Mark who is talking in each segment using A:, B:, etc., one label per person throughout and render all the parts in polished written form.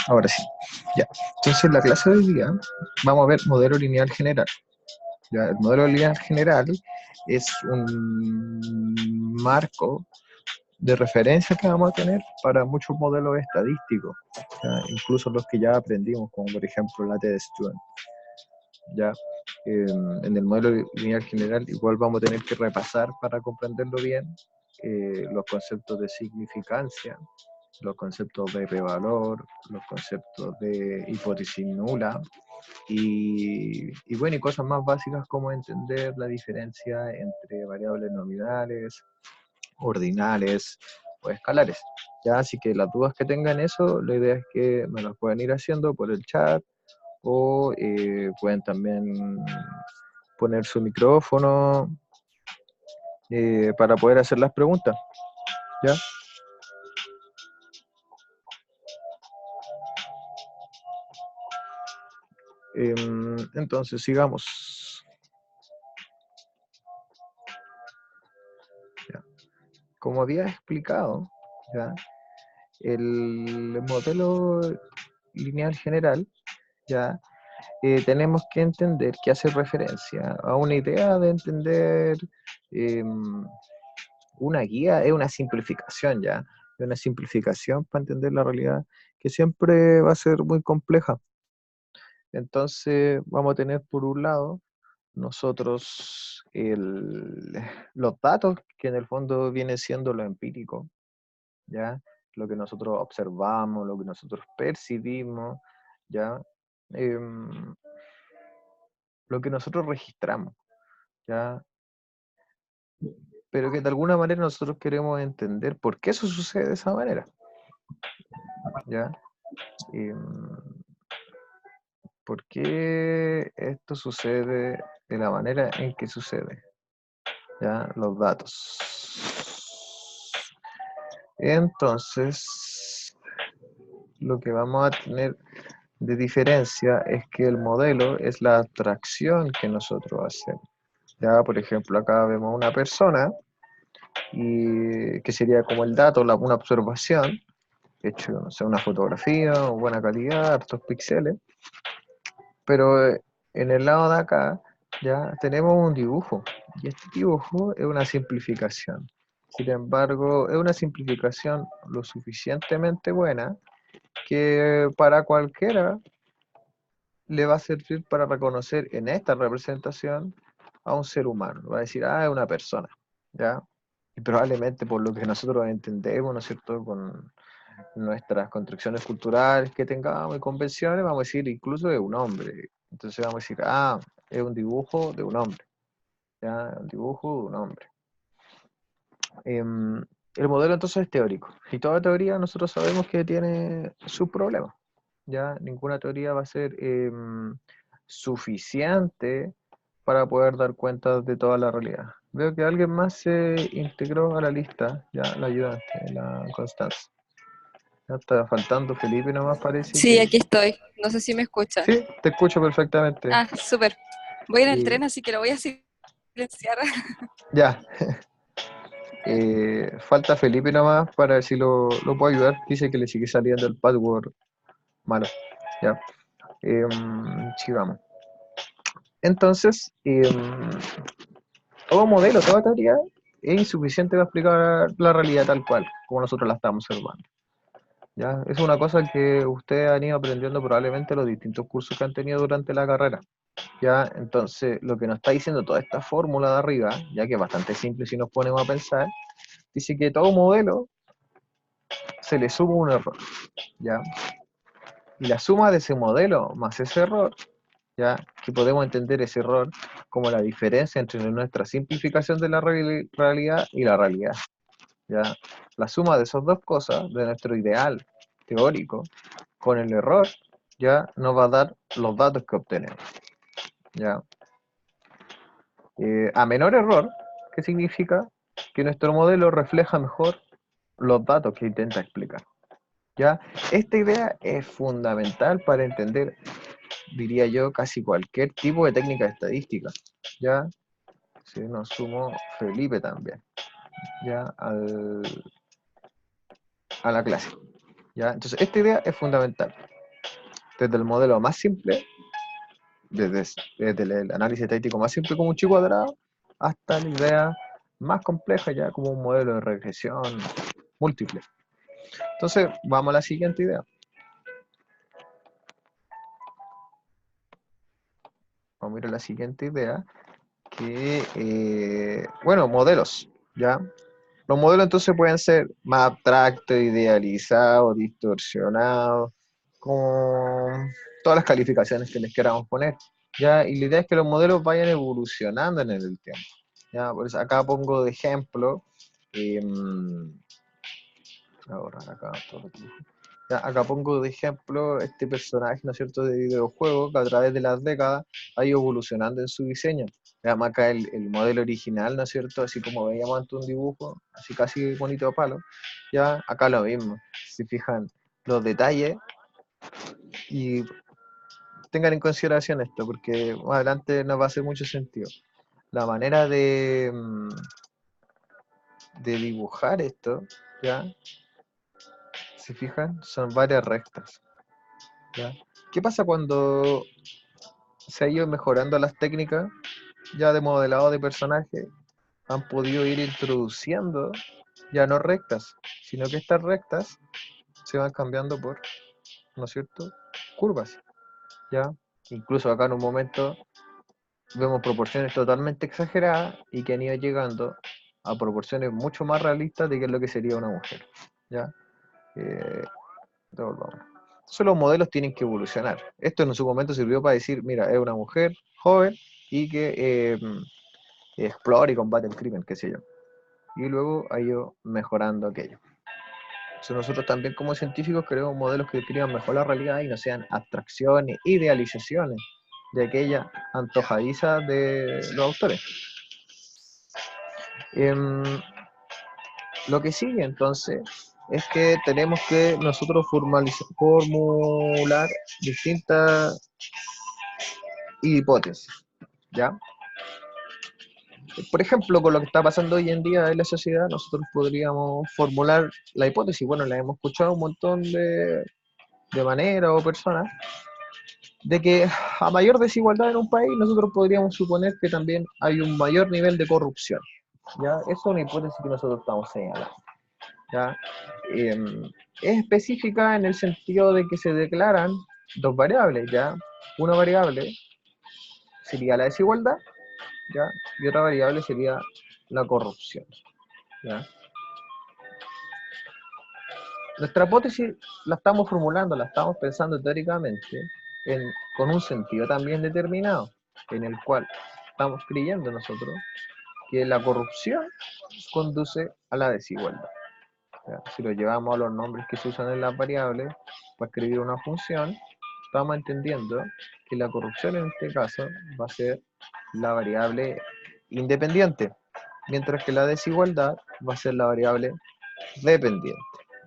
A: Ahora sí, ya. Entonces, en la clase de hoy día vamos a ver modelo lineal general. Ya, el modelo lineal general es un marco de referencia que vamos a tener para muchos modelos estadísticos, ¿ya? Incluso los que ya aprendimos, como por ejemplo la T de Student. ¿Ya? En el modelo lineal general igual vamos a tener que repasar para comprenderlo bien los conceptos de significancia, los conceptos de p-valor, los conceptos de hipótesis nula y bueno, y cosas más básicas como entender la diferencia entre variables nominales, ordinales o escalares. Ya, así que las dudas que tengan eso, la idea es que me las puedan ir haciendo por el chat o pueden también poner su micrófono para poder hacer las preguntas. ¿Ya? Entonces, sigamos. ¿Ya? Como había explicado, ¿ya? El modelo lineal general, ¿ya? Tenemos que entender que hace referencia a una idea de entender una guía, es una simplificación ya, es una simplificación para entender la realidad que siempre va a ser muy compleja. Entonces vamos a tener por un lado nosotros los datos, que en el fondo viene siendo lo empírico, ¿ya? Lo que nosotros observamos, lo que nosotros percibimos, ¿ya? Em, lo que nosotros registramos, ¿ya? Pero que de alguna manera nosotros queremos entender por qué eso sucede de esa manera, ¿ya? Em, ¿Por qué esto sucede de la manera en que sucede? ¿Ya? Los datos. Entonces, lo que vamos a tener de diferencia es que el modelo es la abstracción que nosotros hacemos. Ya, por ejemplo, acá vemos una persona y que sería como el dato, una observación, hecho, no sé, una fotografía, buena calidad, hartos píxeles, pero en el lado de acá ya tenemos un dibujo, y este dibujo es una simplificación. Sin embargo, es una simplificación lo suficientemente buena que para cualquiera le va a servir para reconocer en esta representación a un ser humano. Va a decir, ah, es una persona, ¿ya? Y probablemente por lo que nosotros entendemos, ¿no es cierto?, con nuestras construcciones culturales que tengamos y convenciones, vamos a decir incluso de un hombre. Entonces vamos a decir, ah, es un dibujo de un hombre, ¿ya? Un dibujo de un hombre. El modelo entonces es teórico, y toda teoría nosotros sabemos que tiene sus problemas, ¿ya? Ninguna teoría va a ser suficiente para poder dar cuenta de toda la realidad. Veo que alguien más se integró a la lista, ya, la ayudante, la Constanza. Ya está faltando Felipe nomás parece
B: Sí,
A: que...
B: aquí estoy. No sé si me escuchan.
A: Sí, te escucho perfectamente.
B: Ah, súper. Voy en el
A: Y
B: tren, así que lo voy a silenciar.
A: ya, falta Felipe nomás para ver si lo puedo ayudar. Dice que le sigue saliendo el password malo. Ya, sí, vamos. Entonces, todo modelo, toda teoría es insuficiente para explicar la realidad tal cual, como nosotros la estamos observando. ¿Ya? Es una cosa que ustedes han ido aprendiendo probablemente en los distintos cursos que han tenido durante la carrera. ¿Ya? Entonces, lo que nos está diciendo toda esta fórmula de arriba, ya que es bastante simple si nos ponemos a pensar, dice que todo modelo se le suma un error, ¿ya? Y la suma de ese modelo más ese error, ¿ya? Que podemos entender ese error como la diferencia entre nuestra simplificación de la realidad y la realidad, ¿ya? La suma de esas dos cosas, de nuestro ideal teórico, con el error, ya nos va a dar los datos que obtenemos, ¿ya? A menor error, ¿qué significa? Que nuestro modelo refleja mejor los datos que intenta explicar, ¿ya? Esta idea es fundamental para entender, diría yo, casi cualquier tipo de técnica estadística, ¿ya? Si nos sumo Felipe también, ¿ya? A la clase, ¿ya? Entonces, esta idea es fundamental. Desde el modelo más simple, desde el análisis estadístico más simple como un chico cuadrado, hasta la idea más compleja ya como un modelo de regresión múltiple. Entonces, vamos a la siguiente idea. Vamos a ir a la siguiente idea, que, bueno, modelos, ¿ya? Los modelos entonces pueden ser más abstractos, idealizados, distorsionados, con todas las calificaciones que les queramos poner, ¿ya? Y la idea es que los modelos vayan evolucionando en el tiempo, ¿ya? Por eso acá pongo de ejemplo, ahora acá, todo aquí. Ya, acá pongo de ejemplo este personaje, ¿no es cierto?, de videojuego que a través de las décadas ha ido evolucionando en su diseño. Veamos acá el modelo original, ¿no es cierto?, así como veíamos ante un dibujo, así casi bonito de palo. Ya, acá lo mismo. Si fijan los detalles y tengan en consideración esto, porque más adelante nos va a hacer mucho sentido. La manera de dibujar esto, ¿ya? Si fijan, son varias rectas. ¿Ya? ¿Qué pasa cuando se ha ido mejorando las técnicas ya de modelado de personajes? Han podido ir introduciendo ya no rectas, sino que estas rectas se van cambiando por, ¿no es cierto?, curvas. ¿Ya? Incluso acá en un momento vemos proporciones totalmente exageradas y que han ido llegando a proporciones mucho más realistas de qué es lo que sería una mujer. ¿Ya? Devolvamos. Entonces los modelos tienen que evolucionar. Esto en su momento sirvió para decir, mira, es una mujer joven y que explora y combate el crimen, qué sé yo. Y luego ha ido mejorando aquello. Entonces nosotros también como científicos creamos modelos que describan mejor la realidad y no sean abstracciones, idealizaciones de aquella antojadiza de los autores. Lo que sigue entonces es que tenemos que nosotros formular distintas hipótesis, ¿ya? Por ejemplo, con lo que está pasando hoy en día en la sociedad, nosotros podríamos formular la hipótesis, bueno, la hemos escuchado un montón de maneras o personas, de que a mayor desigualdad en un país, nosotros podríamos suponer que también hay un mayor nivel de corrupción, ¿ya? Esa es una hipótesis que nosotros estamos señalando, ¿ya? Es específica en el sentido de que se declaran dos variables, ¿ya? Una variable sería la desigualdad, ¿ya? Y otra variable sería la corrupción, ¿ya? Nuestra hipótesis la estamos formulando, la estamos pensando teóricamente con un sentido también determinado, en el cual estamos creyendo nosotros que la corrupción conduce a la desigualdad. ¿Ya? Si lo llevamos a los nombres que se usan en las variables para escribir una función, estamos entendiendo que la corrupción en este caso va a ser la variable independiente, mientras que la desigualdad va a ser la variable dependiente.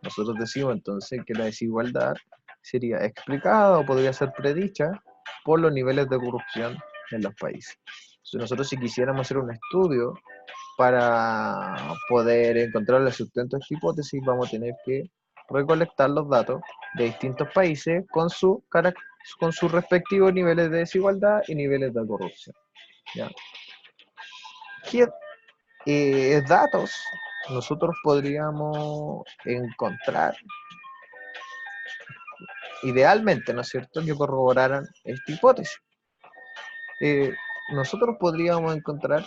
A: Nosotros decimos entonces que la desigualdad sería explicada o podría ser predicha por los niveles de corrupción en los países. Entonces nosotros si quisiéramos hacer un estudio para poder encontrar el sustento de esta hipótesis, vamos a tener que recolectar los datos de distintos países con sus respectivos niveles de desigualdad y niveles de corrupción. ¿Ya? ¿Qué datos nosotros podríamos encontrar idealmente, ¿no es cierto?, que corroboraran esta hipótesis? Nosotros podríamos encontrar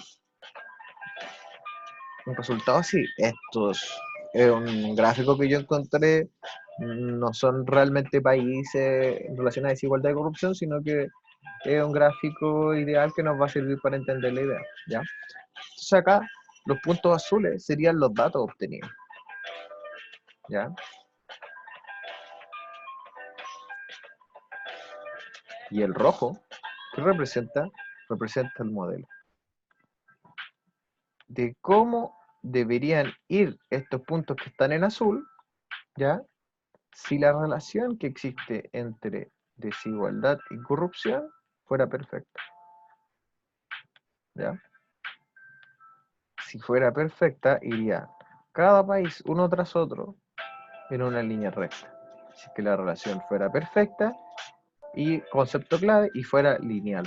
A: un resultado así. Estos es un gráfico que yo encontré, no son realmente países en relación a desigualdad y corrupción, sino que es un gráfico ideal que nos va a servir para entender la idea, ¿ya? Entonces acá los puntos azules serían los datos obtenidos, ¿ya? Y el rojo, ¿qué representa? Representa el modelo. De cómo deberían ir estos puntos que están en azul, ¿ya? Si la relación que existe entre desigualdad y corrupción fuera perfecta, ¿ya? Si fuera perfecta, iría cada país uno tras otro en una línea recta. si es que la relación fuera perfecta, y concepto clave, y fuera lineal.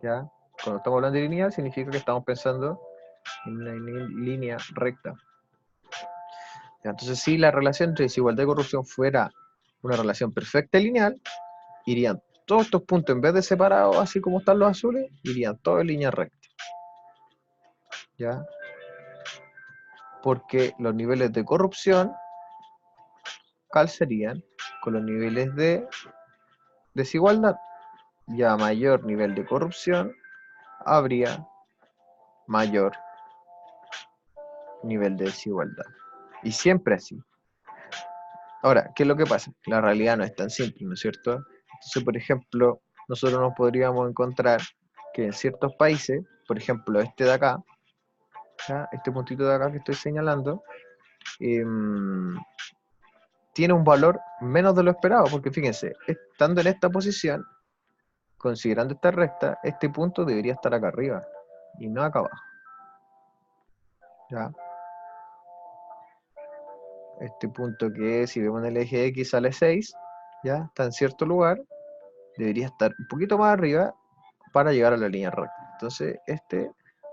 A: ¿Ya? Cuando estamos hablando de lineal, significa que estamos pensando en una línea recta. ¿Ya? Entonces, si la relación entre desigualdad y corrupción fuera una relación perfecta y lineal, irían todos estos puntos, en vez de separados, así como están los azules, irían todos en línea recta. ¿Ya? Porque los niveles de corrupción calzarían con los niveles de desigualdad. Y a mayor nivel de corrupción, habría mayor nivel de desigualdad. Y siempre así. Ahora, ¿qué es lo que pasa? La realidad no es tan simple, ¿no es cierto? Entonces, por ejemplo, nosotros nos podríamos encontrar que en ciertos países, por ejemplo, este de acá, ¿ya? Este puntito de acá que estoy señalando, tiene un valor menos de lo esperado, porque fíjense, estando en esta posición, considerando esta recta, este punto debería estar acá arriba y no acá abajo. ¿Ya? Este punto que, si vemos en el eje X, sale 6, ¿ya? Está en cierto lugar, debería estar un poquito más arriba para llegar a la línea recta. Entonces, este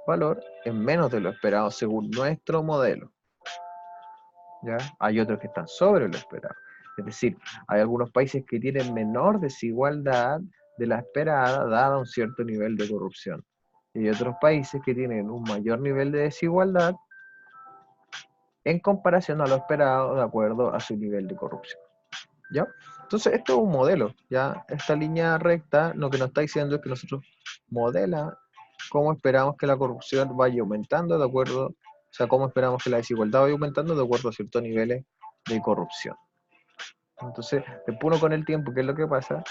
A: valor es menos de lo esperado según nuestro modelo. ¿Ya? Hay otros que están sobre lo esperado. Es decir, hay algunos países que tienen menor desigualdad de la esperada, dada un cierto nivel de corrupción. Y hay otros países que tienen un mayor nivel de desigualdad en comparación a lo esperado de acuerdo a su nivel de corrupción. ¿Ya? Entonces, esto es un modelo, ¿ya? Esta línea recta lo que nos está diciendo es que nosotros modela cómo esperamos que la corrupción vaya aumentando de acuerdo, o sea, cómo esperamos que la desigualdad vaya aumentando de acuerdo a ciertos niveles de corrupción. Entonces, después uno con el tiempo, ¿qué es lo que pasa?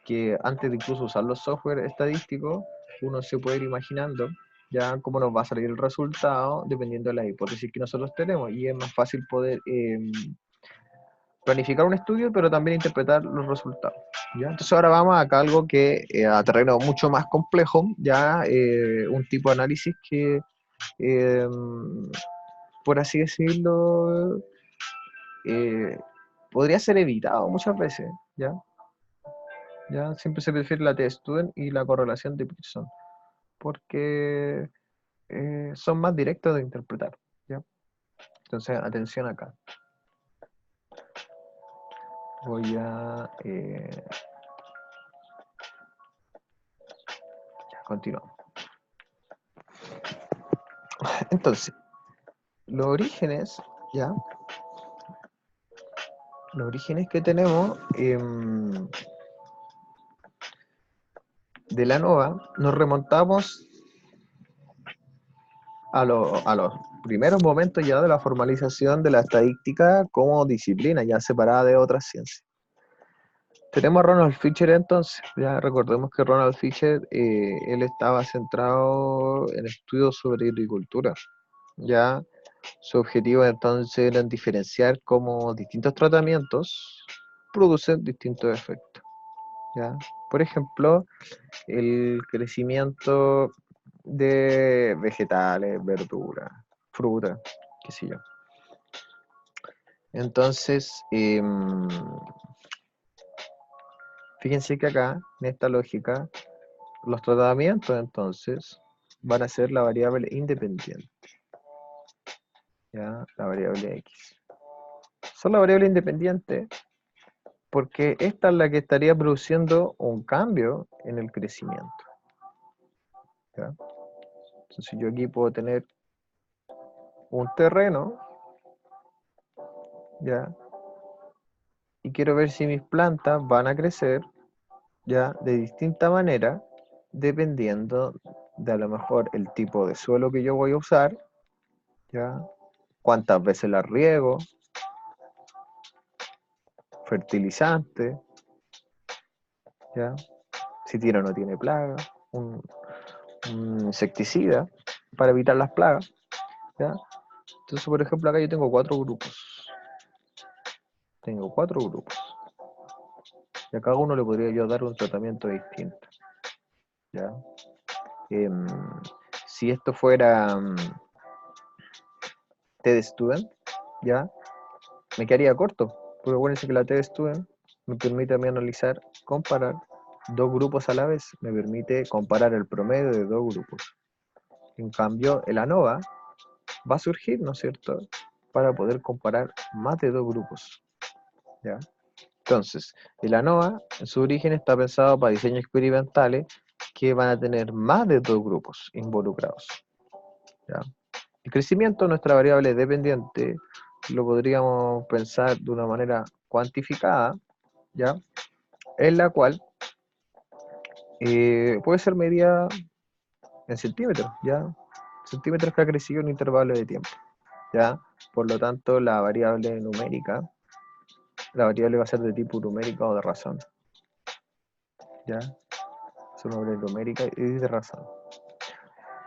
A: Que antes de incluso usar los software estadísticos, uno se puede ir imaginando ya cómo nos va a salir el resultado dependiendo de la hipótesis que nosotros tenemos, y es más fácil poder planificar un estudio, pero también interpretar los resultados. ¿Ya? Entonces ahora vamos acá a algo que a terreno mucho más complejo, ya un tipo de análisis que, eh, por así decirlo, eh, podría ser evitado muchas veces, ¿ya? ¿Ya? Siempre se prefiere la T-Student y la correlación de Pearson, porque son más directos de interpretar, ¿ya? Entonces, atención acá. Voy a... ya, continuamos. Entonces, los orígenes, ¿ya? Los orígenes que tenemos de la ANOVA, nos remontamos a los primeros momentos ya de la formalización de la estadística como disciplina, ya separada de otras ciencias. Tenemos a Ronald Fisher entonces, ya recordemos que Ronald Fisher, él estaba centrado en estudios sobre agricultura, ya su objetivo entonces era diferenciar cómo distintos tratamientos producen distintos efectos, ¿ya? Por ejemplo, el crecimiento de vegetales, verduras, frutas, qué sé yo. Entonces, fíjense que acá, en esta lógica, los tratamientos entonces van a ser la variable independiente, ¿ya? La variable X. Son la variable independiente porque esta es la que estaría produciendo un cambio en el crecimiento, ¿ya? Entonces yo aquí puedo tener un terreno, ¿ya? Y quiero ver si mis plantas van a crecer, ¿ya? De distinta manera, dependiendo de a lo mejor el tipo de suelo que yo voy a usar, ¿ya? Cuántas veces la riego, fertilizante, ¿ya? Si tiene o no tiene plaga, un insecticida para evitar las plagas, ¿ya? Entonces, por ejemplo, acá yo tengo cuatro grupos. Tengo cuatro grupos. Y a cada uno le podría yo dar un tratamiento distinto, ¿ya? Si esto fuera TED Student, ¿ya? Me quedaría corto, Porque acuérdense que la T-Student me permite a mí analizar, comparar dos grupos a la vez. Me permite comparar el promedio de dos grupos. En cambio, el ANOVA va a surgir, ¿no es cierto?, para poder comparar más de dos grupos. ¿Ya? Entonces, el ANOVA en su origen está pensado para diseños experimentales que van a tener más de dos grupos involucrados. ¿Ya? El crecimiento, nuestra variable dependiente, lo podríamos pensar de una manera cuantificada, ¿ya? En la cual puede ser medida en centímetros, ¿ya? Centímetros que ha crecido en un intervalo de tiempo, ¿ya? Por lo tanto, la variable numérica, la variable va a ser de tipo numérica o de razón, ¿ya? Es una variable numérica y de razón.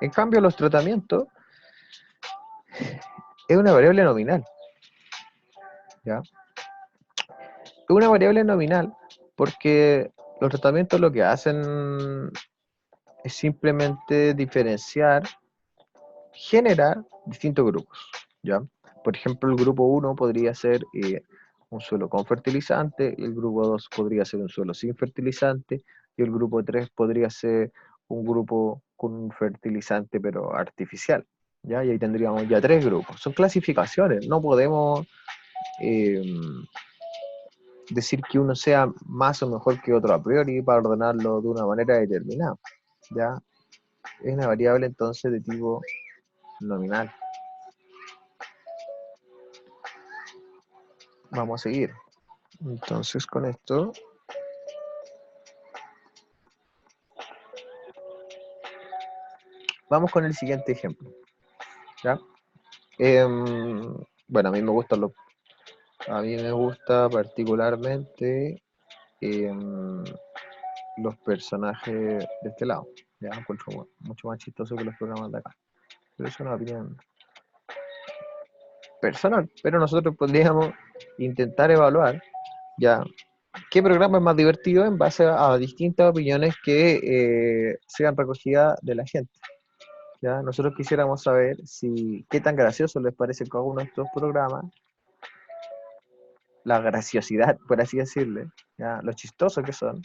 A: En cambio, los tratamientos es una variable nominal, ¿ya? Es una variable nominal porque los tratamientos lo que hacen es simplemente diferenciar, generar distintos grupos, ¿ya? Por ejemplo, el grupo 1 podría ser un suelo con fertilizante, el grupo 2 podría ser un suelo sin fertilizante, y el grupo 3 podría ser un grupo con un fertilizante pero artificial, ¿ya? Y ahí tendríamos ya tres grupos. Son clasificaciones, no podemos eh, decir que uno sea más o mejor que otro a priori para ordenarlo de una manera determinada, ¿ya? Es una variable entonces de tipo nominal. Vamos a seguir. Entonces con esto vamos con el siguiente ejemplo, ¿ya? Bueno, a mí me gusta particularmente los personajes de este lado, ya encuentro mucho más chistoso que los programas de acá, pero es una opinión personal. Pero nosotros podríamos intentar evaluar ya qué programa es más divertido en base a distintas opiniones que sean recogidas de la gente. ¿Ya? Nosotros quisiéramos saber qué tan gracioso les parece cada uno de estos programas, la graciosidad, por así decirle, ¿ya? Lo chistoso que son,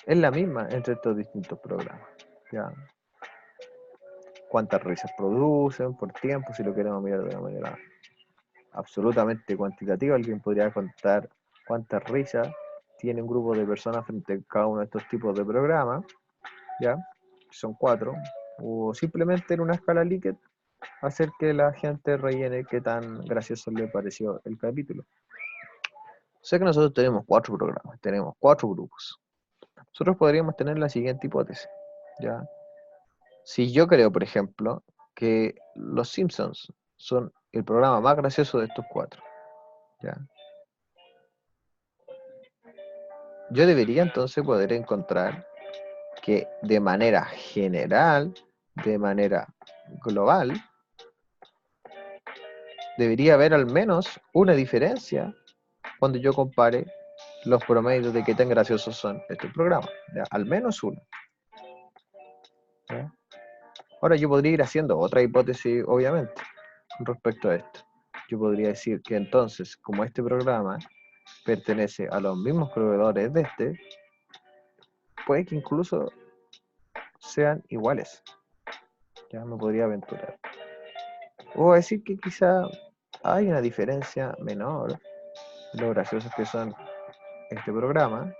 A: es la misma entre estos distintos programas. ¿Ya? Cuántas risas producen por tiempo, si lo queremos mirar de una manera absolutamente cuantitativa, alguien podría contar cuántas risas tiene un grupo de personas frente a cada uno de estos tipos de programas, ¿ya? Son 4, o simplemente en una escala Likert hacer que la gente rellene qué tan gracioso le pareció el capítulo. Sé que nosotros tenemos 4 programas, tenemos 4 grupos. Nosotros podríamos tener la siguiente hipótesis, ¿ya? Si yo creo, por ejemplo, que Los Simpsons son el programa más gracioso de estos 4, ¿ya? Yo debería entonces poder encontrar que de manera general, de manera global, debería haber al menos una diferencia cuando yo compare los promedios de qué tan graciosos son estos programas, ¿ya? Al menos uno, ¿ya? Ahora yo podría ir haciendo otra hipótesis, obviamente, con respecto a esto. Yo podría decir que entonces, como este programa pertenece a los mismos proveedores de este, puede que incluso sean iguales. Ya me podría aventurar. O decir que quizá hay una diferencia menor de lo graciosos que son este programa,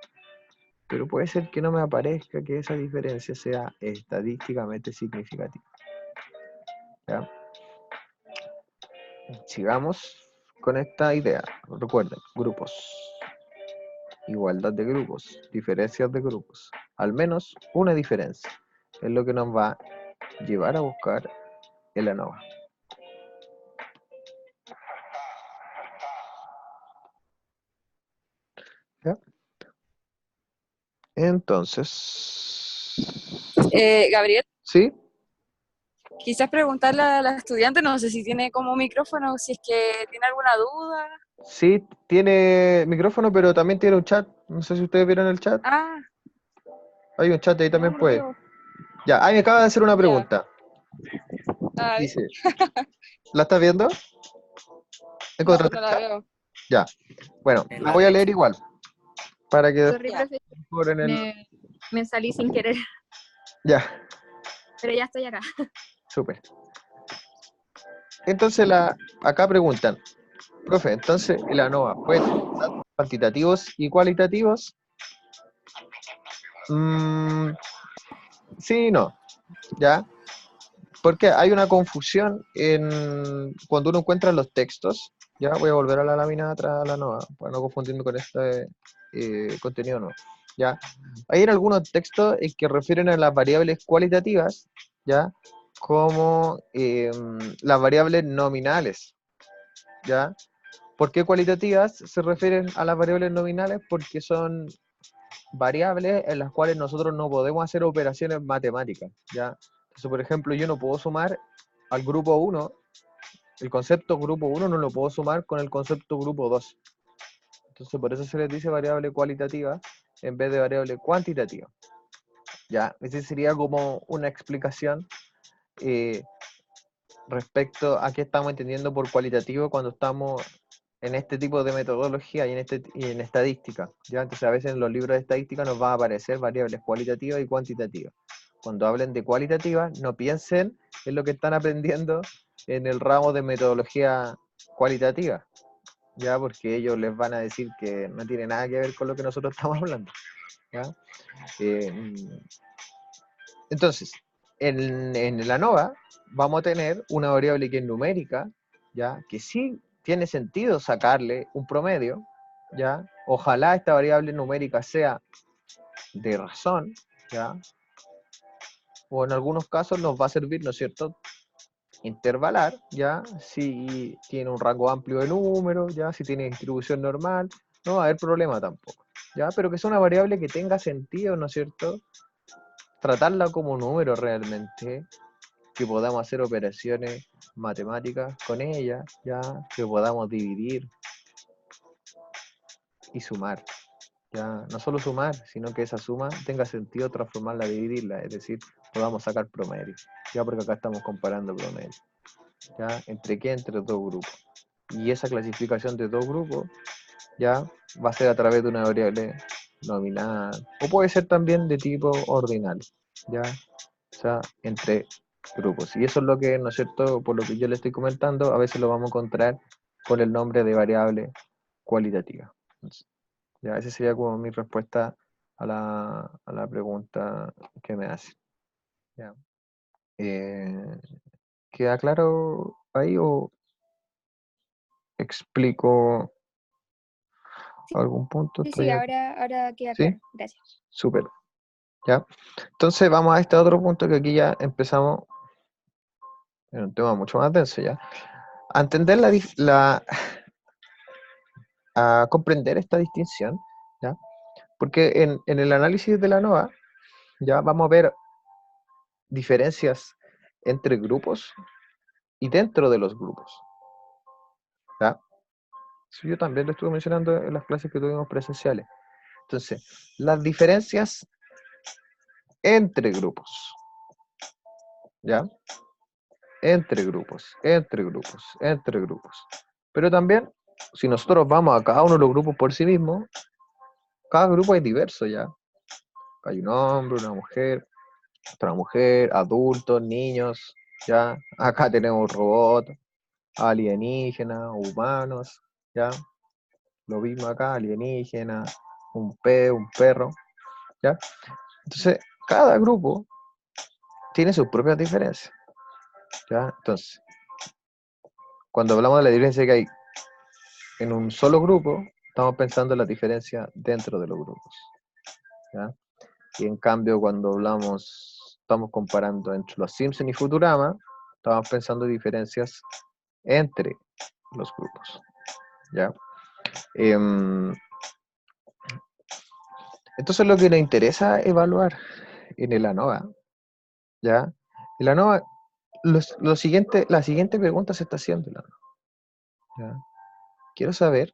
A: pero puede ser que no me aparezca que esa diferencia sea estadísticamente significativa. ¿Ya? Sigamos con esta idea. Recuerden, grupos, igualdad de grupos, diferencias de grupos. Al menos una diferencia es lo que nos va a llevar a buscar el ANOVA. ¿Ya? Entonces,
B: Gabriel,
A: ¿sí?
B: quizás preguntarle a la estudiante, no sé si tiene como micrófono, si es que tiene alguna duda.
A: Sí, tiene micrófono, pero también tiene un chat. No sé si ustedes vieron el chat.
B: Ah,
A: Hay un chat ahí
B: no,
A: también
B: no
A: puede.
B: veo.
A: Ya, ahí me acaba de hacer una
B: Ya,
A: pregunta.
B: a ver,
A: Dice, ¿la estás viendo?
B: no,
A: ¿Encontraste
B: no
A: el
B: la
A: chat?
B: veo.
A: Ya. Bueno,
C: En
A: la
C: la
A: voy a leer
C: derecha.
A: igual, para que
D: Sorry,
B: Ya.
D: profe,
A: mejoren el...
D: me salí sin querer,
A: Ya,
D: pero ya estoy acá.
A: súper. Entonces, acá preguntan, profe, entonces, el ANOVA puede tener datos cuantitativos y cualitativos. Sí y no, ¿ya? Porque hay una confusión cuando uno encuentra los textos. Ya voy a volver a la lámina atrás a la ANOVA, para no confundirme con este contenido, no. ¿Ya? Hay en algunos textos que refieren a las variables cualitativas, ¿ya? Como las variables nominales, ¿ya? ¿Por qué cualitativas se refieren a las variables nominales? Porque son variables en las cuales nosotros no podemos hacer operaciones matemáticas, ¿ya? Entonces, por ejemplo, yo no puedo sumar al grupo 1, el concepto grupo 1 no lo puedo sumar con el concepto grupo 2. Entonces, por eso se les dice variable cualitativa en vez de variable cuantitativa. ¿Ya? Esa sería como una explicación respecto a qué estamos entendiendo por cualitativo cuando estamos en este tipo de metodología y en estadística, ¿ya? Entonces a veces en los libros de estadística nos van a aparecer variables cualitativas y cuantitativas. Cuando hablen de cualitativas, no piensen en lo que están aprendiendo en el ramo de metodología cualitativa, ¿ya? Porque ellos les van a decir que no tiene nada que ver con lo que nosotros estamos hablando, ¿ya? Entonces, en la ANOVA vamos a tener una variable que es numérica, ¿ya? Que sí tiene sentido sacarle un promedio, ¿ya? Ojalá esta variable numérica sea de razón, ¿ya? O en algunos casos nos va a servir, ¿no es cierto?, intervalar, ¿ya? Si tiene un rango amplio de números, ¿ya? Si tiene distribución normal, no va a haber problema tampoco, ¿ya? Pero que sea una variable que tenga sentido, ¿no es cierto?, tratarla como número realmente, que podamos hacer operaciones matemáticas con ella, ya, que podamos dividir y sumar. Ya, no solo sumar, sino que esa suma tenga sentido transformarla, dividirla, es decir, podamos sacar promedio, ya, porque acá estamos comparando promedio, ya, ¿entre qué? Entre dos grupos. Y esa clasificación de dos grupos, ya, va a ser a través de una variable nominal, o puede ser también de tipo ordinal, ya, o sea, entre grupos. Y eso es lo que, ¿no es cierto?, por lo que yo le estoy comentando, a veces lo vamos a encontrar con el nombre de variable cualitativa. Entonces, ya, esa sería como mi respuesta a la pregunta que me hace. Ya. ¿Queda claro ahí o explico algún punto?
D: Sí,
A: Estoy
D: sí,
A: aquí.
D: ahora queda
A: ¿Sí?
D: claro. Gracias.
A: Súper. ¿Ya? Entonces vamos a este otro punto que aquí ya empezamos en un tema mucho más denso ya. A entender a comprender esta distinción, ¿ya? Porque en el análisis de la NOVA, ya vamos a ver diferencias entre grupos y dentro de los grupos, ¿ya? Eso yo también lo estuve mencionando en las clases que tuvimos presenciales. Entonces, las diferencias entre grupos, ¿ya? Entre grupos, entre grupos, entre grupos. Pero también, si nosotros vamos a cada uno de los grupos por sí mismo, cada grupo es diverso, ¿ya? Hay un hombre, una mujer, otra mujer, adultos, niños, ¿ya? Acá tenemos robots, alienígenas, humanos, ¿ya? Lo mismo acá, alienígena, un perro, ¿ya? Entonces, cada grupo tiene sus propias diferencias, ¿ya? Entonces, cuando hablamos de la diferencia que hay en un solo grupo, estamos pensando en la diferencia dentro de los grupos, ¿ya? Y en cambio, cuando estamos comparando entre los Simpson y Futurama, estamos pensando en diferencias entre los grupos, ¿ya? Entonces, lo que nos interesa evaluar en el ANOVA, ¿ya? En la ANOVA, la siguiente pregunta se está haciendo en la ANOVA, ¿ya? Quiero saber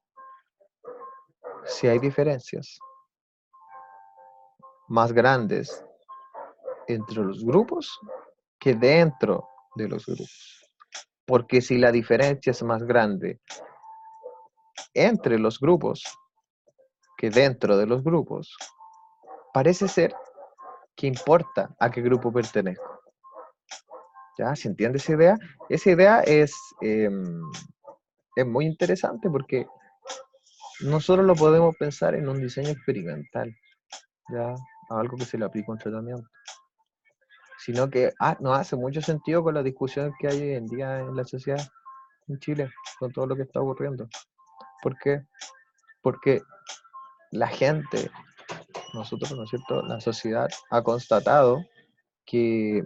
A: si hay diferencias más grandes entre los grupos que dentro de los grupos. Porque si la diferencia es más grande entre los grupos que dentro de los grupos, parece ser que importa a qué grupo pertenezco. ¿Ya? ¿Se entiende esa idea? Esa idea es muy interesante porque nosotros lo podemos pensar en un diseño experimental, ¿ya? Algo que se le aplica a un tratamiento. Sino que no hace mucho sentido con la discusión que hay hoy en día en la sociedad en Chile, con todo lo que está ocurriendo. ¿Por qué? Porque la gente, nosotros, ¿no es cierto?, la sociedad ha constatado que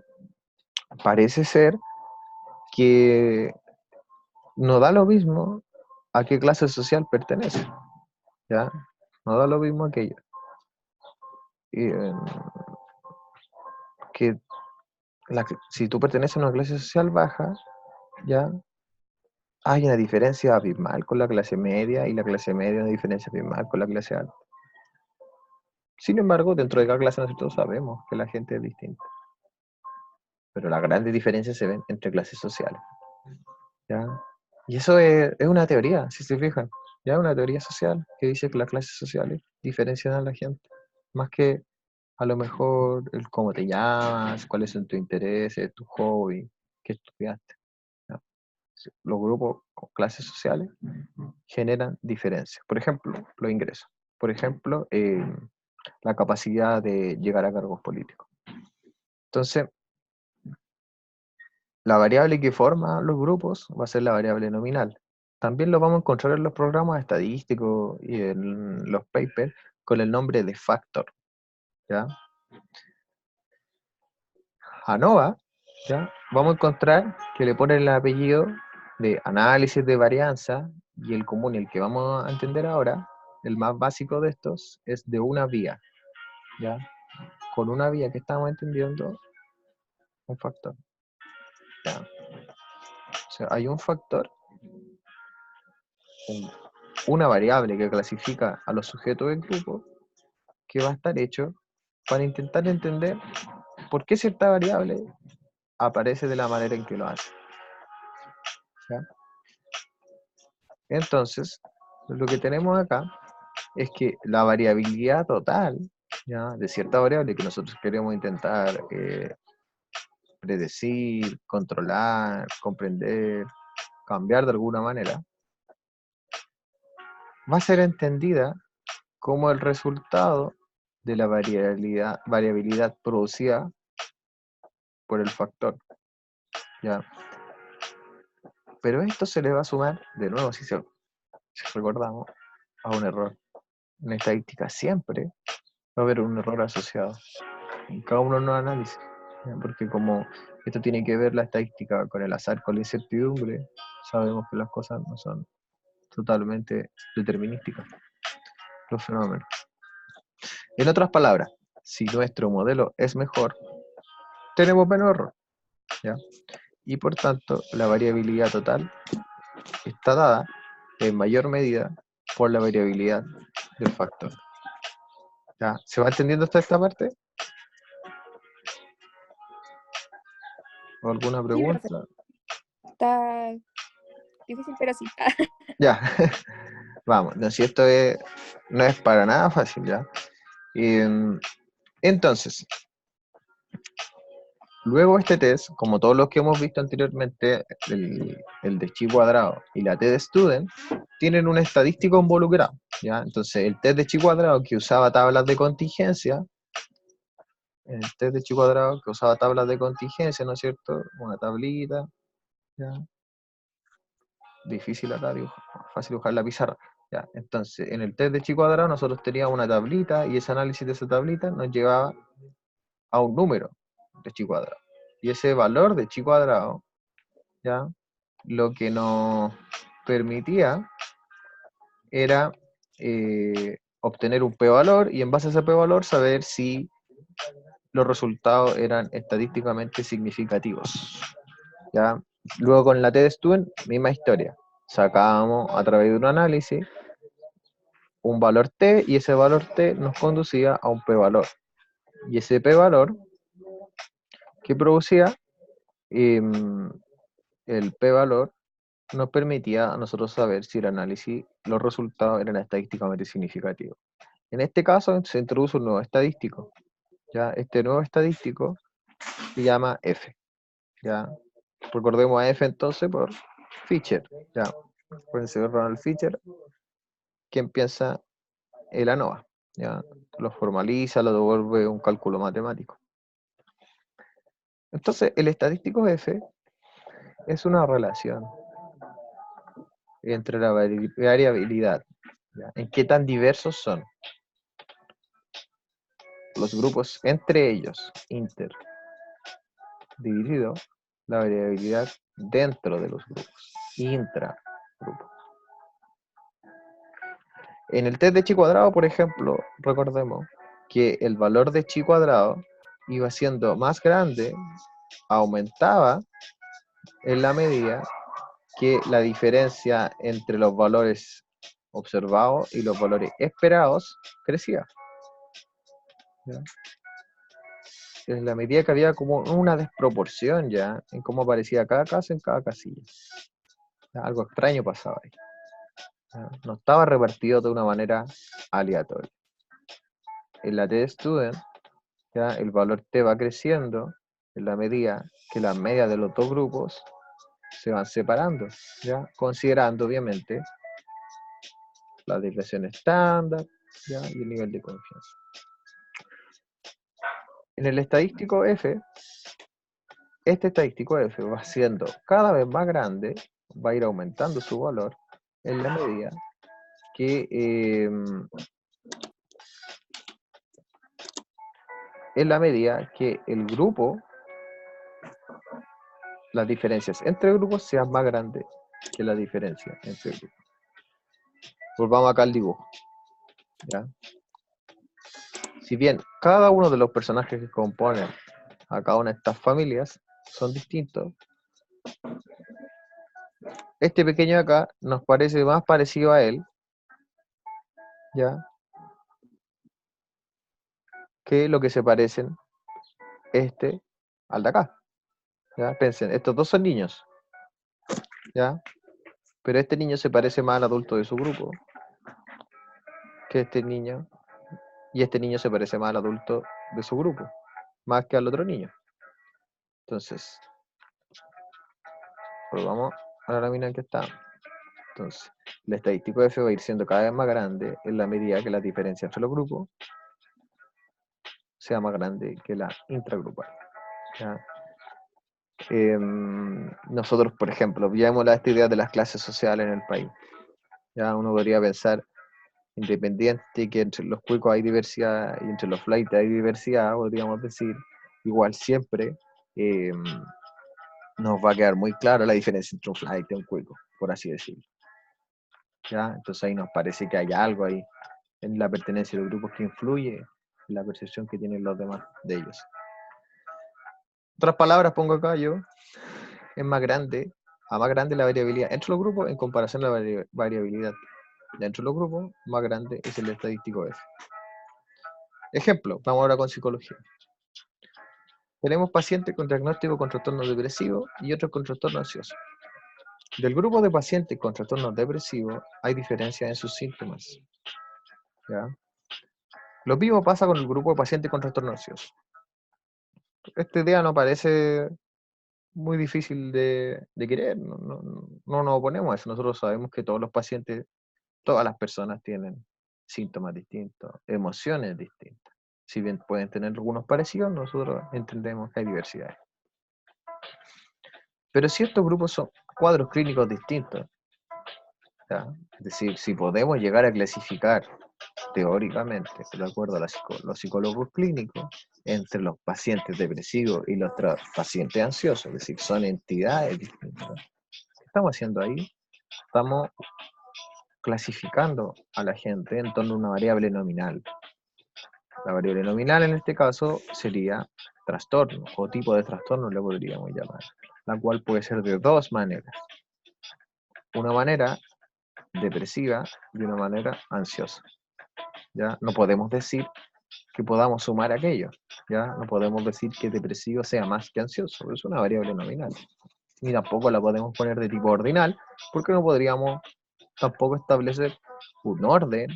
A: parece ser que no da lo mismo a qué clase social pertenece, ¿ya? No da lo mismo aquello. Que si tú perteneces a una clase social baja, ¿ya? Hay una diferencia abismal con la clase media, y la clase media una diferencia abismal con la clase alta. Sin embargo, dentro de cada clase nosotros sabemos que la gente es distinta. Pero las grandes diferencias se ven entre clases sociales, ¿ya? Y eso es una teoría, si se fijan. Ya es una teoría social que dice que las clases sociales diferencian a la gente. Más que a lo mejor el cómo te llamas, cuáles son tus intereses, tu hobby, qué estudiaste, ¿ya? Los grupos con clases sociales generan diferencias. Por ejemplo, los ingresos. Por ejemplo, la capacidad de llegar a cargos políticos. Entonces, la variable que forma los grupos va a ser la variable nominal. También lo vamos a encontrar en los programas estadísticos y en los papers con el nombre de factor, ¿ya? A Nova, ¿ya? Vamos a encontrar que le ponen el apellido de análisis de varianza, y el común, el que vamos a entender ahora, el más básico de estos, es de una vía, ¿ya? Con una vía que estamos entendiendo, un factor, ¿ya? O sea, hay un factor, una variable que clasifica a los sujetos del grupo, que va a estar hecho para intentar entender por qué cierta variable aparece de la manera en que lo hace, ¿ya? Entonces, lo que tenemos acá es que la variabilidad total, ¿ya?, de cierta variable que nosotros queremos intentar predecir, controlar, comprender, cambiar de alguna manera, va a ser entendida como el resultado de la variabilidad producida por el factor, ¿ya? Pero esto se le va a sumar, de nuevo, si recordamos, a un error. En estadística siempre va a haber un error asociado en cada uno de los análisis, ¿ya? Porque como esto tiene que ver la estadística con el azar, con la incertidumbre, sabemos que las cosas no son totalmente determinísticas, los fenómenos. En otras palabras, si nuestro modelo es mejor, tenemos menos error, ¿ya? Y por tanto, la variabilidad total está dada en mayor medida por la variabilidad del factor, ¿ya? ¿Se va entendiendo hasta esta parte? ¿O alguna
D: Sí, profe.
A: pregunta?
D: Está difícil, pero sí.
A: Ya, vamos, no, si esto no es para nada fácil, ¿ya? Entonces, luego este test, como todos los que hemos visto anteriormente, el de chi cuadrado y la T de Student, tienen un estadístico involucrado, ¿ya? Entonces, el test de chi cuadrado que usaba tablas de contingencia, ¿no es cierto? Una tablita, ¿ya? Difícil acá dibujar, fácil dibujar la pizarra. Ya, entonces, en el test de chi cuadrado nosotros teníamos una tablita, y ese análisis de esa tablita nos llevaba a un número de chi cuadrado. Y ese valor de chi cuadrado, ¿ya?, lo que nos permitía era obtener un p-valor, y en base a ese p-valor saber si los resultados eran estadísticamente significativos, ¿ya? Luego con la T de Student, misma historia. Sacábamos a través de un análisis un valor T, y ese valor T nos conducía a un p-valor. Y ese p-valor que producía, el p-valor nos permitía a nosotros saber si el análisis, los resultados eran estadísticamente significativos. En este caso se introduce un nuevo estadístico. ¿Ya? Este nuevo estadístico se llama F. ¿Ya? Recordemos a F entonces por Fisher. ¿Ya? Acuérdense de Ronald Fisher, quien piensa el ANOVA. ¿Ya? Lo formaliza, lo devuelve un cálculo matemático. Entonces, el estadístico F es una relación entre la variabilidad, ¿ya? En qué tan diversos son los grupos entre ellos, inter, dividido la variabilidad dentro de los grupos, intragrupo. En el test de chi cuadrado, por ejemplo, recordemos que el valor de chi cuadrado iba siendo más grande, aumentaba en la medida que la diferencia entre los valores observados y los valores esperados crecía. ¿Ya? En la medida que había como una desproporción ya en cómo aparecía cada caso en cada casilla. ¿Ya? Algo extraño pasaba ahí. ¿Ya? No estaba repartido de una manera aleatoria. En la T-Student, ¿ya? El valor T va creciendo en la medida que las medias de los dos grupos se van separando, ¿ya? Considerando obviamente la desviación estándar, ¿ya? Y el nivel de confianza. En el estadístico F, este estadístico F va siendo cada vez más grande, va a ir aumentando su valor en la medida que el grupo, las diferencias entre grupos sean más grandes que la diferencia entre grupos. Volvamos acá al dibujo, ¿ya? Si bien cada uno de los personajes que componen a cada una de estas familias son distintos, este pequeño de acá nos parece más parecido a él, ¿ya? Que lo que se parecen este al de acá. ¿Ya? Pensen, estos dos son niños, ¿ya? Pero este niño se parece más al adulto de su grupo que este niño, y este niño se parece más al adulto de su grupo, más que al otro niño. Entonces, volvamos a la lámina en que está. Entonces, el estadístico F va a ir siendo cada vez más grande en la medida que la diferencia entre los grupos sea más grande que la intragrupal. ¿Ya? Nosotros, por ejemplo, veamos esta idea de las clases sociales en el país. Ya uno podría pensar, independiente que entre los cuicos hay diversidad y entre los flights hay diversidad, podríamos decir, igual siempre nos va a quedar muy claro la diferencia entre un flight y un cuico, por así decirlo. ¿Ya? Entonces ahí nos parece que hay algo ahí en la pertenencia de los grupos que influye en la percepción que tienen los demás de ellos. Otras palabras pongo acá yo, es más grande la variabilidad entre los grupos en comparación a la variabilidad dentro de los grupos, más grande es el estadístico F. Ejemplo, vamos ahora con psicología. Tenemos pacientes con diagnóstico con trastorno depresivo y otros con trastorno ansioso. Del grupo de pacientes con trastorno depresivo hay diferencias en sus síntomas. ¿Ya? Lo mismo pasa con el grupo de pacientes con trastorno ansioso. Esta idea no parece muy difícil de querer, no nos oponemos a eso. Nosotros sabemos que todos los pacientes, todas las personas tienen síntomas distintos, emociones distintas. Si bien pueden tener algunos parecidos, nosotros entendemos que hay diversidad. Pero si estos grupos son cuadros clínicos distintos, ¿ya? Es decir, si podemos llegar a clasificar teóricamente, de acuerdo a los psicólogos clínicos, entre los pacientes depresivos y los pacientes ansiosos, es decir, son entidades distintas. ¿Qué estamos haciendo ahí? Estamos clasificando a la gente en torno a una variable nominal. La variable nominal en este caso sería trastorno o tipo de trastorno le podríamos llamar, la cual puede ser de dos maneras. Una manera depresiva y una manera ansiosa. ¿Ya? No podemos decir que podamos sumar aquello. ¿Ya? No podemos decir que depresivo sea más que ansioso, es una variable nominal. ni tampoco la podemos poner de tipo ordinal, porque no podríamos tampoco establecer un orden,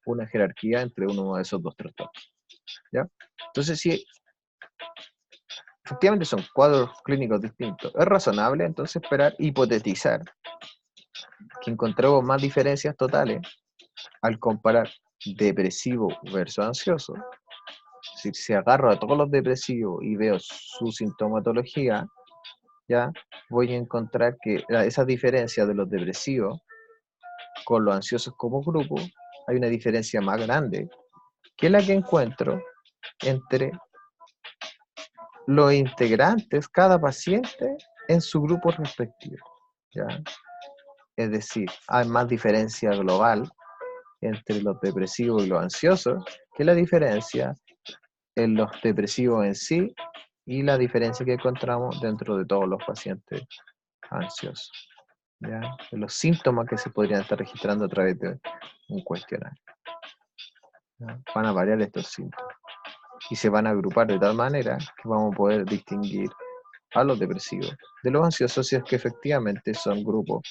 A: una jerarquía entre uno de esos dos trastornos, ¿ya? Entonces, si efectivamente son cuadros clínicos distintos, es razonable entonces esperar, hipotetizar, que encontremos más diferencias totales al comparar depresivo versus ansioso. Si agarro a todos los depresivos y veo su sintomatología, ya voy a encontrar que esa diferencia de los depresivos con los ansiosos como grupo, hay una diferencia más grande que la que encuentro entre los integrantes, cada paciente en su grupo respectivo, ¿ya? Es decir, hay más diferencia global entre los depresivos y los ansiosos que la diferencia en los depresivos en sí y la diferencia que encontramos dentro de todos los pacientes ansiosos, ¿ya? De los síntomas que se podrían estar registrando a través de un cuestionario, ¿ya? Van a variar estos síntomas y se van a agrupar de tal manera que vamos a poder distinguir a los depresivos de los ansiosos si es que efectivamente son grupos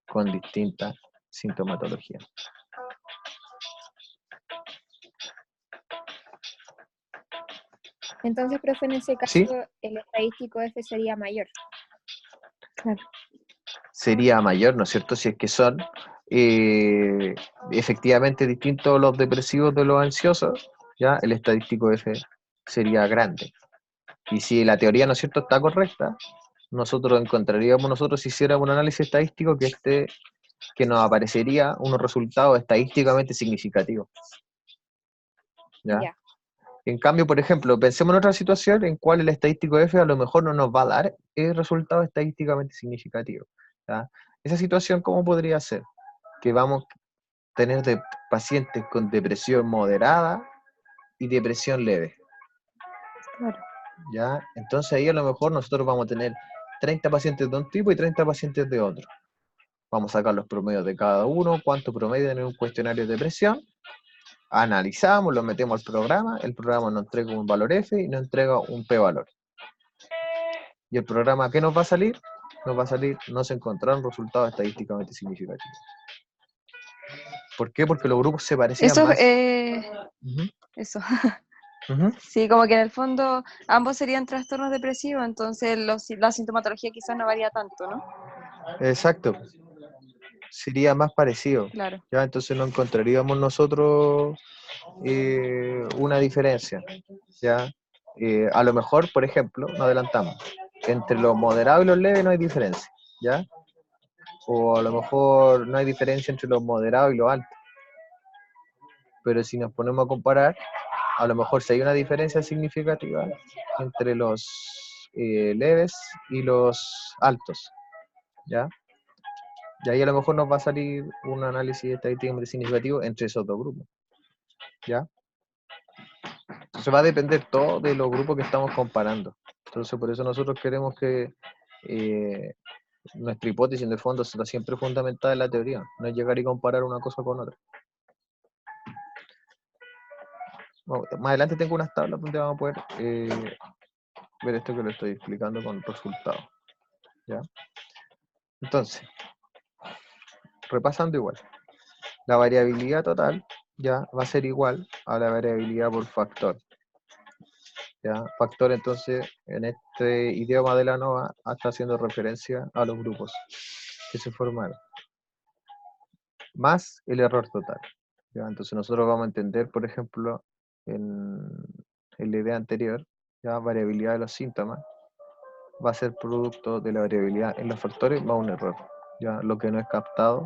A: con distinta sintomatología.
D: Entonces, profe, en ese caso,
A: ¿Sí?
D: el estadístico F sería mayor.
B: Claro.
A: Sería mayor, ¿no es cierto? Si es que son efectivamente distintos los depresivos de los ansiosos, ya el estadístico F sería grande. Y si la teoría, ¿no es cierto?, está correcta, nosotros encontraríamos, si hiciéramos un análisis estadístico, que nos aparecería unos resultados estadísticamente significativos, ¿ya?
D: Ya.
A: En cambio, por ejemplo, pensemos en otra situación en cual el estadístico F a lo mejor no nos va a dar resultados estadísticamente significativos, ¿ya? Esa situación, ¿cómo podría ser? Que vamos a tener pacientes con depresión moderada y depresión leve,
B: Claro.
A: ¿ya? Entonces ahí a lo mejor nosotros vamos a tener 30 pacientes de un tipo y 30 pacientes de otro. Vamos a sacar los promedios de cada uno, cuánto promedian en un cuestionario de depresión, analizamos, lo metemos al programa, el programa nos entrega un valor F y nos entrega un P-valor. ¿Y el programa qué nos va a salir? Nos va a salir, no se encontraron resultados estadísticamente significativos. ¿Por qué? Porque los grupos se parecían
B: Eso,
A: más. Ujú,
B: eso.
A: ujú.
B: Sí, como que en el fondo ambos serían trastornos depresivos, entonces la sintomatología quizás no varía tanto, ¿no?
A: Exacto. Sería más parecido.
B: Claro.
A: ¿Ya? Entonces no encontraríamos nosotros una diferencia. ¿Ya? A lo mejor, por ejemplo, nos adelantamos. Entre los moderados y los leves no hay diferencia. ¿Ya? O a lo mejor no hay diferencia entre los moderados y los altos. Pero si nos ponemos a comparar, a lo mejor sí hay una diferencia significativa entre los leves y los altos, ¿ya? Y ahí a lo mejor nos va a salir un análisis estadísticamente significativo entre esos dos grupos, ¿ya? Entonces va a depender todo de los grupos que estamos comparando. Entonces por eso nosotros queremos que nuestra hipótesis en el fondo está siempre fundamentada en la teoría, no es llegar y comparar una cosa con otra. Bueno, más adelante tengo unas tablas donde vamos a poder ver esto que lo estoy explicando con resultados, ¿ya? Entonces, repasando igual, la variabilidad total ya va a ser igual a la variabilidad por factor, ¿ya? Factor, entonces, en este idioma de la NOVA está haciendo referencia a los grupos que se formaron, más el error total, ¿ya? Entonces nosotros vamos a entender, por ejemplo, en la idea anterior, ya variabilidad de los síntomas va a ser producto de la variabilidad en los factores más un error, ya lo que no es captado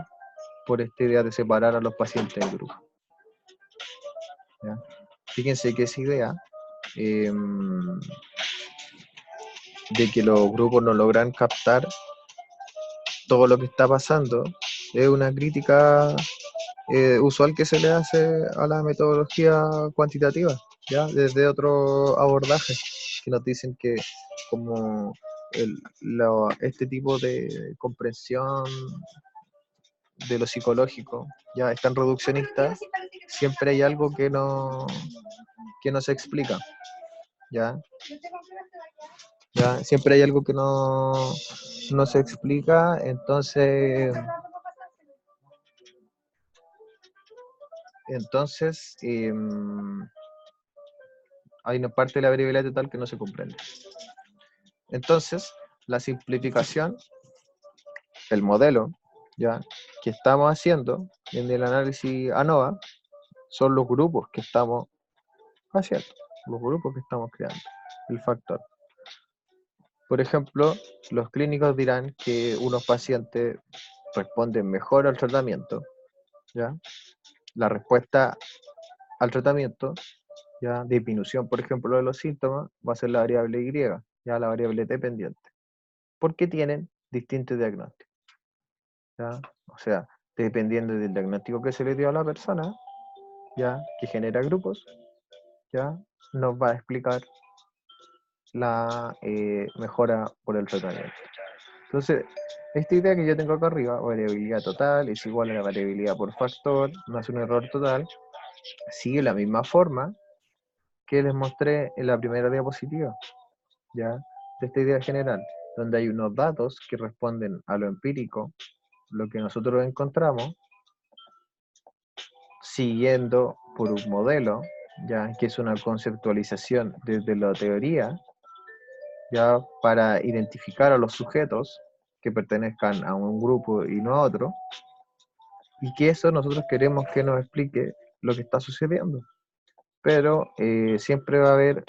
A: por esta idea de separar a los pacientes en grupos, ¿ya? Fíjense que esa idea de que los grupos no logran captar todo lo que está pasando es una crítica usual que se le hace a la metodología cuantitativa, ¿ya? Desde otro abordaje, que nos dicen que como este tipo de comprensión de lo psicológico ya es tan reduccionista, siempre hay algo que no se explica, ¿ya? ¿ya? Siempre hay algo que no se explica, entonces hay una parte de la variabilidad total que no se comprende. Entonces, la simplificación, el modelo, ¿ya?, que estamos haciendo en el análisis ANOVA, son los grupos que estamos haciendo, los grupos que estamos creando, el factor. Por ejemplo, los clínicos dirán que unos pacientes responden mejor al tratamiento, ¿ya? La respuesta al tratamiento, ¿ya?, disminución, por ejemplo, de los síntomas, va a ser la variable Y, ya la variable dependiente, porque tienen distintos diagnósticos, ¿ya? O sea, dependiendo del diagnóstico que se le dio a la persona, ¿ya?, que genera grupos, ¿ya?, nos va a explicar la mejora por el tratamiento. Entonces, esta idea que yo tengo acá arriba, variabilidad total, es igual a la variabilidad por factor, más un error total, sigue la misma forma que les mostré en la primera diapositiva, ¿ya?, de esta idea general, donde hay unos datos que responden a lo empírico, lo que nosotros encontramos, siguiendo por un modelo, ya que es una conceptualización desde la teoría, ya para identificar a los sujetos que pertenezcan a un grupo y no a otro, y que eso nosotros queremos que nos explique lo que está sucediendo. Pero siempre va a haber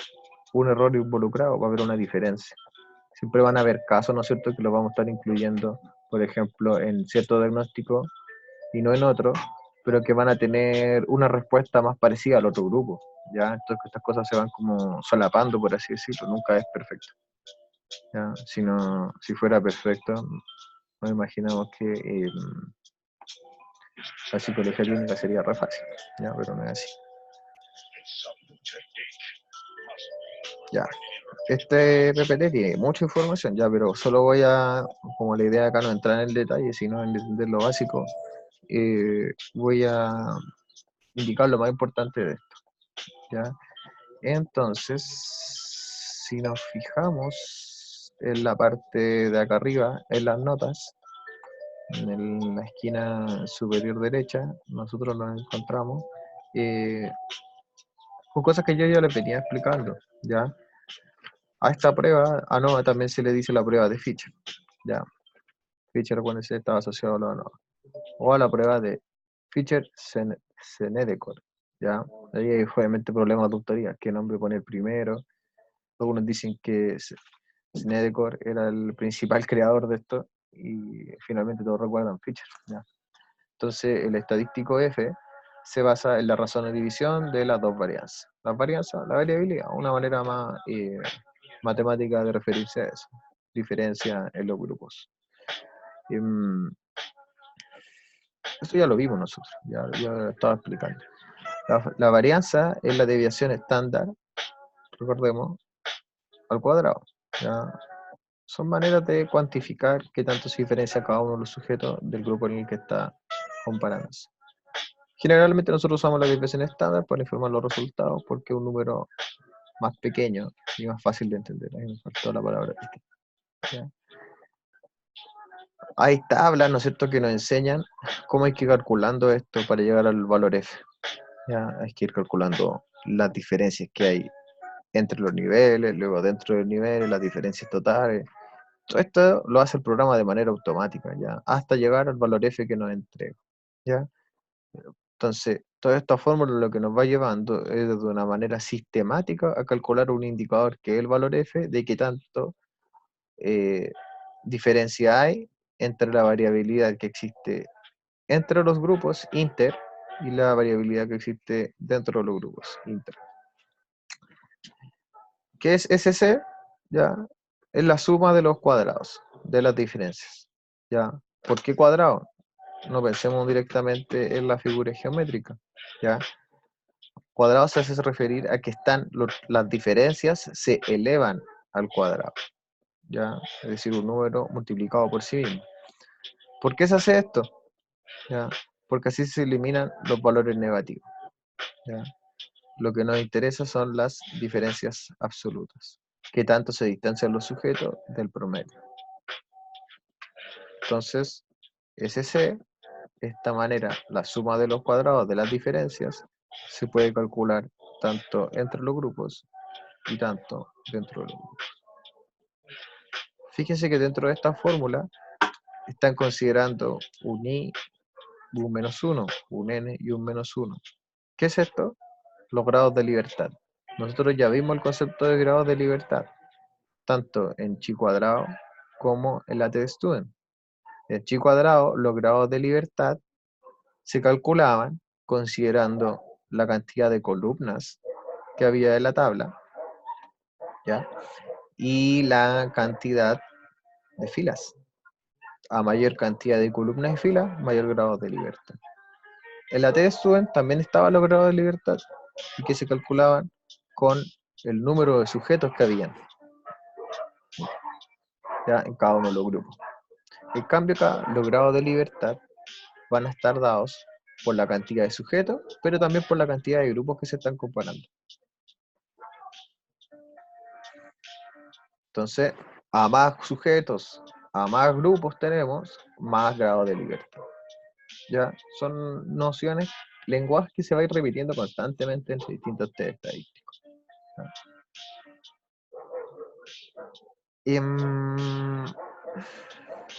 A: un error involucrado, va a haber una diferencia. Siempre van a haber casos, ¿no es cierto?, que los vamos a estar incluyendo, por ejemplo, en cierto diagnóstico y no en otro, pero que van a tener una respuesta más parecida al otro grupo, ¿ya? Entonces estas cosas se van como solapando, por así decirlo, nunca es perfecto, ¿ya? Si fuera perfecto, nos imaginamos que la psicología clínica sería re fácil, ¿ya? Pero no es así. Ya. Este PPT tiene mucha información, ya, pero solo voy a, como la idea acá no entrar en el detalle, sino en entender lo básico, voy a indicar lo más importante de esto, ¿ya? Entonces, si nos fijamos en la parte de acá arriba, en las notas, en la esquina superior derecha, nosotros nos encontramos con cosas que yo ya les venía explicando, ¿ya? A esta prueba, ANOVA también se le dice la prueba de Fischer, ¿ya? Fischer, cuando se estaba asociado a la ANOVA. O a la prueba de Fischer-Senedekor, ¿ya? Ahí hay obviamente problemas de autoría, qué nombre poner primero. Algunos dicen que Senedekor era el principal creador de esto, y finalmente todos recuerdan Fischer, ¿ya? Entonces, el estadístico F se basa en la razón de división de las dos varianzas. Las varianzas, la variabilidad, una manera más matemática de referirse a eso. Diferencia en los grupos. Esto ya lo vimos nosotros, ya lo estaba explicando. La varianza es la desviación estándar, recordemos, al cuadrado, ¿ya? Son maneras de cuantificar qué tanto se diferencia cada uno de los sujetos del grupo en el que está comparándose. Generalmente nosotros usamos la desviación estándar para informar los resultados porque es un número más pequeño y más fácil de entender. Ahí me faltó la palabra, ¿ya? Hay tablas, ¿no es cierto?, que nos enseñan cómo hay que ir calculando esto para llegar al valor F. Ya hay que ir calculando las diferencias que hay entre los niveles, luego dentro de los niveles, las diferencias totales. Todo esto lo hace el programa de manera automática, ¿ya? Hasta llegar al valor F que nos entrega, ¿ya? Entonces, toda esta fórmula lo que nos va llevando es de una manera sistemática a calcular un indicador que es el valor F de qué tanto diferencia hay entre la variabilidad que existe entre los grupos inter y la variabilidad que existe dentro de los grupos inter. ¿Qué es SC? ¿Ya? Es la suma de los cuadrados, de las diferencias, ¿ya? ¿Por qué cuadrado? No pensemos directamente en la figura geométrica, ¿ya? Cuadrado se hace referir a que las diferencias se elevan al cuadrado, ¿ya? Es decir, un número multiplicado por sí mismo. ¿Por qué se hace esto? ¿Ya? Porque así se eliminan los valores negativos, ¿ya? Lo que nos interesa son las diferencias absolutas. qué tanto se distancian los sujetos del promedio. Entonces, SC, de esta manera, la suma de los cuadrados de las diferencias se puede calcular tanto entre los grupos y tanto dentro de los grupos. Fíjense que dentro de esta fórmula están considerando un i, un menos 1, un n y un menos 1. ¿Qué es esto? Los grados de libertad. Nosotros ya vimos el concepto de grados de libertad, tanto en chi cuadrado como en la testudent. En chi cuadrado, los grados de libertad se calculaban considerando la cantidad de columnas que había en la tabla, ¿ya? Y la cantidad de filas. A mayor cantidad de columnas y filas, mayor grado de libertad. En la testudent también estaban los grados de libertad y que se calculaban con el número de sujetos que habían, ¿ya? En cada uno de los grupos. En cambio acá, los grados de libertad van a estar dados por la cantidad de sujetos, pero también por la cantidad de grupos que se están comparando. Entonces, a más sujetos, a más grupos tenemos, más grado de libertad. Ya son nociones, lenguajes que se va a ir repitiendo constantemente entre distintos test estadísticos.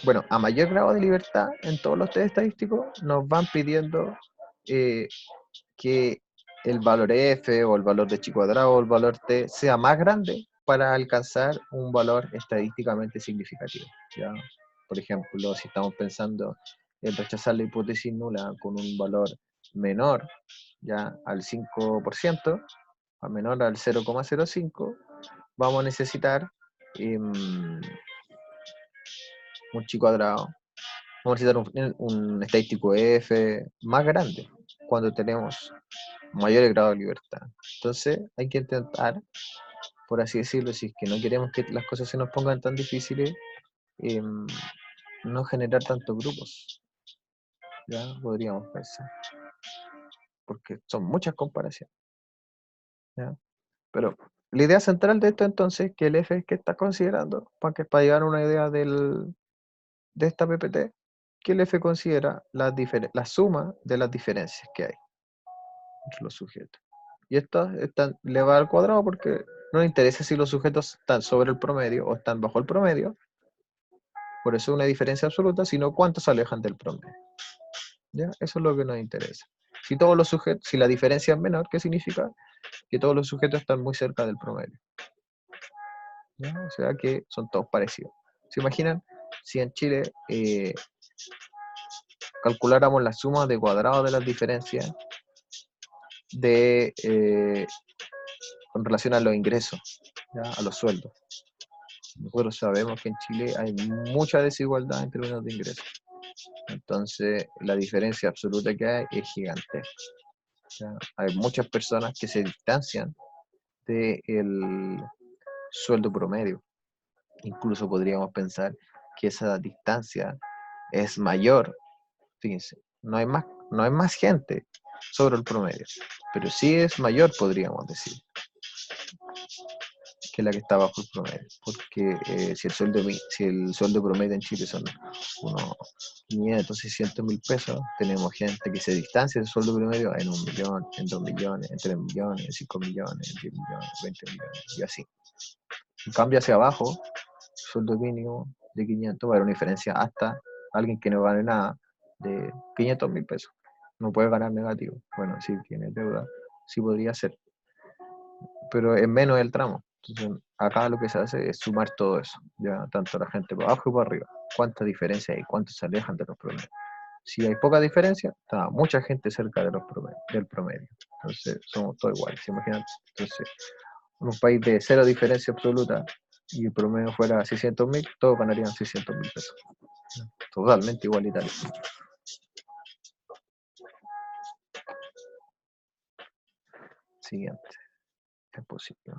A: Bueno, a mayor grado de libertad en todos los test estadísticos nos van pidiendo que el valor f o el valor de chi cuadrado o el valor t sea más grande para alcanzar un valor estadísticamente significativo, ¿ya? Por ejemplo, si estamos pensando en rechazar la hipótesis nula con un valor menor, ¿ya?, al 5%, a menor al 0,05, vamos a necesitar un chi cuadrado, vamos a necesitar un estadístico F más grande cuando tenemos mayor grado de libertad. Entonces hay que intentar, por así decirlo, si es que no queremos que las cosas se nos pongan tan difíciles, no generar tantos grupos. Ya podríamos pensar, porque son muchas comparaciones, ¿ya? Pero la idea central de esto entonces, que el F que está considerando, para llegar a una idea de esta PPT, que el F considera la suma de las diferencias que hay entre los sujetos. Y esto le va al cuadrado porque no le interesa si los sujetos están sobre el promedio o están bajo el promedio. Por eso es una diferencia absoluta, sino cuántos se alejan del promedio. ¿Ya? Eso es lo que nos interesa. Si todos los sujetos, si la diferencia es menor, ¿qué significa? Que todos los sujetos están muy cerca del promedio. ¿Ya? O sea que son todos parecidos. ¿Se imaginan si en Chile calculáramos la suma de cuadrados de las diferencias con relación a los ingresos, ¿ya?, a los sueldos? Nosotros sabemos que en Chile hay mucha desigualdad en términos de ingresos. Entonces, la diferencia absoluta que hay es gigantesca. ¿Ya? Hay muchas personas que se distancian del sueldo promedio. Incluso podríamos pensar que esa distancia es mayor. Fíjense, no hay más gente sobre el promedio, pero sí es mayor, podríamos decir, que la que está bajo el promedio, porque si el sueldo promedio en Chile son unos 500, 600 mil pesos, tenemos gente que se distancia del sueldo promedio en 1 millón, en 2 millones, en 3 millones, en 5 millones, en 10 millones, 20 millones, y así. En cambio, hacia abajo, sueldo mínimo de 500, va a haber una diferencia hasta alguien que no gane nada de 500 mil pesos. No puede ganar negativo. Bueno, si tiene deuda, sí podría ser, pero es menos el tramo. Entonces, acá lo que se hace es sumar todo eso, ya, tanto la gente para abajo y para arriba. ¿Cuánta diferencia hay? ¿Cuántos se alejan de los promedios? Si hay poca diferencia, está mucha gente cerca de del promedio. Entonces, somos todos iguales, ¿se imaginan? Entonces, en un país de cero diferencia absoluta y el promedio fuera 600 mil, todos ganarían 600 mil pesos. Totalmente igualitario. Siguiente. Es posible.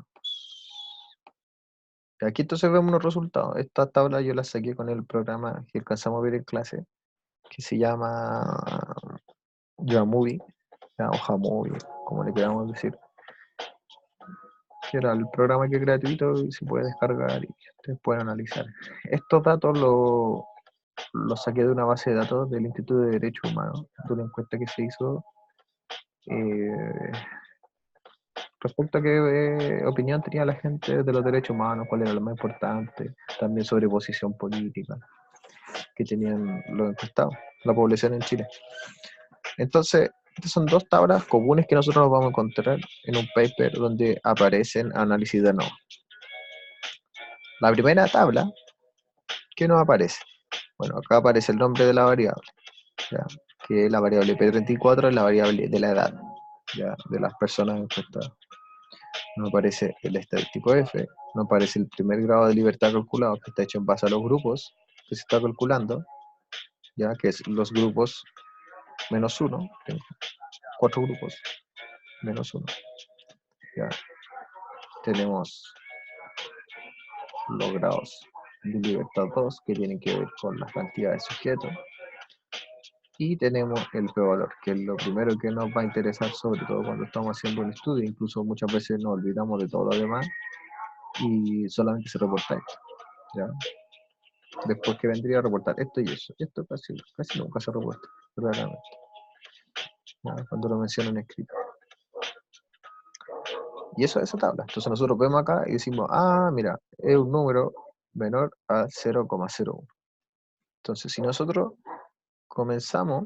A: Aquí entonces vemos unos resultados. Esta tabla yo la saqué con el programa que alcanzamos a ver en clase, que se llama Jamovie, o Jamovie, como le queramos decir. que era el programa que es gratuito y se puede descargar y ustedes pueden analizar. Estos datos los saqué de una base de datos del Instituto de Derechos Humanos, de una encuesta que se hizo eh, respecto a qué opinión tenía la gente de los derechos humanos, cuál era lo más importante, también sobre posición política que tenían los encuestados, la población en Chile. Entonces, estas son dos tablas comunes que nosotros vamos a encontrar en un paper donde aparecen análisis de ANOVA. La primera tabla, ¿qué nos aparece? Bueno, acá aparece el nombre de la variable, ¿ya? Que la variable P34 es la variable de la edad, ¿ya? De las personas encuestadas. No aparece el estadístico F, no aparece el primer grado de libertad calculado, que está hecho en base a los grupos que se está calculando, ya que es los grupos menos 1, 4 grupos, menos 1. Ya tenemos los grados de libertad 2, que tienen que ver con la cantidad de sujetos. Y tenemos el p-valor, que es lo primero que nos va a interesar, sobre todo cuando estamos haciendo un estudio. Incluso muchas veces nos olvidamos de todo lo demás y solamente se reporta esto, ¿ya? Después que vendría a reportar esto y eso. Esto casi nunca se reporta, verdaderamente, ¿ya? Cuando lo mencionan escrito. Y eso es esa tabla. Entonces nosotros vemos acá y decimos, ah, mira, es un número menor a 0,01. Entonces si nosotros comenzamos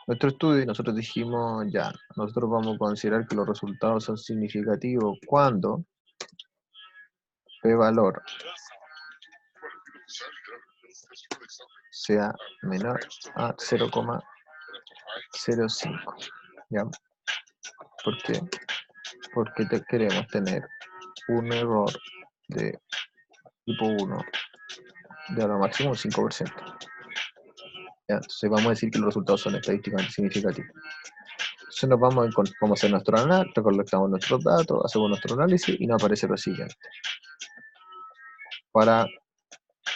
A: nuestro estudio y nosotros dijimos, ya, nosotros vamos a considerar que los resultados son significativos cuando p-valor sea menor a 0,05. ¿Ya? ¿Por qué? Porque queremos tener un error de tipo 1 de a lo máximo un 5%. ¿Ya? Entonces vamos a decir que los resultados son estadísticamente significativos. Entonces vamos a hacer nuestro análisis, recolectamos nuestros datos, hacemos nuestro análisis y nos aparece lo siguiente. Para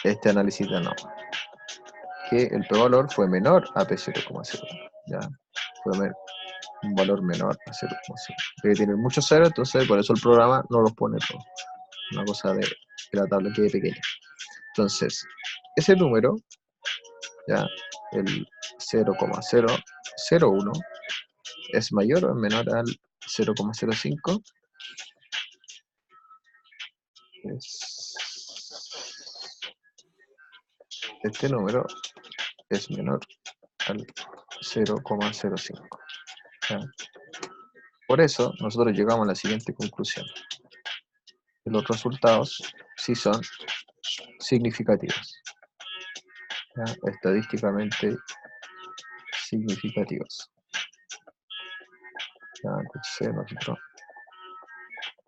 A: este análisis de ANOVA, que el p-valor fue menor a p0,0. ¿Ya? Fue un valor menor a 0,0. Debe tener muchos ceros, entonces por eso el programa no los pone todos. Una cosa de que la tabla quede pequeña. Entonces, ese número, ya, el 0,001, es mayor o es menor al 0,05. Este número es menor al 0,05. ¿Ya? Por eso nosotros llegamos a la siguiente conclusión. Que los resultados sí son significativos. ¿Ya? Estadísticamente significativos. ¿Ya? Entonces nosotros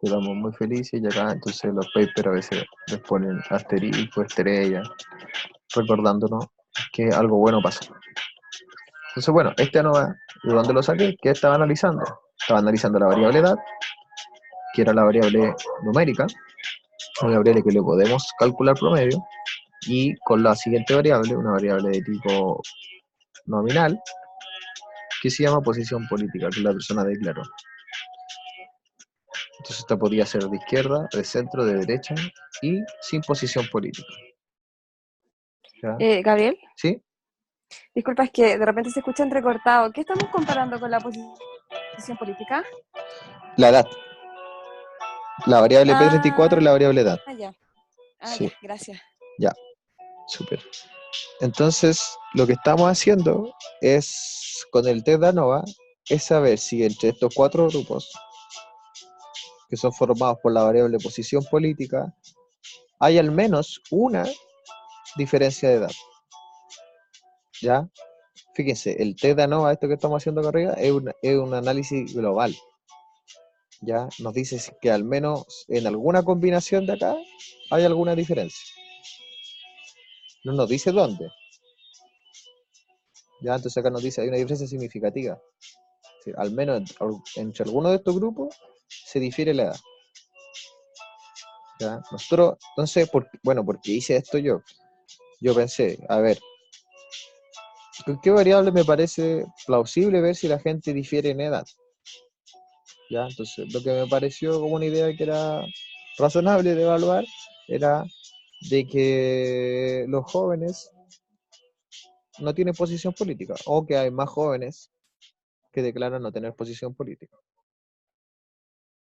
A: quedamos muy felices y acá entonces los papers a veces les ponen asterisco, estrella, recordándonos que algo bueno pasó. Entonces bueno, este ANOVA, ¿de dónde lo saqué? ¿Qué estaba analizando? Estaba analizando la variable edad, que era la variable numérica, una variable que le podemos calcular promedio, y con la siguiente variable, una variable de tipo nominal, que se llama posición política, que la persona declaró. Entonces esta podía ser de izquierda, de centro, de derecha y sin posición política. ¿Ya?
B: Gabriel,
A: ¿Sí?
B: disculpa, es que de repente se escucha entrecortado. ¿Qué estamos comparando con la posición política?
A: La edad. La variable P34
B: Ah,
A: es la variable edad.
B: ya. Ah,
A: Sí,
B: ya, gracias.
A: ya, súper. Entonces, lo que estamos haciendo es, con el test de ANOVA, es saber si entre estos cuatro grupos, que son formados por la variable posición política, hay al menos una diferencia de edad. ¿Ya? Fíjense, el test de ANOVA, esto que estamos haciendo acá arriba, es un análisis global. ¿Ya? Nos dice que al menos en alguna combinación de acá hay alguna diferencia. No nos dice dónde. ¿Ya? Entonces acá nos dice hay una diferencia significativa. Es decir, al menos entre algunos de estos grupos se difiere la edad. ¿Ya? Nosotros, entonces, ¿por qué hice esto yo? Yo pensé, a ver, ¿Con qué variable me parece plausible ver si la gente difiere en edad? ¿Ya? Entonces, lo que me pareció como una idea que era razonable de evaluar era de que los jóvenes no tienen posición política, o que hay más jóvenes que declaran no tener posición política.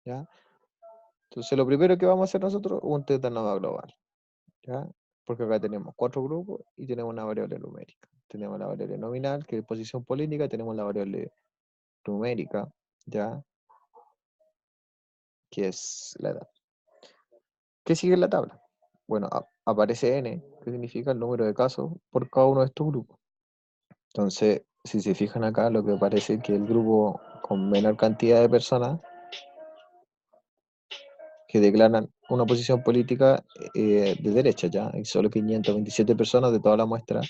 A: ¿Ya? Entonces, lo primero que vamos a hacer nosotros es un test de ANOVA global. ¿Ya? Porque acá tenemos 4 grupos y tenemos una variable numérica. Tenemos la variable nominal, que es posición política, tenemos la variable numérica, ¿ya? Que es la edad. ¿Qué sigue en la tabla? Bueno, aparece n, que significa el número de casos por cada uno de estos grupos. Entonces, si se fijan acá, lo que aparece es que el grupo con menor cantidad de personas que declaran una posición política de derecha, ¿ya? Hay solo 527 personas de toda la muestra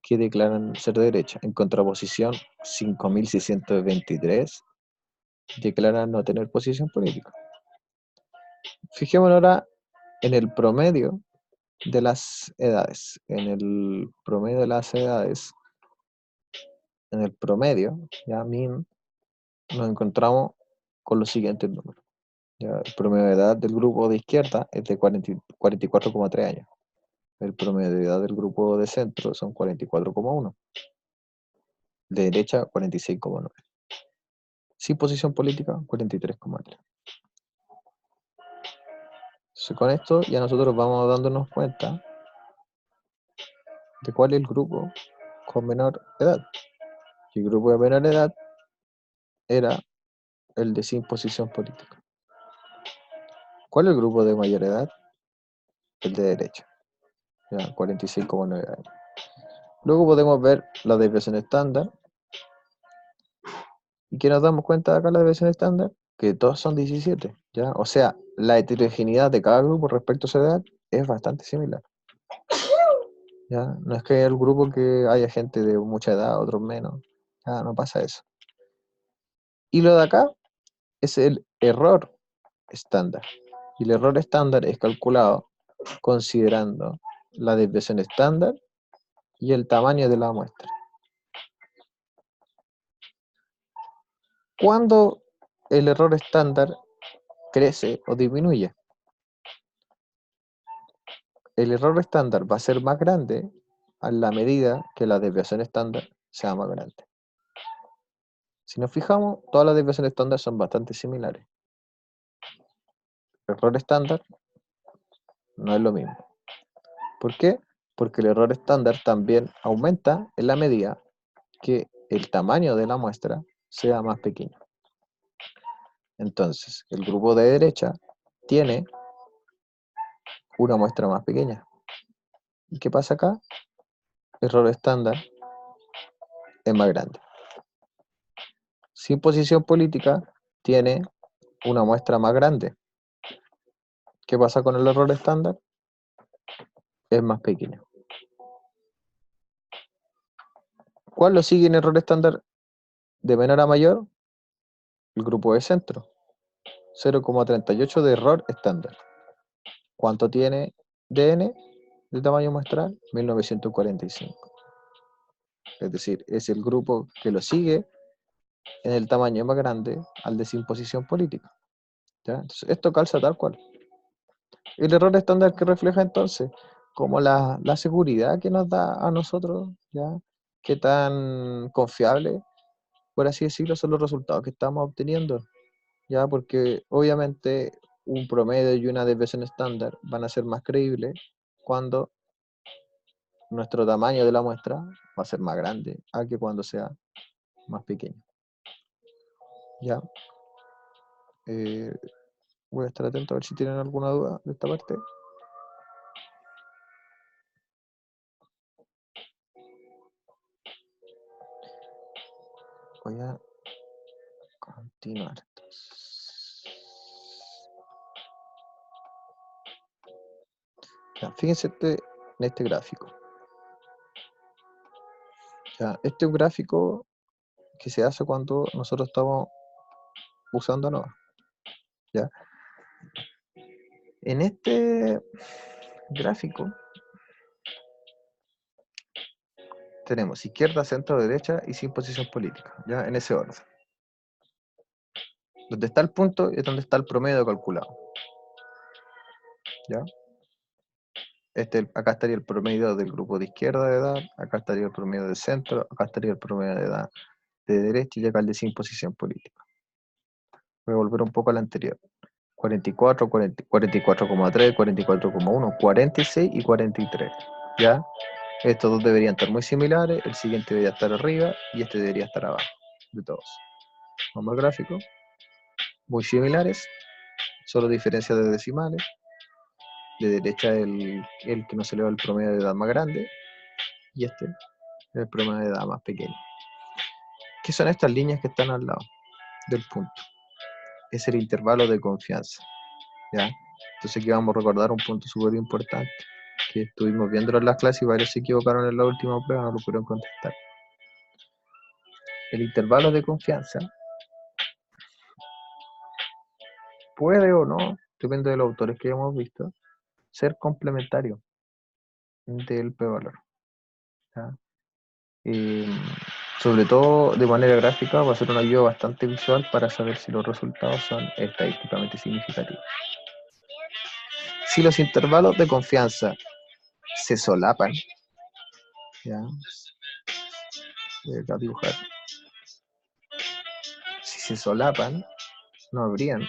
A: que declaran ser de derecha. En contraposición, 5.623 declaran no tener posición política. Fijémonos ahora en el promedio de las edades. En el promedio de las edades, en el promedio, ya min, nos encontramos con los siguientes números. Ya, el promedio de edad del grupo de izquierda es de 44,3 años. El promedio de edad del grupo de centro son 44,1. De derecha, 46,9. Sin posición política, 43,3. Entonces, con esto ya nosotros vamos dándonos cuenta de cuál es el grupo con menor edad. Y el grupo de menor edad era el de sin posición política. ¿Cuál es el grupo de mayor edad? El de derecha, ya, 46,9 años. Luego podemos ver la desviación estándar. ¿Y qué nos damos cuenta de acá la desviación estándar? Que todos son 17, ¿ya? O sea, la heterogeneidad de cada grupo respecto a su edad es bastante similar. ¿Ya? No es que haya el grupo que haya gente de mucha edad, otros menos. Ya, no pasa eso. Y lo de acá es el error estándar. Y el error estándar es calculado considerando la desviación estándar y el tamaño de la muestra. ¿Cuándo el error estándar crece o disminuye? El error estándar va a ser más grande a la medida que la desviación estándar sea más grande. Si nos fijamos, todas las desviaciones estándar son bastante similares. El error estándar no es lo mismo. ¿Por qué? Porque el error estándar también aumenta en la medida que el tamaño de la muestra sea más pequeño. Entonces, el grupo de derecha tiene una muestra más pequeña. ¿Y qué pasa acá? El error estándar es más grande. Sin posición política tiene una muestra más grande. ¿Qué pasa con el error estándar? Es más pequeño. ¿Cuál lo sigue en error estándar de menor a mayor? El grupo de centro. 0,38 de error estándar. ¿Cuánto tiene de n de tamaño muestral? 1945. Es decir, es el grupo que lo sigue en el tamaño más grande al de sin posición política. ¿Ya? Entonces, esto calza tal cual. El error estándar que refleja entonces como la seguridad que nos da a nosotros, ¿ya? Qué tan confiable, por así decirlo, son los resultados que estamos obteniendo, ¿ya? Porque obviamente un promedio y una desviación estándar van a ser más creíbles cuando nuestro tamaño de la muestra va a ser más grande a que cuando sea más pequeño. ¿Ya? Eh, Voy a estar atento a ver si tienen alguna duda de esta parte. Voy a continuar. Ya, fíjense en este gráfico. Ya, este es un gráfico que se hace cuando nosotros estamos usando ANOVA. ¿Ya? En este gráfico tenemos izquierda, centro, derecha y sin posición política, ¿ya? En ese orden. Donde está el punto es donde está el promedio calculado, ¿ya? Acá estaría el promedio del grupo de izquierda de edad, acá estaría el promedio del centro, acá estaría el promedio de edad de derecha y acá el de sin posición política. Voy a volver un poco al anterior. 44, 44,3, 44,1, 46 y 43, ¿ya? Estos dos deberían estar muy similares, el siguiente debería estar arriba y este debería estar abajo de todos. Vamos al gráfico. Muy similares, solo diferencia de decimales. De derecha el que nos eleva el promedio de edad más grande y este el promedio de edad más pequeño. ¿Qué son estas líneas que están al lado del punto? Es el intervalo de confianza, ¿ya? Entonces aquí vamos a recordar un punto súper importante que estuvimos viéndolo en las clases y varios se equivocaron en la última prueba, no lo pudieron contestar. El intervalo de confianza puede o no, depende de los autores que hemos visto, ser complementario del p-valor. Sobre todo de manera gráfica va a ser una ayuda bastante visual para saber si los resultados son estadísticamente significativos. Si los intervalos de confianza se solapan, ¿ya? Voy a dibujar. Si se solapan, no habrían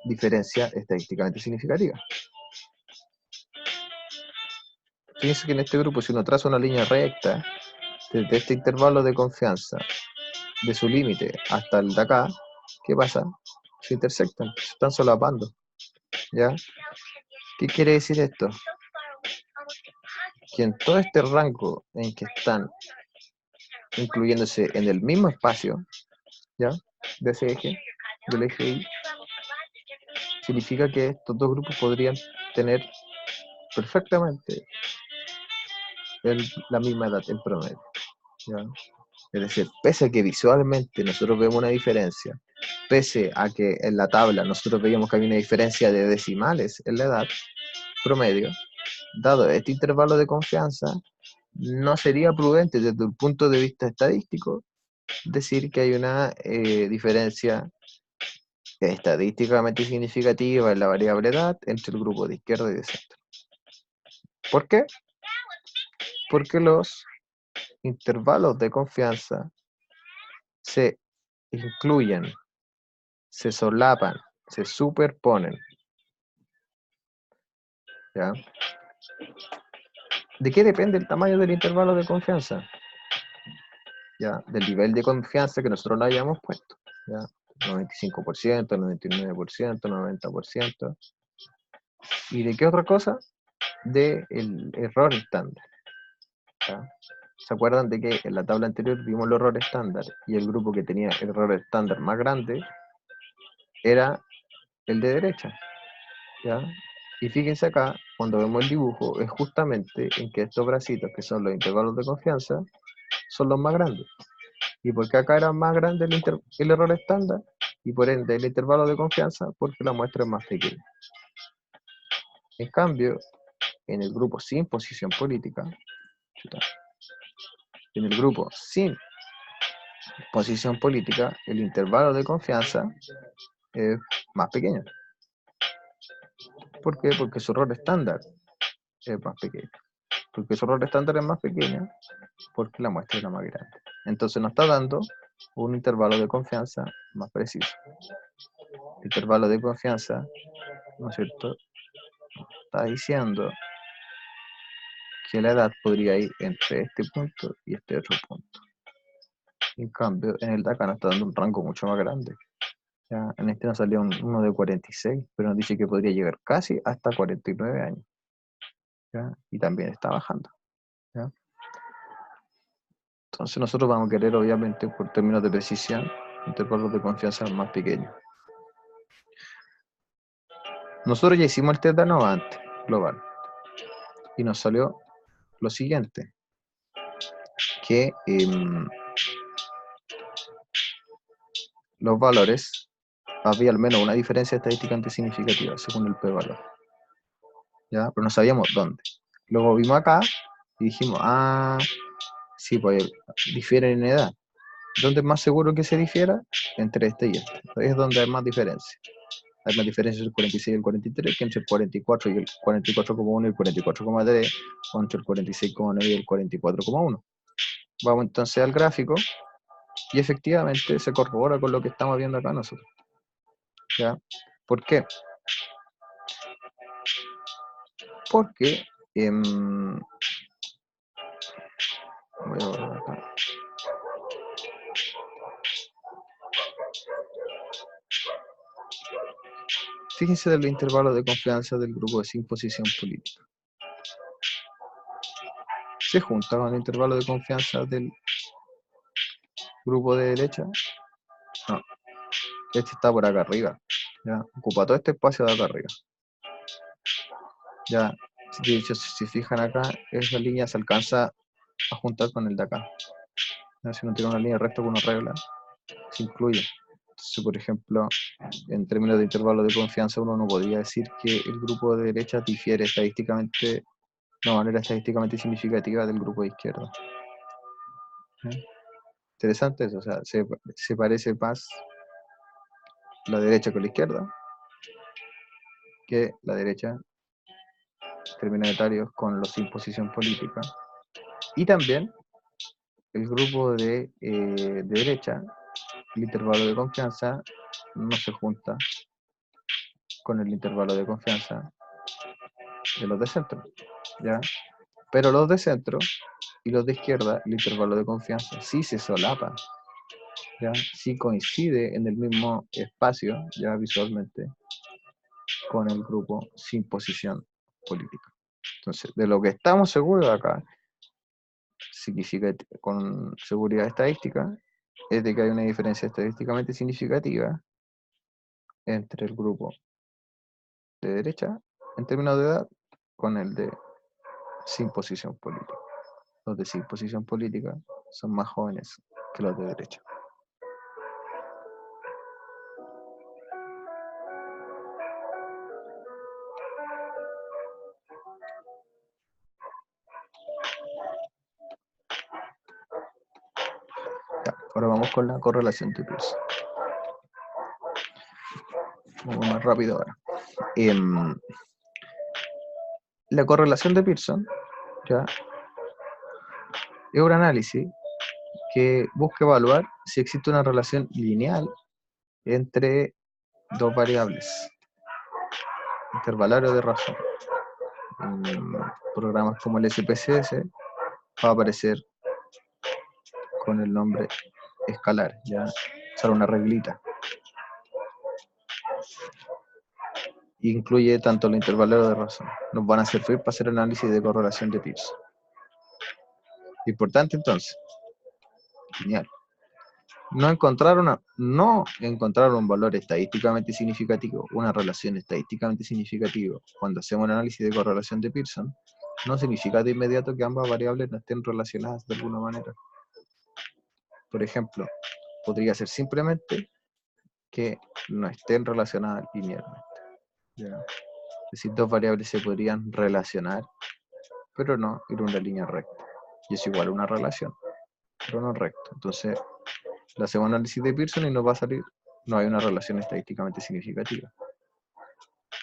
A: diferencia estadísticamente significativa. Fíjense que en este grupo, si uno traza una línea recta desde este intervalo de confianza, de su límite hasta el de acá, ¿qué pasa? Se intersectan, se están solapando, ¿ya? ¿Qué quiere decir esto? Que en todo este rango en que están incluyéndose en el mismo espacio, ¿ya? De ese eje, del eje Y, significa que estos dos grupos podrían tener perfectamente la misma edad en promedio, ¿ya? Es decir, pese a que visualmente nosotros vemos una diferencia, pese a que en la tabla nosotros veíamos que había una diferencia de decimales en la edad promedio, dado este intervalo de confianza, no sería prudente desde el punto de vista estadístico decir que hay una diferencia estadísticamente significativa en la variable edad entre el grupo de izquierda y de centro. ¿Por qué? Porque los intervalos de confianza se incluyen, se solapan, se superponen, ¿ya? ¿De qué depende el tamaño del intervalo de confianza? ¿Ya? Del nivel de confianza que nosotros le hayamos puesto, ¿ya? 95%, 99%, 90%. ¿Y de qué otra cosa? Del error estándar, ¿ya? ¿Se acuerdan de que en la tabla anterior vimos el error estándar? Y el grupo que tenía el error estándar más grande era el de derecha, ¿ya? Y fíjense acá, cuando vemos el dibujo, es justamente en que estos bracitos, que son los intervalos de confianza, son los más grandes. ¿Y por qué acá era más grande el error estándar? Y por ende el intervalo de confianza, porque la muestra es más pequeña. En cambio, en el grupo sin posición política, en el grupo sin posición política, el intervalo de confianza es más pequeño. ¿Por qué? Porque su error estándar es más pequeño. Porque su error estándar es más pequeño, porque la muestra es la más grande. Entonces nos está dando un intervalo de confianza más preciso. El intervalo de confianza, ¿no es cierto?, está diciendo que la edad podría ir entre este punto y este otro punto. En cambio, en el de acá nos está dando un rango mucho más grande. Ya, en este nos salió uno de 46, pero nos dice que podría llegar casi hasta 49 años. ¿Ya? Y también está bajando. ¿Ya? Entonces nosotros vamos a querer, obviamente, por términos de precisión, intervalos de confianza más pequeños. Nosotros ya hicimos el test de ANOVA antes, global, y nos salió lo siguiente, que los valores, había al menos una diferencia estadísticamente significativa según el p-valor, ¿ya? Pero no sabíamos dónde. Luego vimos acá Y dijimos, ah, sí, pues difieren en edad. ¿Dónde es más seguro que se difiera? Entre este y este. Es donde hay más diferencia. Hay más diferencia entre el 46 y el 43 que entre el 44 y el 44,1 y el 44,3, o entre el 46,9 y el 44,1. Vamos entonces al gráfico y efectivamente se corrobora con lo que estamos viendo acá nosotros. ¿Ya? ¿Por qué? Porque voy a borrar acá. Fíjense del intervalo de confianza del grupo sin posición política. ¿Se junta con el intervalo de confianza del grupo de derecha? No. Este está por acá arriba. ¿Ya? Ocupa todo este espacio de acá arriba. Ya, de hecho, si se fijan acá, esa línea se alcanza a juntar con el de acá. ¿Ya? Si uno tiene una línea recta con una regla, se incluye. Entonces, por ejemplo, en términos de intervalo de confianza, uno no podría decir que el grupo de derecha difiere estadísticamente, de manera estadísticamente significativa del grupo de izquierda. ¿Ya? Interesante eso, o sea, se parece más la derecha con la izquierda que la derecha términos etarios con los sin posición política. Y también el grupo de derecha, el intervalo de confianza, no se junta con el intervalo de confianza de los de centro, ¿ya? Pero los de centro y los de izquierda, el intervalo de confianza sí se solapa, ¿ya? Sí coincide en el mismo espacio, ya visualmente, con el grupo sin posición política. Entonces, de lo que estamos seguros acá, significa con seguridad estadística, es de que hay una diferencia estadísticamente significativa entre el grupo de derecha, en términos de edad, con el de sin posición política. Los de sin posición política son más jóvenes que los de derecha. Ya, ahora vamos con la correlación de Pearson. Vamos más rápido ahora. La correlación de Pearson, ¿ya? Es un análisis que busca evaluar si existe una relación lineal entre dos variables, intervalario de razón. En programas como el SPSS va a aparecer con el nombre escalar, ya usar una reglita. Incluye tanto el intervalo de razón. Nos van a servir para hacer análisis de correlación de Pearson. Importante entonces, lineal. No encontraron un valor estadísticamente significativo, una relación estadísticamente significativa cuando hacemos un análisis de correlación de Pearson, no significa de inmediato que ambas variables no estén relacionadas de alguna manera. Por ejemplo, podría ser simplemente que no estén relacionadas linealmente. ¿Ya? Es decir, dos variables se podrían relacionar, pero no ir una línea recta. Y es igual a una relación, pero no recta. Entonces, le hacemos análisis de Pearson y nos va a salir, no hay una relación estadísticamente significativa.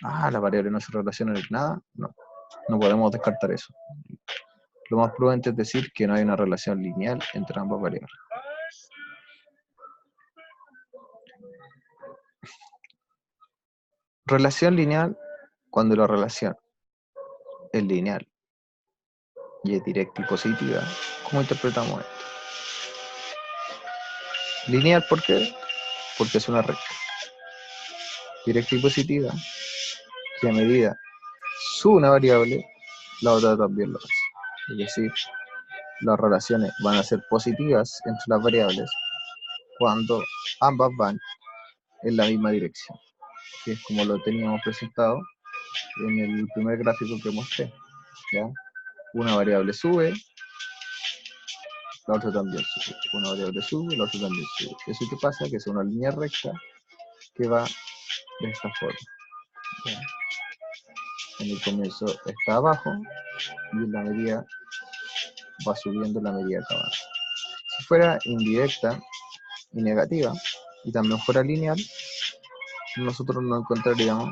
A: Ah, las variables no se relacionan en nada. No podemos descartar eso. Lo más prudente es decir que no hay una relación lineal entre ambas variables. Relación lineal cuando la relación es lineal y es directa y positiva. ¿Cómo interpretamos esto? Lineal, ¿por qué? Porque es una recta. Directa y positiva, que a medida sube una variable, la otra también lo hace. Es decir, las relaciones van a ser positivas entre las variables cuando ambas van en la misma dirección, que es como lo teníamos presentado en el primer gráfico que mostré. ¿Ya? Una variable sube, la otra también sube. Una variable sube, la otra también sube. ¿Eso qué pasa? Que es una línea recta que va de esta forma. ¿Ya? En el comienzo está abajo y en la medida va subiendo la medida que avanza. Si fuera indirecta y negativa, y también fuera lineal, nosotros no encontraríamos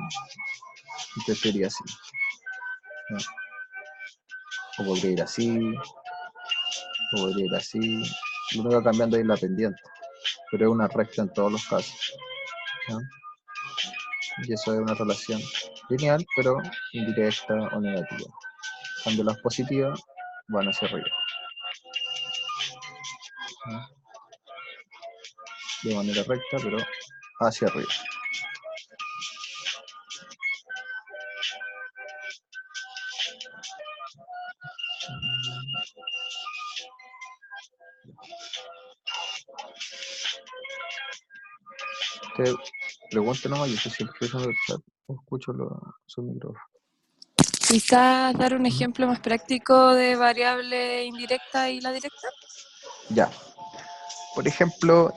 A: que sería así, ¿no? O podría ir así, o podría ir así. Lo único cambiando ahí es la pendiente, pero es una recta en todos los casos, ¿no? Y eso es una relación lineal, pero indirecta o negativa. Cuando las positivas van hacia arriba, ¿no? De manera recta, pero hacia arriba. Te pregunto nomás, yo estoy siempre revisando el chat, o escucho su micrófono.
B: Quizás dar un ejemplo más práctico de variable indirecta y la directa.
A: Ya. Por ejemplo,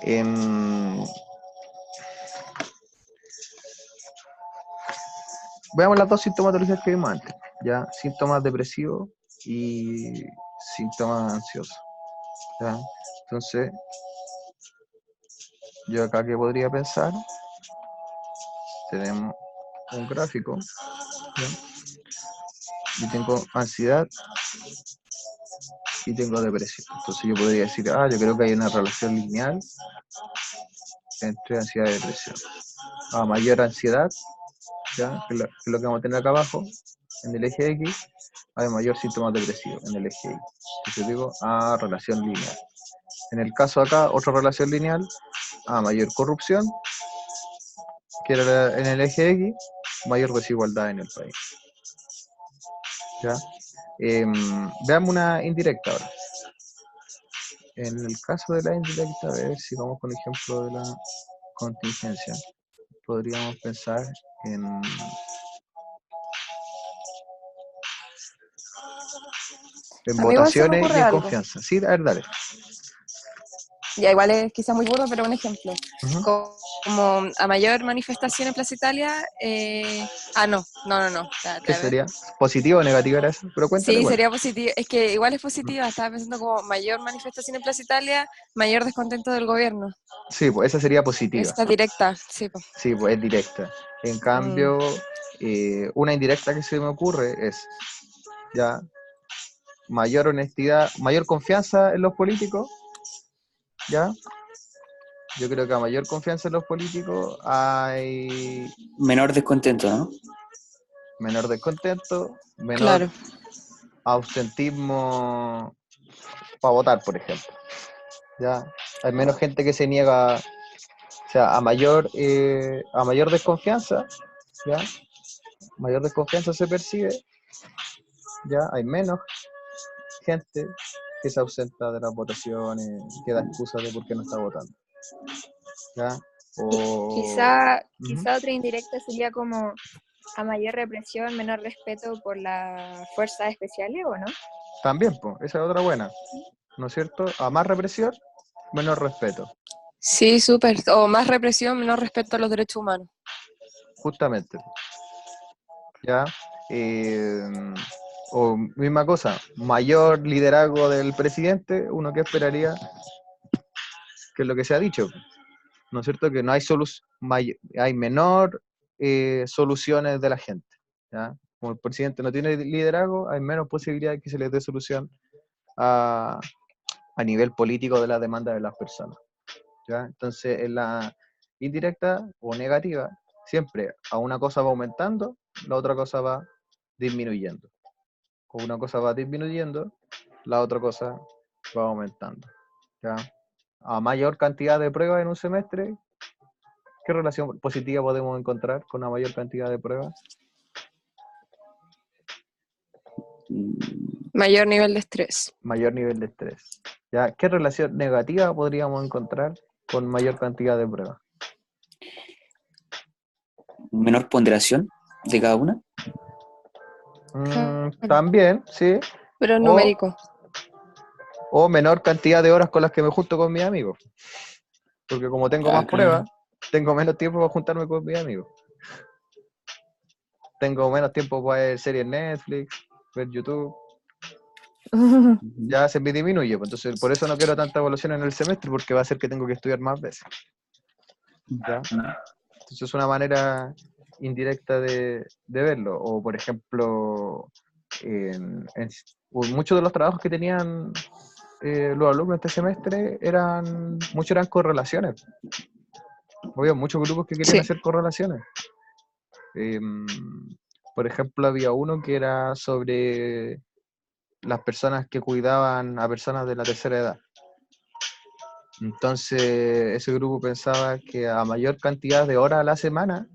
A: veamos las dos sintomatologías que vimos antes. Ya, síntomas depresivos y síntomas ansiosos. ¿Ya? Entonces, yo acá que podría pensar, tenemos un gráfico, ¿ya? Y tengo ansiedad y tengo depresión. Entonces yo podría decir, yo creo que hay una relación lineal entre ansiedad y depresión. A mayor ansiedad, ¿ya? Que es lo que vamos a tener acá abajo, en el eje X, hay mayor síntomas depresivos en el eje Y. Entonces digo, relación lineal. En el caso acá, otra relación lineal, mayor corrupción, que era en el eje X, mayor desigualdad en el país. ¿Ya? Veamos una indirecta ahora. En el caso de la indirecta, a ver si vamos con ejemplo de la contingencia, podríamos pensar en
B: A mí igual se me
A: votaciones y
B: ocurre
A: en
B: algo.
A: confianza. Sí, a ver, dale.
B: Ya igual es quizás muy burdo, pero un ejemplo.
A: Uh-huh.
B: Como a mayor manifestación en Plaza Italia, no.
A: ¿Qué sería? ¿Positivo o negativo era eso? Pero cuéntale
B: Sí,
A: igual.
B: sería positivo. Es que igual es positiva. Estaba pensando como mayor manifestación en Plaza Italia, mayor descontento del gobierno.
A: Sí, pues esa sería positiva.
B: Esa directa, sí. Pues.
A: Sí, pues es directa. En cambio, una indirecta que se me ocurre es ya mayor honestidad, mayor confianza en los políticos, ¿ya? Yo creo que a mayor confianza en los políticos hay
C: menor descontento, ¿no?
A: menor descontento, menor
B: Claro.
A: ausentismo para votar, por ejemplo. ¿Ya? Hay menos gente que se niega, o sea, a mayor desconfianza, ¿ya? Mayor desconfianza se percibe, ya hay menos gente que se ausenta de las votaciones, que da excusas de por qué no está votando. ¿Ya?
D: Quizá
A: Uh-huh.
D: otra indirecta sería como a mayor represión, menor respeto por las fuerzas especiales, ¿o no?
A: También, pues, esa es otra buena, ¿no es cierto? A más represión, menos respeto.
B: Sí, súper. O más represión, menos respeto a los derechos humanos.
A: Justamente. ¿Ya? O misma cosa, mayor liderazgo del presidente, uno que esperaría, que es lo que se ha dicho, ¿no es cierto? Que no hay hay menor soluciones de la gente, ¿ya? Como el presidente no tiene liderazgo, hay menos posibilidad de que se les dé solución a nivel político de las demandas de las personas, ¿ya? Entonces, en la indirecta o negativa, siempre a una cosa va aumentando, la otra cosa va disminuyendo. O una cosa va disminuyendo, la otra cosa va aumentando, ¿ya? A mayor cantidad de pruebas en un semestre, ¿qué relación positiva podemos encontrar con una mayor cantidad de pruebas?
B: Mayor nivel de estrés.
A: Mayor nivel de estrés. ¿Ya? ¿Qué relación negativa podríamos encontrar con mayor cantidad de pruebas?
C: Menor ponderación de cada una.
A: También, sí.
B: Pero numérico.
A: O menor cantidad de horas con las que me junto con mis amigos. Porque como tengo más pruebas, tengo menos tiempo para juntarme con mis amigos. Tengo menos tiempo para ver series Netflix, ver YouTube. ya se me disminuye. Pues, entonces, por eso no quiero tanta evaluación en el semestre, porque va a hacer que tengo que estudiar más veces. ¿Ya? Entonces es una manera indirecta de verlo. O, por ejemplo, muchos de los trabajos que tenían los alumnos este semestre muchos eran correlaciones. Había muchos grupos que querían
B: Sí.
A: hacer correlaciones. Por ejemplo, había uno que era sobre las personas que cuidaban a personas de la tercera edad. Entonces, ese grupo pensaba que a mayor cantidad de horas a la semana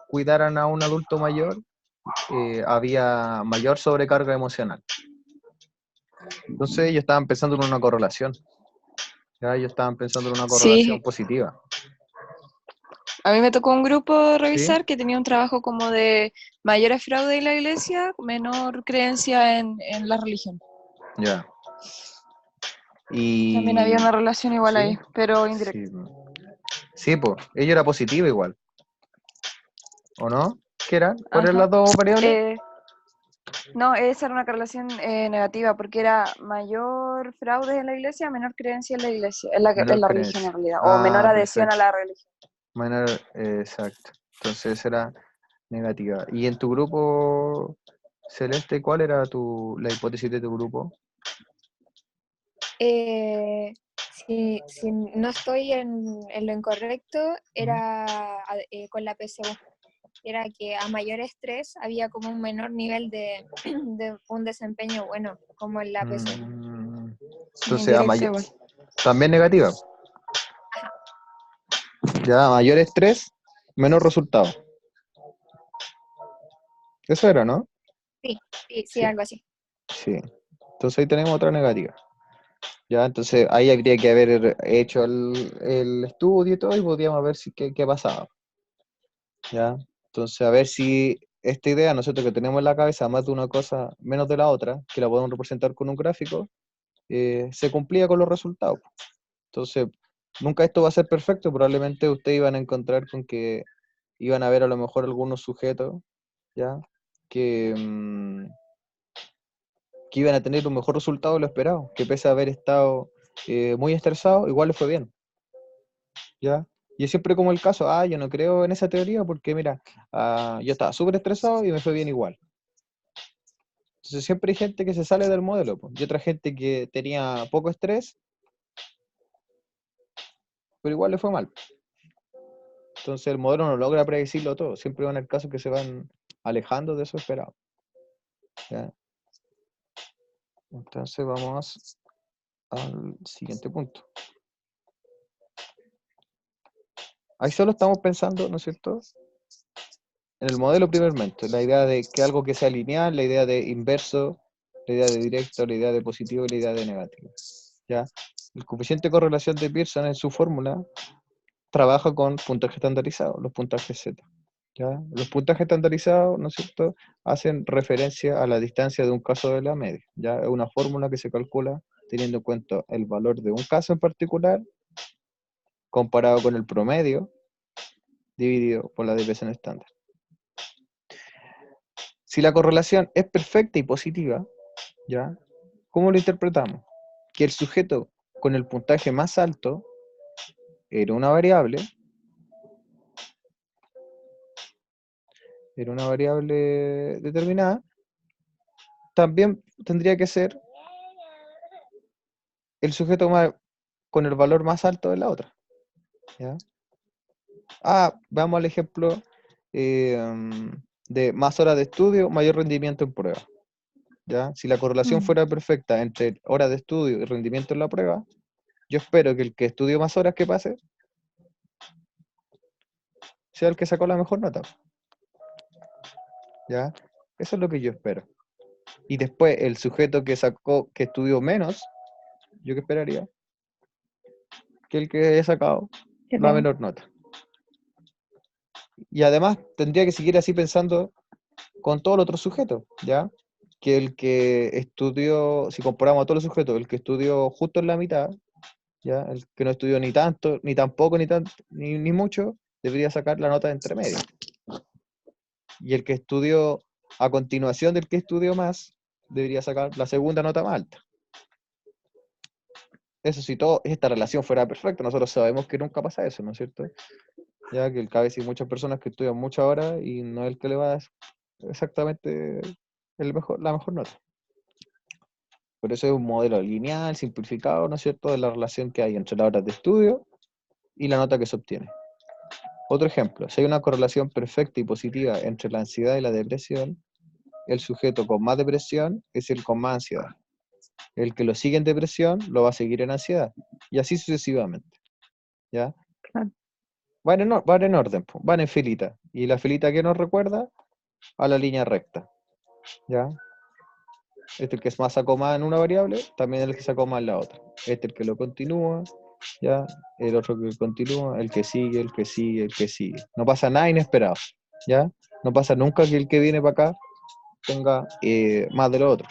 A: cuidaran a un adulto mayor, había mayor sobrecarga emocional. Entonces, ellos estaban pensando en una correlación. ¿Ya? Ellos estaban pensando en una correlación
B: Sí,
A: positiva.
B: a mí me tocó un grupo
A: ¿Sí?
B: revisar que tenía un trabajo como de mayores fraude en la iglesia, menor creencia en la religión.
A: Ya. Y...
B: También había una relación igual
A: ¿sí?
B: ahí, pero indirecta.
A: Sí, sí, pues, ello era positivo igual. ¿O no? ¿Qué eran? ¿Cuáles eran
B: Ajá.
A: las dos variables?
B: No, esa era una correlación negativa, porque era mayor fraude en la iglesia, menor creencia en la iglesia, en
A: Menor
B: la religión en
A: creencia.
B: realidad, o menor
A: Ah,
B: adhesión a
A: perfecto.
B: la religión.
A: Menor, exacto. Entonces era negativa. ¿Y en tu grupo, Celeste, cuál era la hipótesis de tu grupo?
D: Si no estoy en lo incorrecto, era con la PSU. Era que a mayor estrés había como un menor nivel de un desempeño bueno, como en la PSU.
B: Sí,
A: Entonces,
B: indirecta igual.
A: también negativa. Ya, a mayor estrés, menor resultado. Eso era, ¿no?
D: Sí,
A: Sí,
D: algo así.
A: sí. Entonces ahí tenemos otra negativa. Ya, entonces ahí habría que haber hecho el estudio y todo y podríamos ver qué pasaba. ¿Ya? Entonces, a ver si esta idea, nosotros que tenemos en la cabeza más de una cosa menos de la otra, que la podemos representar con un gráfico, se cumplía con los resultados. Entonces, nunca esto va a ser perfecto, probablemente ustedes iban a encontrar con que iban a ver a lo mejor algunos sujetos, ¿ya? Que iban a tener un mejor resultado de lo esperado, que pese a haber estado muy estresado, igual les fue bien, ¿ya? Y es siempre como el caso, yo no creo en esa teoría porque mira, yo estaba súper estresado y me fue bien igual. Entonces siempre hay gente que se sale del modelo, y otra gente que tenía poco estrés, pero igual le fue mal. Entonces el modelo no logra predecirlo todo, siempre van a haber casos que se van alejando de eso esperado. ¿Ya? Entonces vamos al siguiente punto. Ahí solo estamos pensando, ¿no es cierto?, en el modelo primeramente, la idea de que algo que sea lineal, la idea de inverso, la idea de directo, la idea de positivo y la idea de negativo. ¿Ya? El coeficiente de correlación de Pearson en su fórmula trabaja con puntajes estandarizados, los puntajes Z. ¿Ya? Los puntajes estandarizados, ¿no es cierto?, hacen referencia a la distancia de un caso de la media. ¿Ya? Es una fórmula que se calcula teniendo en cuenta el valor de un caso en particular comparado con el promedio dividido por la desviación estándar. Si la correlación es perfecta y positiva, ¿ya? ¿Cómo lo interpretamos? Que el sujeto con el puntaje más alto era una variable determinada, también tendría que ser el sujeto con el valor más alto de la otra. ¿Ya? Vamos al ejemplo de más horas de estudio, mayor rendimiento en prueba. ¿Ya? Si la correlación fuera perfecta entre horas de estudio y rendimiento en la prueba, yo espero que el que estudió más horas que pase sea el que sacó la mejor nota. ¿Ya? Eso es lo que yo espero. Y después el sujeto que estudió menos, ¿yo qué esperaría? Que el que haya sacado la menor nota. Y además tendría que seguir así pensando con todos los otros sujetos, ¿ya? Que el que estudió, si comparamos a todos los sujetos, el que estudió justo en la mitad, ¿ya? El que no estudió ni tanto, ni tampoco, ni mucho, debería sacar la nota de entre medio. Y el que estudió a continuación del que estudió más, debería sacar la segunda nota más alta. Eso si todo, esta relación fuera perfecta, nosotros sabemos que nunca pasa eso, ¿no es cierto? Ya que a veces hay muchas personas que estudian muchas horas y no es el que le va a dar exactamente la mejor nota. Por eso es un modelo lineal, simplificado, ¿no es cierto?, de la relación que hay entre las horas de estudio y la nota que se obtiene. Otro ejemplo, si hay una correlación perfecta y positiva entre la ansiedad y la depresión, el sujeto con más depresión es el con más ansiedad. El que lo sigue en depresión lo va a seguir en ansiedad. Y así sucesivamente. ¿Ya?
B: Claro.
A: Van en orden, po, van en filita. ¿Y la filita que nos recuerda? A la línea recta. ¿Ya? Este el que más sacó más en una variable, también el que sacó más en la otra. Este el que lo continúa, ¿ya? El otro que continúa, el que sigue, el que sigue, el que sigue. No pasa nada inesperado, ¿ya? No pasa nunca que el que viene para acá tenga más de lo otro.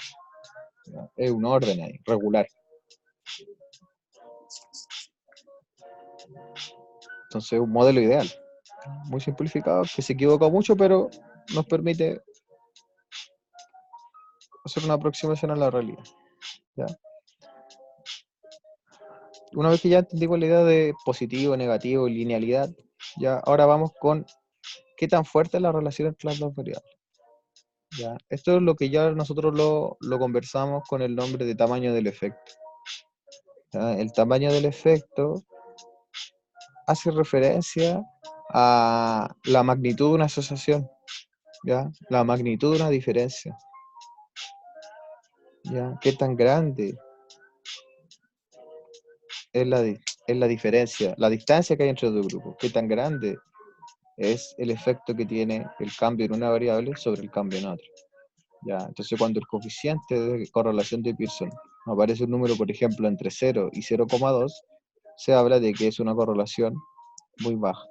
A: ¿Ya? Es un orden ahí, regular. Entonces, un modelo ideal. Muy simplificado, que se equivoca mucho, pero nos permite hacer una aproximación a la realidad. ¿Ya? Una vez que ya entendimos la idea de positivo, negativo y linealidad, ya ahora vamos con qué tan fuerte es la relación entre las dos variables. ¿Ya? Esto es lo que ya nosotros lo conversamos con el nombre de tamaño del efecto. ¿Ya? El tamaño del efecto hace referencia a la magnitud de una asociación, ¿ya? La magnitud de una diferencia. ¿Ya? ¿Qué tan grande es la diferencia, la distancia que hay entre los dos grupos? ¿Qué tan grande es el efecto que tiene el cambio en una variable sobre el cambio en otra? ¿Ya? Entonces, cuando el coeficiente de correlación de Pearson nos aparece un número, por ejemplo, entre 0 y 0,2, se habla de que es una correlación muy baja.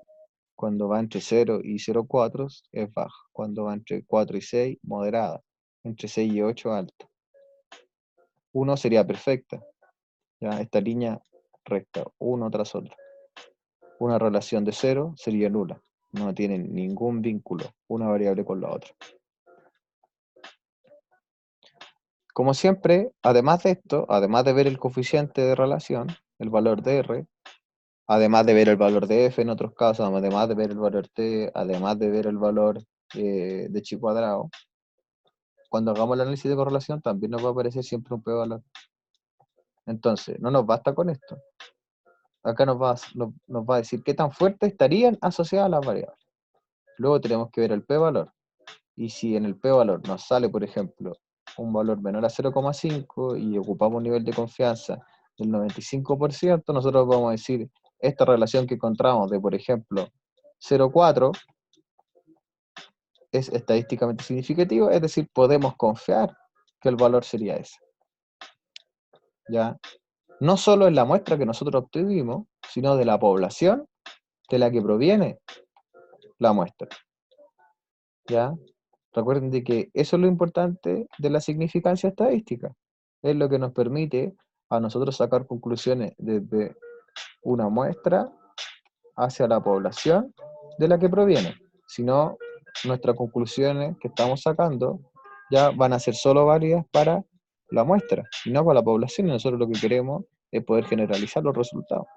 A: Cuando va entre 0 y 0,4 es baja. Cuando va entre 4 y 6, moderada. Entre 6 y 8, alta. 1 sería perfecta. ¿Ya? Esta línea recta, uno tras otro. Una relación de 0 sería nula. No tiene ningún vínculo una variable con la otra. Como siempre, además de esto, además de ver el coeficiente de relación, el valor de R, además de ver el valor de F en otros casos, además de ver el valor T, además de ver el valor de chi cuadrado, cuando hagamos el análisis de correlación también nos va a aparecer siempre un p-valor. Entonces, no nos basta con esto. Acá nos va a decir qué tan fuertes estarían asociadas las variables. Luego tenemos que ver el p-valor. Y si en el p-valor nos sale, por ejemplo, un valor menor a 0,5 y ocupamos un nivel de confianza del 95%, nosotros vamos a decir, esta relación que encontramos de, por ejemplo, 0,4 es estadísticamente significativo, es decir, podemos confiar que el valor sería ese. ¿Ya? No solo en la muestra que nosotros obtuvimos, sino de la población de la que proviene la muestra. ¿Ya? Recuerden de que eso es lo importante de la significancia estadística. Es lo que nos permite a nosotros sacar conclusiones desde una muestra hacia la población de la que proviene. Si no, nuestras conclusiones que estamos sacando ya van a ser solo válidas para la muestra y no para la población. Y nosotros lo que queremos es poder generalizar los resultados.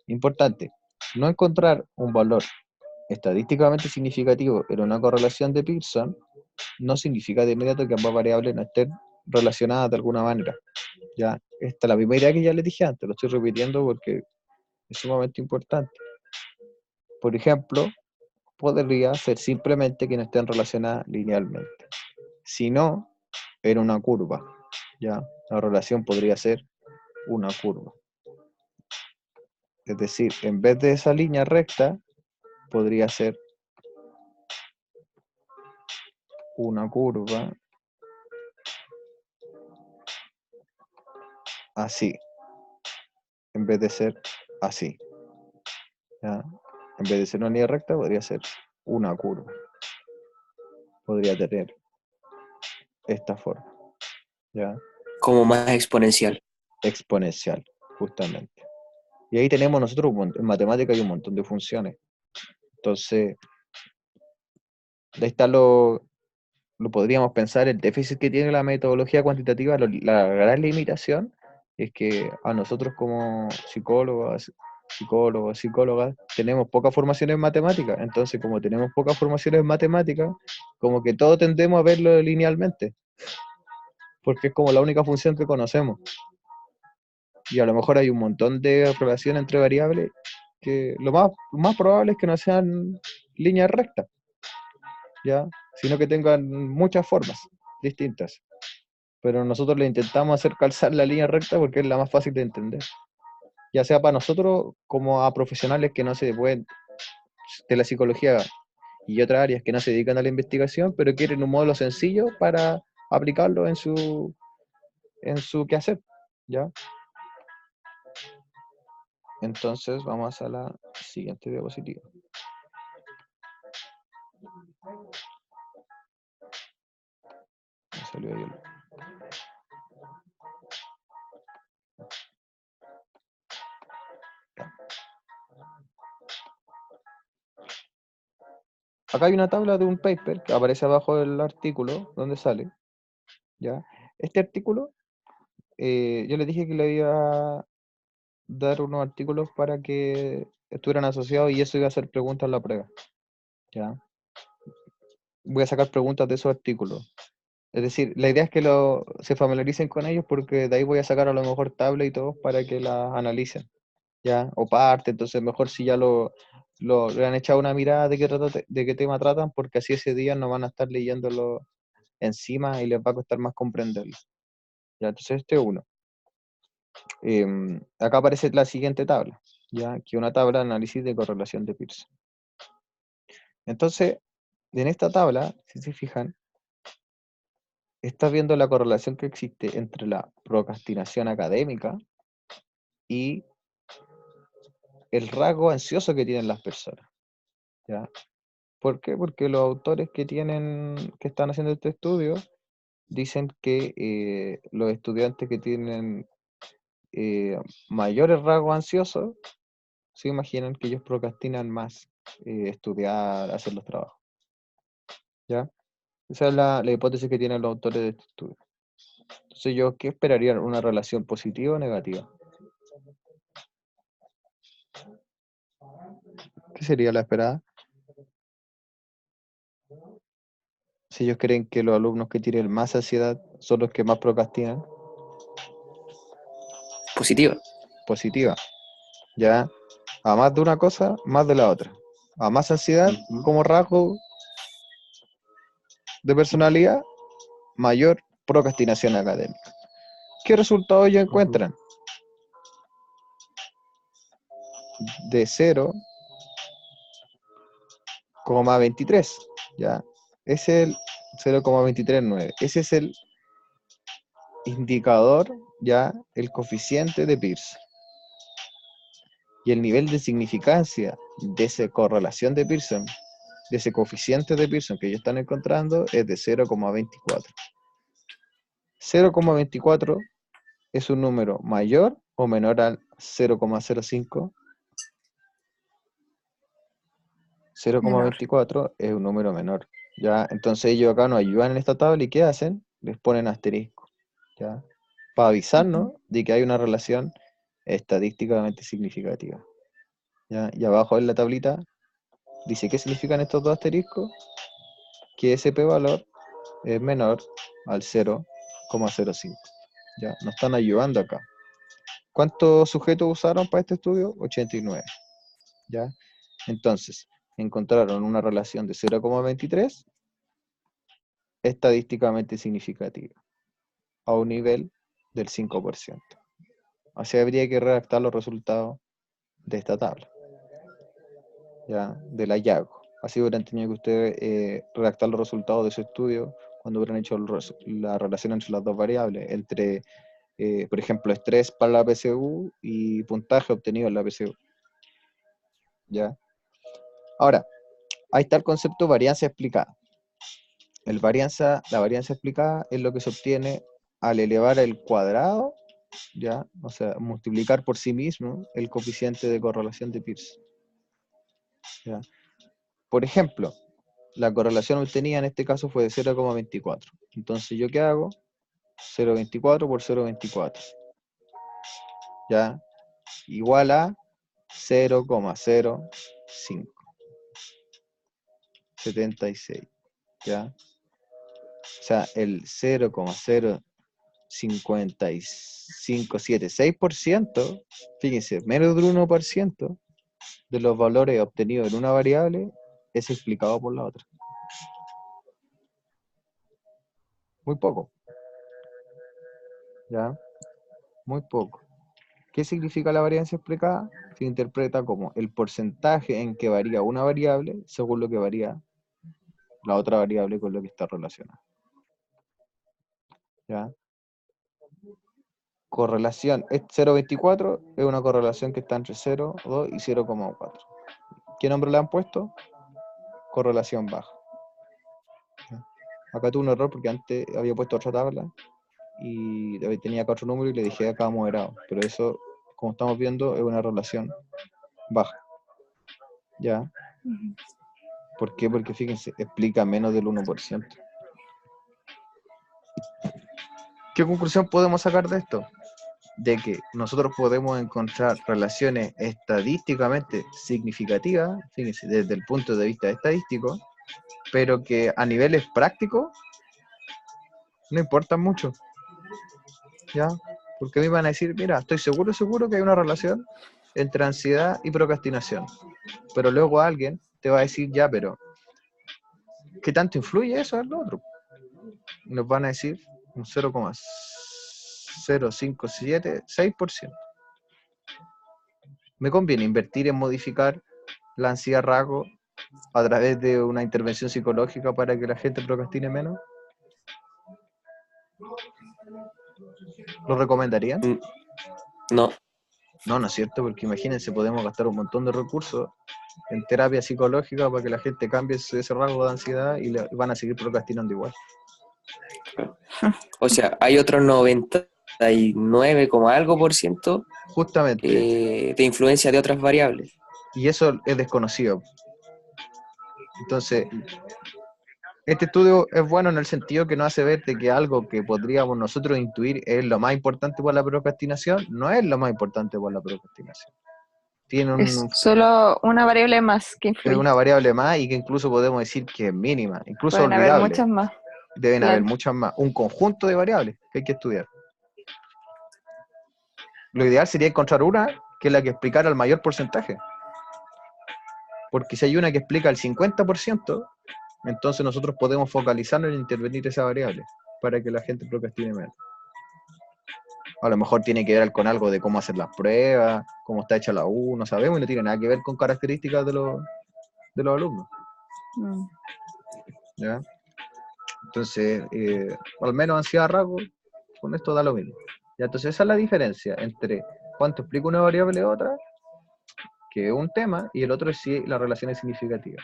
A: Importante, no encontrar un valor estadísticamente significativo en una correlación de Pearson no significa de inmediato que ambas variables no estén relacionadas de alguna manera. Ya, esta es la misma idea que ya les dije antes, lo estoy repitiendo porque es sumamente importante. Por ejemplo, podría ser simplemente que no estén relacionadas linealmente. Si no, en una curva, ya, la relación podría ser una curva. Es decir, en vez de esa línea recta, podría ser una curva así, en vez de ser así. ¿Ya? En vez de ser una línea recta, podría ser una curva. Podría tener esta forma. ¿Ya?
C: Como más exponencial.
A: Exponencial, justamente. Y ahí tenemos nosotros, en matemática hay un montón de funciones. Entonces, ahí está lo lo podríamos pensar, el déficit que tiene la metodología cuantitativa, la gran limitación, es que a nosotros como psicólogas, tenemos poca formación en matemáticas. Entonces, como tenemos poca formación en matemáticas, como que todo tendemos a verlo linealmente, porque es como la única función que conocemos. Y a lo mejor hay un montón de relaciones entre variables que lo más probable es que no sean líneas rectas, ¿ya? Sino que tengan muchas formas distintas. Pero nosotros le intentamos hacer calzar la línea recta porque es la más fácil de entender. Ya sea para nosotros como a profesionales que no se pueden, de la psicología y otras áreas que no se dedican a la investigación, pero quieren un modelo sencillo para aplicarlo en su quehacer, ¿ya? Entonces vamos a la siguiente diapositiva. Me salió ahí Acá hay una tabla de un paper que aparece abajo del artículo donde sale, ¿ya? Este artículo, yo les dije que le iba a dar unos artículos para que estuvieran asociados y eso iba a hacer preguntas en la prueba, ¿ya? Voy a sacar preguntas de esos artículos. Es decir, la idea es que se familiaricen con ellos porque de ahí voy a sacar a lo mejor tablas y todo para que las analicen, ¿ya? O parte, entonces mejor si ya le han echado una mirada de qué tema tratan, porque así ese día no van a estar leyéndolo encima y les va a costar más comprenderlo. ¿Ya? Entonces este es uno. Acá aparece la siguiente tabla, ¿ya? Que una tabla de análisis de correlación de Pearson. Entonces, en esta tabla, si se fijan, está viendo la correlación que existe entre la procrastinación académica y el rasgo ansioso que tienen las personas, ¿ya? ¿Por qué? Porque los autores que están haciendo este estudio dicen que los estudiantes que tienen mayores rasgos ansiosos se imaginan que ellos procrastinan más estudiar, hacer los trabajos, ¿ya? Esa es la hipótesis que tienen los autores de este estudio. Entonces yo, ¿qué esperaría? ¿Una relación positiva o negativa? ¿Qué sería la esperada? Si ellos creen que los alumnos que tienen más ansiedad son los que más procrastinan,
C: Positiva.
A: positiva, ¿ya? A más de una cosa, más de la otra. A más ansiedad como rasgo de personalidad, mayor procrastinación académica. ¿Qué resultados ellos encuentran? De 0,23, ¿ya? Es el 0,239. Ese es el indicador, ya, el coeficiente de Pearson. Y el nivel de significancia de esa correlación de Pearson, de ese coeficiente de Pearson que ellos están encontrando, es de 0,24. 0,24 es un número mayor o menor al 0,05. 0,24 es un número menor, ¿ya? Entonces ellos acá nos ayudan en esta tabla y ¿qué hacen? Les ponen asterisco, ¿ya? Para avisarnos de que hay una relación estadísticamente significativa, ¿ya? Y abajo en la tablita dice, ¿qué significan estos dos asteriscos? Que ese p-valor es menor al 0,05, ¿ya? Nos están ayudando acá. ¿Cuántos sujetos usaron para este estudio? 89, ¿ya? Entonces, encontraron una relación de 0,23 estadísticamente significativa, a un nivel del 5%. Así habría que redactar los resultados de esta tabla, ¿ya? Del hallazgo. Así hubieran tenido que ustedes redactar los resultados de su estudio cuando hubieran hecho la relación entre las dos variables, entre, por ejemplo, estrés para la PSU y puntaje obtenido en la PSU, ¿ya? Ahora, ahí está el concepto de varianza explicada. La varianza explicada es lo que se obtiene al elevar el cuadrado, ¿ya? O sea, multiplicar por sí mismo el coeficiente de correlación de Pearson, ¿ya? Por ejemplo, la correlación obtenida en este caso fue de 0,24. Entonces, ¿yo qué hago? 0,24 por 0,24. ¿Ya? Igual a 0,0576. ¿Ya? O sea, el 0,05576%, fíjense, menos del 1% de los valores obtenidos en una variable es explicado por la otra. Muy poco. ¿Ya? Muy poco. ¿Qué significa la varianza explicada? Se interpreta como el porcentaje en que varía una variable según lo que varía la otra variable con lo que está relacionada. ¿Ya? Correlación, 0,24 es una correlación que está entre 0, 2 y 0,4. ¿Qué nombre le han puesto? Correlación baja. ¿Ya? Acá tuve un error porque antes había puesto otra tabla y tenía 4 números y le dije acá moderado, pero eso, como estamos viendo, es una relación baja. ¿Ya? ¿Por qué? Porque fíjense, explica menos del 1%. ¿Qué conclusión podemos sacar de esto? De que nosotros podemos encontrar relaciones estadísticamente significativas, fíjense, desde el punto de vista estadístico, pero que a niveles prácticos no importan mucho, ¿ya? Porque a mí me van a decir, mira, estoy seguro que hay una relación entre ansiedad y procrastinación, pero luego alguien te va a decir, ya, pero ¿qué tanto influye eso en lo otro? Y nos van a decir un 0,0576%. ¿Me conviene invertir en modificar la ansiedad rasgo a través de una intervención psicológica para que la gente procrastine menos? ¿Lo recomendarían?
C: No.
A: No, no es cierto, porque imagínense, podemos gastar un montón de recursos en terapia psicológica para que la gente cambie ese rasgo de ansiedad y van a seguir procrastinando igual.
C: O sea, hay otro 99, algo por ciento
A: Justamente,
C: de influencia de otras variables.
A: y eso es desconocido. Entonces, este estudio es bueno en el sentido que nos hace ver de que algo que podríamos nosotros intuir es lo más importante para la procrastinación, no es lo más importante para la procrastinación. Tiene
B: Es solo una variable más que
A: es
B: influye.
A: una variable más y que incluso podemos decir que es mínima, incluso
B: Pueden haber
A: olvidable.
B: muchas más.
A: Deben haber
B: Claro.
A: muchas más. Un conjunto de variables que hay que estudiar. Lo ideal sería encontrar una que es la que explicara el mayor porcentaje. Porque si hay una que explica el 50%, entonces nosotros podemos focalizarnos en intervenir esa variable para que la gente procrastine menos. A lo mejor tiene que ver con algo de cómo hacer las pruebas, cómo está hecha la U, no sabemos, y no tiene nada que ver con características de los alumnos. ¿Ya? Entonces, al menos ansiedad rasgo, con esto da lo mismo. ¿Ya? Entonces esa es la diferencia entre cuánto explica una variable u otra, que es un tema, y el otro es si la relación es significativa.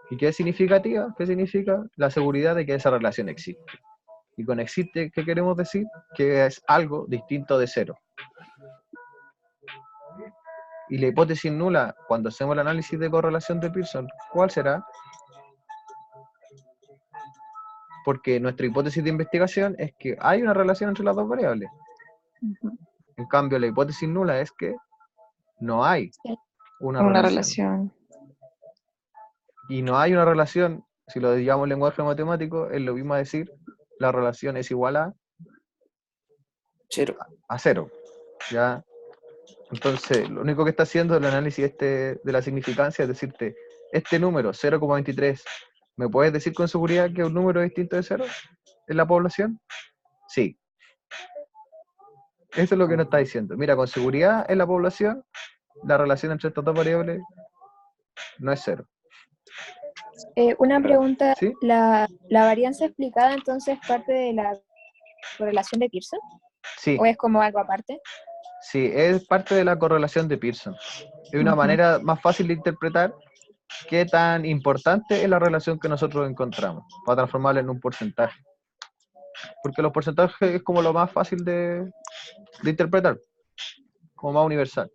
A: ¿Y qué es significativa? ¿Qué significa? La seguridad de que esa relación existe. Y con existe, ¿qué queremos decir? Que es algo distinto de cero. Y la hipótesis nula, cuando hacemos el análisis de correlación de Pearson, ¿cuál será? Porque nuestra hipótesis de investigación es que hay una relación entre las dos variables. En cambio, la hipótesis nula es que no hay una relación. Y no hay una relación, si lo digamos en lenguaje matemático, es lo mismo a decir, la relación es igual a
C: Cero.
A: A cero. ¿Ya? Entonces, lo único que está haciendo el análisis de la significancia es decirte, este número, 0,23, ¿me puedes decir con seguridad que es un número distinto de cero en la población? Sí. Eso es lo que nos está diciendo. Mira, con seguridad en la población, la relación entre estas dos variables no es cero.
D: Una pregunta,
A: ¿Sí?
D: ¿la varianza explicada entonces parte de la correlación de Pearson?
A: Sí.
D: ¿O es como algo aparte?
A: Sí, es parte de la correlación de Pearson. Es una manera más fácil de interpretar qué tan importante es la relación que nosotros encontramos para transformarla en un porcentaje. Porque los porcentajes es como lo más fácil de interpretar, como más universal.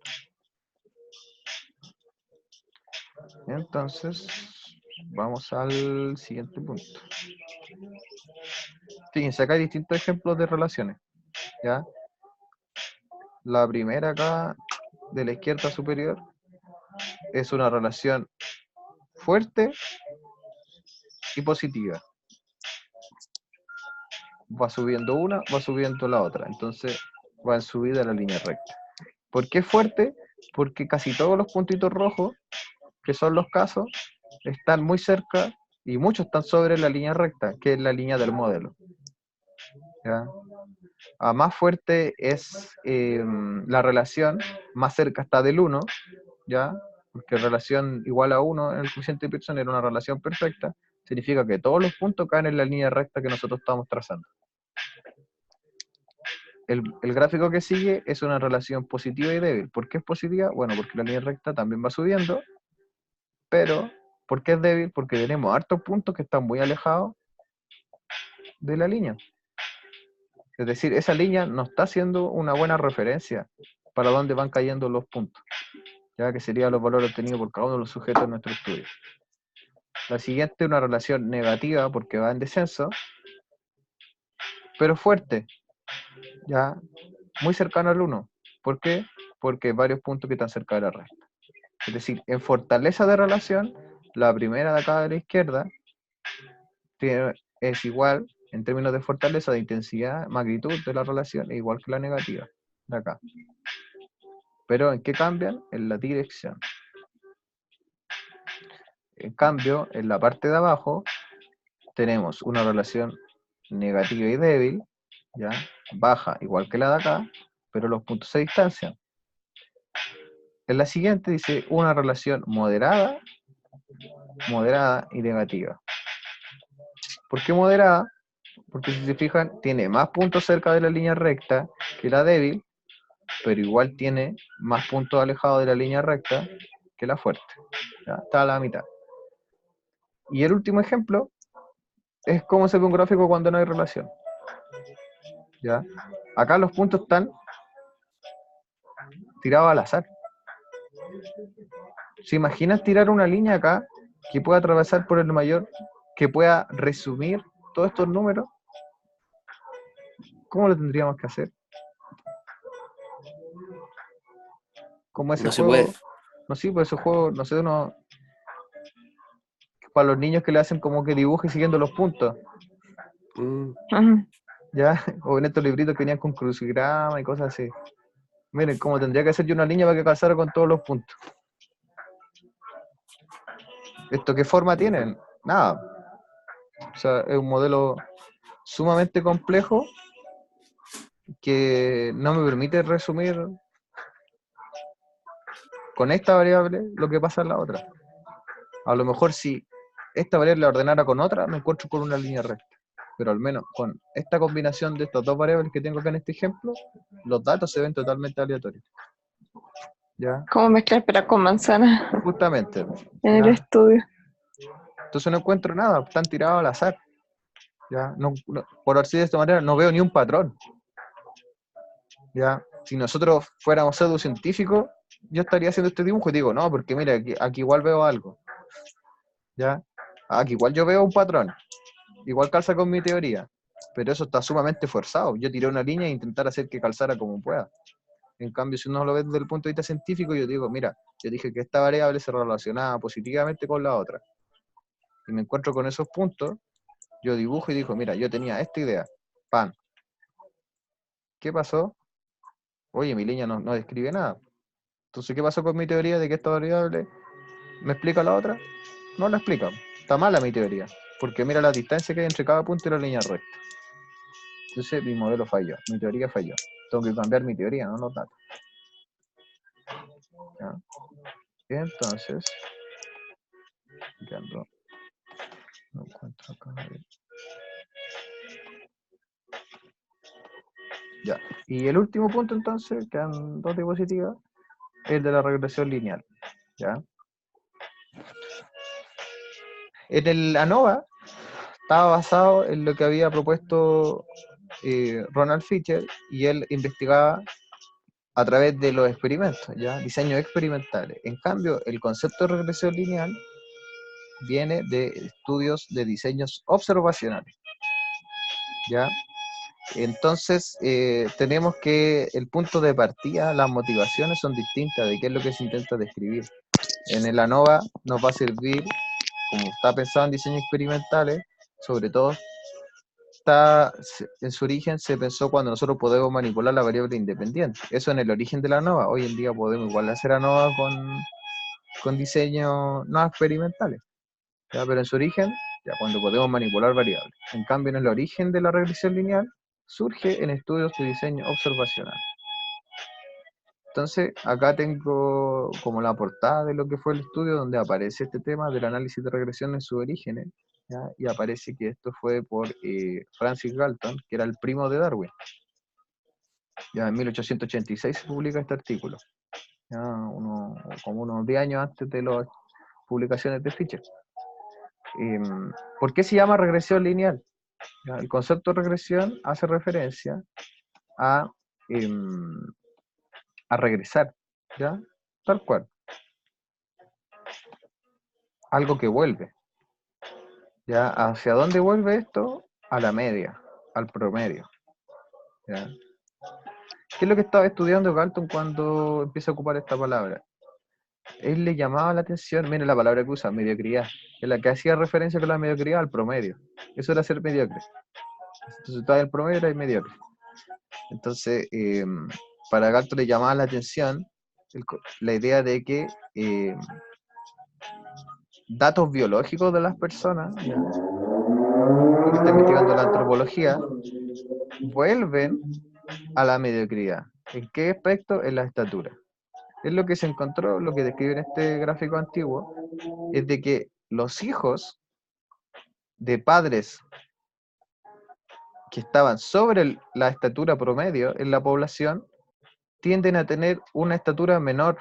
A: Entonces, Vamos al siguiente punto. Fíjense, acá hay distintos ejemplos de relaciones, ¿ya? La primera acá, de la izquierda superior, es una relación fuerte y positiva. Va subiendo una, va subiendo la otra. Entonces va en subida la línea recta. ¿Por qué fuerte? Porque casi todos los puntitos rojos, que son los casos, están muy cerca y muchos están sobre la línea recta, que es la línea del modelo. ¿Ya? A más fuerte es la relación, más cerca está del 1, ¿ya? Porque relación igual a 1 en el coeficiente de Pearson era una relación perfecta, significa que todos los puntos caen en la línea recta que nosotros estamos trazando. El gráfico que sigue es una relación positiva y débil. ¿Por qué es positiva? Bueno, porque la línea recta también va subiendo, pero ¿por qué es débil? Porque tenemos hartos puntos que están muy alejados de la línea. Es decir, esa línea no está siendo una buena referencia para dónde van cayendo los puntos, ya que serían los valores obtenidos por cada uno de los sujetos de nuestro estudio. La siguiente es una relación negativa porque va en descenso, pero fuerte, ya muy cercano al 1. ¿Por qué? Porque hay varios puntos que están cerca de la recta. Es decir, en fortaleza de relación, la primera de acá de la izquierda es igual, en términos de fortaleza, de intensidad, magnitud de la relación, es igual que la negativa de acá. Pero ¿en qué cambian? En la dirección. En cambio, en la parte de abajo, tenemos una relación negativa y débil, ¿ya? Baja, igual que la de acá, pero los puntos se distancian. En la siguiente dice una relación moderada y negativa. ¿Por qué moderada? Porque si se fijan, tiene más puntos cerca de la línea recta que la débil, pero igual tiene más puntos alejados de la línea recta que la fuerte. ¿Ya? Está a la mitad. Y el último ejemplo es cómo se ve un gráfico cuando no hay relación. ¿Ya? Acá los puntos están tirados al azar. ¿Se imaginan tirar una línea acá que pueda atravesar por el mayor, que pueda resumir todos estos números? ¿Cómo lo tendríamos que hacer? Como ese
C: No se
A: juego,
C: puede.
A: no sé, pues ese juego, no sé, uno, para los niños que le hacen como que dibuje siguiendo los puntos,
B: Ajá.
A: ¿ya? O en estos libritos que venían con crucigrama y cosas así. Miren, cómo tendría que hacer yo una línea para que calzara con todos los puntos. ¿Esto qué forma tienen? Nada. O sea, es un modelo sumamente complejo que no me permite resumir con esta variable lo que pasa en la otra. A lo mejor si esta variable la ordenara con otra, me encuentro con una línea recta. Pero al menos con esta combinación de estas dos variables que tengo acá en este ejemplo, los datos se ven totalmente aleatorios. ¿Ya?
B: ¿Cómo mezclar pera con manzana
A: Justamente.
B: en el
A: ¿Ya?
B: estudio?
A: Entonces no encuentro nada, están tirados al azar. ¿Ya? Por así de esta manera, no veo ni un patrón. ¿Ya? Si nosotros fuéramos pseudocientíficos, yo estaría haciendo este dibujo y digo, no, porque mira, aquí igual veo algo. ¿Ya? Aquí igual yo veo un patrón. Igual calza con mi teoría. Pero eso está sumamente forzado. Yo tiré una línea e intentar hacer que calzara como pueda. En cambio, si uno lo ve desde el punto de vista científico, yo digo, mira, yo dije que esta variable se relacionaba positivamente con la otra. Y me encuentro con esos puntos, yo dibujo y digo, mira, yo tenía esta idea. ¡Pam! ¿Qué pasó? Oye, mi línea no describe nada. Entonces, ¿qué pasó con mi teoría de que esta variable me explica la otra? No la explica. Está mala mi teoría. Porque mira la distancia que hay entre cada punto y la línea recta. Entonces, mi modelo falló. Mi teoría falló. Tengo que cambiar mi teoría, no los datos. ¿Ya? Entonces, ya no encuentro acá. Ya. Y el último punto, entonces, quedan dos diapositivas, es el de la regresión lineal. ¿Ya? En el ANOVA estaba basado en lo que había propuesto Ronald Fisher, y él investigaba a través de los experimentos, ¿ya? Diseños experimentales. En cambio, el concepto de regresión lineal viene de estudios de diseños observacionales, ¿ya? Entonces, tenemos que el punto de partida, las motivaciones son distintas de qué es lo que se intenta describir. En el ANOVA nos va a servir, como está pensado en diseños experimentales, sobre todo en su origen se pensó cuando nosotros podemos manipular la variable independiente. Eso en el origen de la ANOVA. Hoy en día podemos igual hacer ANOVA con diseños no experimentales, ¿ya? Pero en su origen, ya cuando podemos manipular variables. En cambio, en el origen de la regresión lineal, surge en estudios de diseño observacional. Entonces, acá tengo como la portada de lo que fue el estudio donde aparece este tema del análisis de regresión en sus orígenes, ¿ya? Y aparece que esto fue por Francis Galton, que era el primo de Darwin. Ya en 1886 se publica este artículo, ya como unos 10 años antes de las publicaciones de Fisher. ¿Por qué se llama regresión lineal? ¿Ya? El concepto de regresión hace referencia a regresar, ¿ya? Tal cual. Algo que vuelve. ¿Ya? ¿Hacia dónde vuelve esto? A la media, al promedio. ¿Ya? ¿Qué es lo que estaba estudiando Galton cuando empieza a ocupar esta palabra? Él le llamaba la atención, mire la palabra que usa, mediocridad, en la que hacía referencia con la mediocridad al promedio. Eso era ser mediocre. Entonces, estaba en el promedio era el mediocre. Entonces, para Galton le llamaba la atención la idea de que datos biológicos de las personas, ¿ya? Que está investigando la antropología, vuelven a la mediocridad. ¿En qué aspecto? En la estatura. Es lo que se encontró, lo que describe en este gráfico antiguo, es de que los hijos de padres que estaban sobre la estatura promedio en la población tienden a tener una estatura menor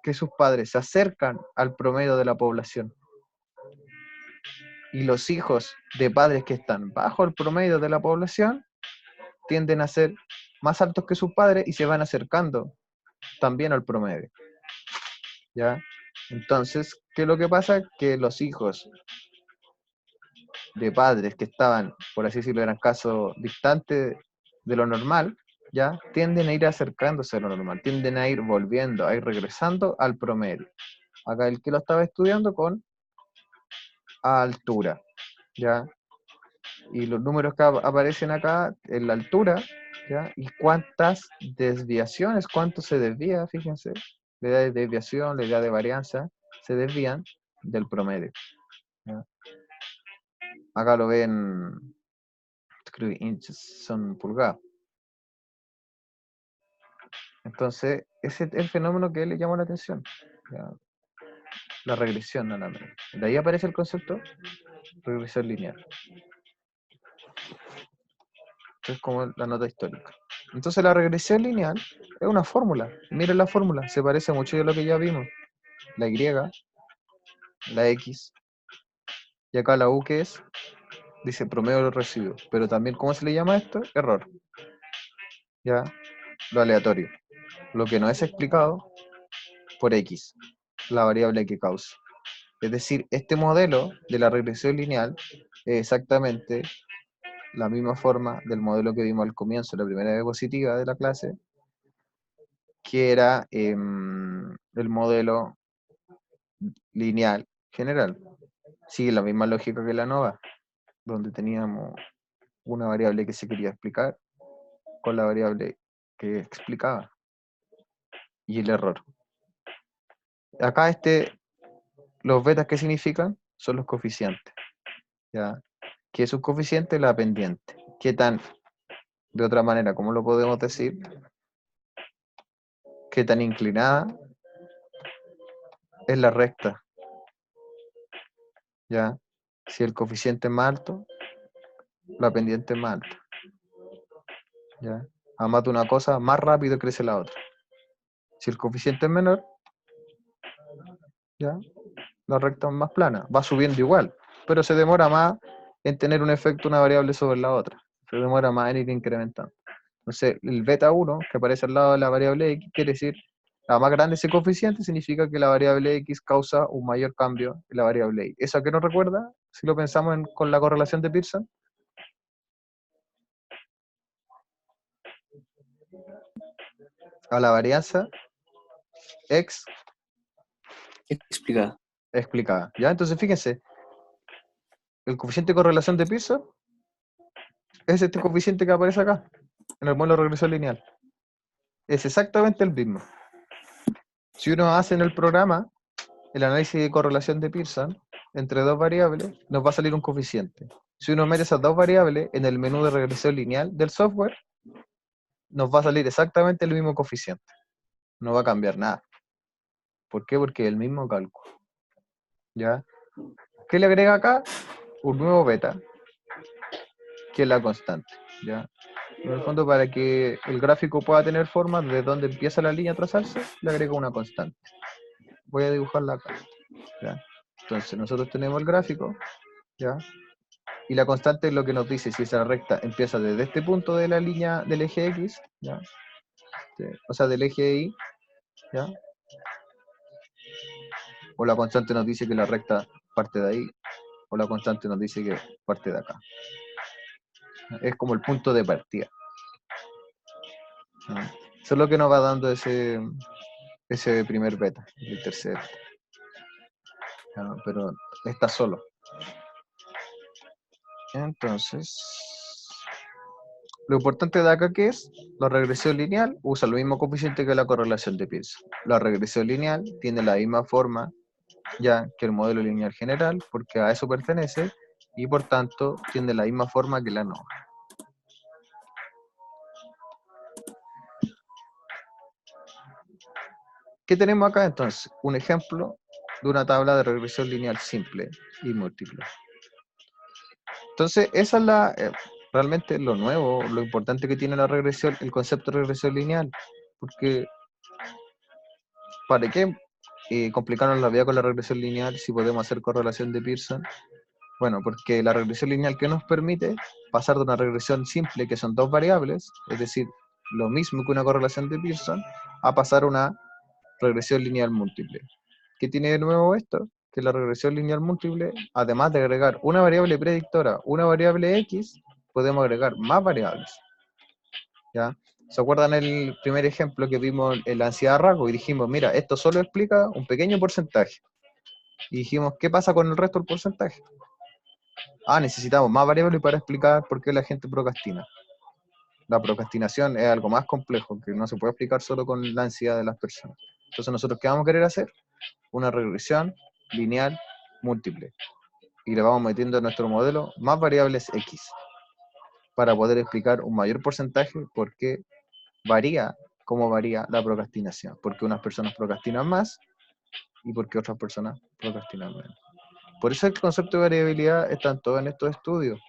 A: que sus padres, se acercan al promedio de la población. Y los hijos de padres que están bajo el promedio de la población tienden a ser más altos que sus padres y se van acercando también al promedio, ¿ya? Entonces, ¿qué es lo que pasa? Que los hijos de padres que estaban, por así decirlo, eran casos distantes de lo normal, ¿ya? Tienden a ir acercándose a lo normal, tienden a ir volviendo, a ir regresando al promedio. Acá el que lo estaba estudiando con altura, ¿ya? Y los números que aparecen acá en la altura, ¿ya? Y cuántas desviaciones, cuánto se desvía, fíjense, la idea de desviación, la idea de varianza, se desvían del promedio, ¿ya? Acá lo ven, creo que inches son pulgadas. Entonces, ese es el fenómeno que le llamó la atención, ¿ya? La regresión a la media. De ahí aparece el concepto regresión lineal. Esto es como la nota histórica. Entonces la regresión lineal es una fórmula. Miren la fórmula, se parece mucho a lo que ya vimos. La Y, la X, y acá la U que es, dice promedio de los residuos. Pero también, ¿cómo se le llama esto? Error. Ya, lo aleatorio. Lo que no es explicado por X, la variable que causa. Es decir, este modelo de la regresión lineal es exactamente la misma forma del modelo que vimos al comienzo, la primera diapositiva de la clase, que era el modelo lineal general. Sigue la misma lógica que la ANOVA, donde teníamos una variable que se quería explicar con la variable que explicaba y el error. Acá los betas, ¿qué significan? Son los coeficientes, ¿ya? ¿Qué es un coeficiente? La pendiente. ¿Qué tan, de otra manera, cómo lo podemos decir? ¿Qué tan inclinada es la recta? ¿Ya? Si el coeficiente es más alto, la pendiente es más alta. ¿Ya? A más de una cosa, más rápido crece la otra. Si el coeficiente es menor, ¿ya? La recta es más plana, va subiendo igual, pero se demora más en tener un efecto una variable sobre la otra. Se demora más en ir incrementando. Entonces, el beta 1, que aparece al lado de la variable x, quiere decir A más grande ese coeficiente significa que la variable X causa un mayor cambio en la variable Y. ¿Eso a qué nos recuerda? Si lo pensamos con la correlación de Pearson. A la varianza X
C: Explicada.
A: explicada. ¿Ya? Entonces fíjense, el coeficiente de correlación de Pearson es este coeficiente que aparece acá, en el modelo de regresión lineal. Es exactamente el mismo. Si uno hace en el programa el análisis de correlación de Pearson entre dos variables, nos va a salir un coeficiente. Si uno mete esas dos variables en el menú de regresión lineal del software, nos va a salir exactamente el mismo coeficiente. No va a cambiar nada. ¿Por qué? Porque es el mismo cálculo. ¿Ya? ¿Qué le agrega acá? Un nuevo beta, que es la constante. ¿Ya? En el fondo, para que el gráfico pueda tener forma, desde donde empieza la línea a trazarse, le agrega una constante. Voy a dibujarla acá. ¿Ya? Entonces, nosotros tenemos el gráfico, ¿ya? Y la constante es lo que nos dice si esa recta empieza desde este punto de la línea del eje X, ¿ya? O sea, del eje Y, ¿ya? O la constante nos dice que la recta parte de ahí, o la constante nos dice que parte de acá. Es como el punto de partida. ¿Ya? Eso es lo que nos va dando ese primer beta, el tercer beta. ¿Ya? Pero está solo. Entonces, lo importante de acá que es, la regresión lineal usa el mismo coeficiente que la correlación de Pearson. La regresión lineal tiene la misma forma ya que el modelo lineal general, porque a eso pertenece, y por tanto tiene la misma forma que la ANOVA. ¿Qué tenemos acá entonces? Un ejemplo de una tabla de regresión lineal simple y múltiple. Entonces, esa es realmente lo nuevo, lo importante que tiene la regresión, el concepto de regresión lineal, porque ¿para qué complicarnos la vida con la regresión lineal si podemos hacer correlación de Pearson? Bueno, porque la regresión lineal que nos permite pasar de una regresión simple, que son dos variables, es decir, lo mismo que una correlación de Pearson, a pasar a una regresión lineal múltiple. ¿Qué tiene de nuevo esto? Que la regresión lineal múltiple, además de agregar una variable predictora, una variable X, podemos agregar más variables. ¿Ya? ¿Se acuerdan el primer ejemplo que vimos en la ansiedad de rasgo? Y dijimos, mira, esto solo explica un pequeño porcentaje. Y dijimos, ¿qué pasa con el resto del porcentaje? Necesitamos más variables para explicar por qué la gente procrastina. La procrastinación es algo más complejo, que no se puede explicar solo con la ansiedad de las personas. Entonces, ¿nosotros qué vamos a querer hacer? Una regresión lineal múltiple. Y le vamos metiendo en nuestro modelo más variables X para poder explicar un mayor porcentaje por qué varía, cómo varía la procrastinación. Porque unas personas procrastinan más y porque otras personas procrastinan menos. Por eso el concepto de variabilidad está en todos estos estudios.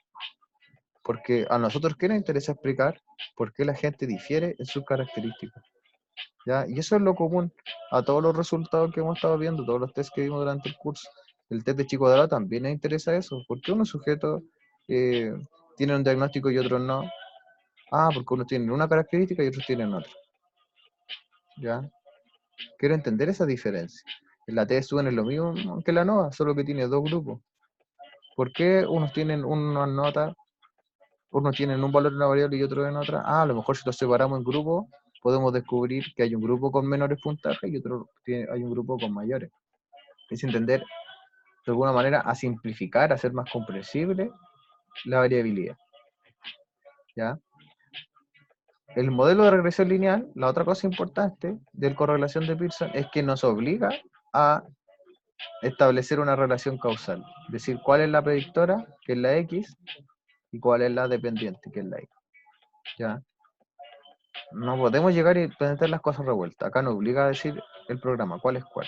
A: Porque a nosotros, ¿qué nos interesa explicar? ¿Por qué la gente difiere en sus características? ¿Ya? Y eso es lo común a todos los resultados que hemos estado viendo, todos los tests que vimos durante el curso. El test de Chico Dara también nos interesa eso. ¿Por qué unos sujetos tienen un diagnóstico y otros no? Porque unos tienen una característica y otros tienen otra. ¿Ya? Quiero entender esa diferencia. En la TSUN es lo mismo que la NOVA, solo que tiene dos grupos. ¿Por qué unos tienen una nota, unos tienen un valor en una variable y otro en otra? A lo mejor si los separamos en grupos, podemos descubrir que hay un grupo con menores puntajes y otro hay un grupo con mayores. Es entender, de alguna manera, a simplificar, a hacer más comprensible la variabilidad. ¿Ya? El modelo de regresión lineal, la otra cosa importante del correlación de Pearson es que nos obliga a establecer una relación causal. Es decir, cuál es la predictora, que es la X, y cuál es la dependiente, que es la Y. ¿Ya? No podemos llegar y presentar las cosas revueltas. Acá nos obliga a decir el programa, cuál es cuál.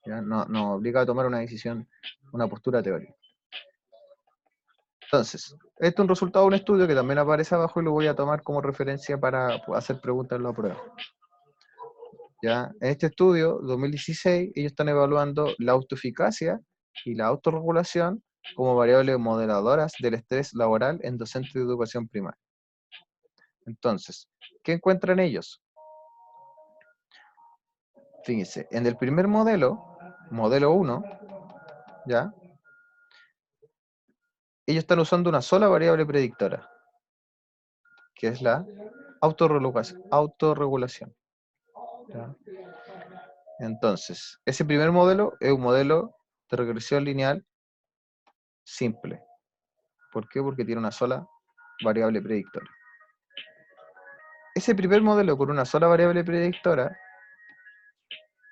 A: ¿Ya? Nos obliga a tomar una decisión, una postura teórica. Entonces, este es un resultado de un estudio que también aparece abajo y lo voy a tomar como referencia para hacer preguntas en la prueba. ¿Ya? En este estudio, 2016, ellos están evaluando la autoeficacia y la autorregulación como variables moderadoras del estrés laboral en docentes de educación primaria. Entonces, ¿qué encuentran ellos? Fíjense, en el primer modelo, modelo 1, ¿ya? Ellos están usando una sola variable predictora, que es la autorregulación. ¿Ya? Entonces, ese primer modelo es un modelo de regresión lineal simple. ¿Por qué? Porque tiene una sola variable predictora. Ese primer modelo con una sola variable predictora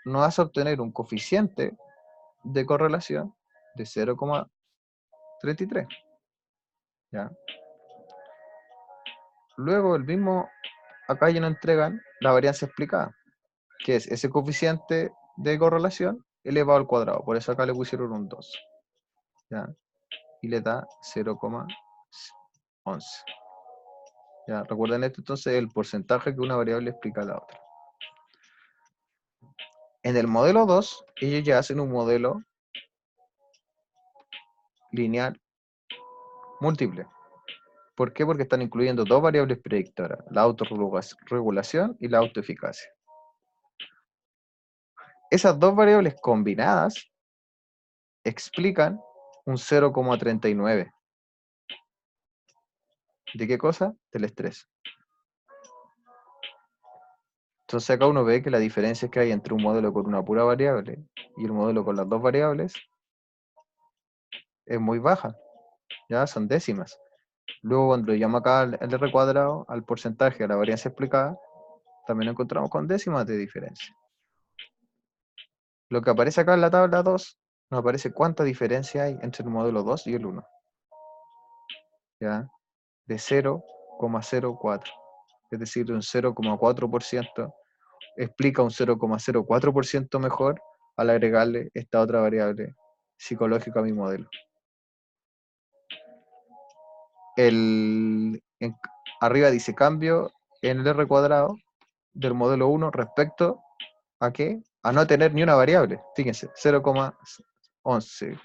A: nos hace obtener un coeficiente de correlación de 0,33. ¿Ya? Luego el mismo, acá ya nos entregan la varianza explicada, que es ese coeficiente de correlación elevado al cuadrado. Por eso acá le pusieron un 2. ¿Ya? Y le da 0,11. ¿Ya? Recuerden esto, entonces, el porcentaje que una variable explica a la otra. En el modelo 2, ellos ya hacen un modelo lineal múltiple. ¿Por qué? Porque están incluyendo dos variables predictoras, la autorregulación y la autoeficacia. Esas dos variables combinadas explican un 0,39. ¿De qué cosa? Del estrés. Entonces acá uno ve que la diferencia que hay entre un modelo con una pura variable y el modelo con las dos variables es muy baja, ya son décimas. Luego cuando llamo acá al R cuadrado, al porcentaje, a la varianza explicada, también lo encontramos con décimas de diferencia. Lo que aparece acá en la tabla 2, nos aparece cuánta diferencia hay entre el modelo 2 y el 1. ¿Ya? De 0,04. Es decir, de un 0,4%. Explica un 0,04% mejor al agregarle esta otra variable psicológica a mi modelo. Arriba dice cambio en el R cuadrado del modelo 1 respecto a qué? A no tener ni una variable. Fíjense, 0,11.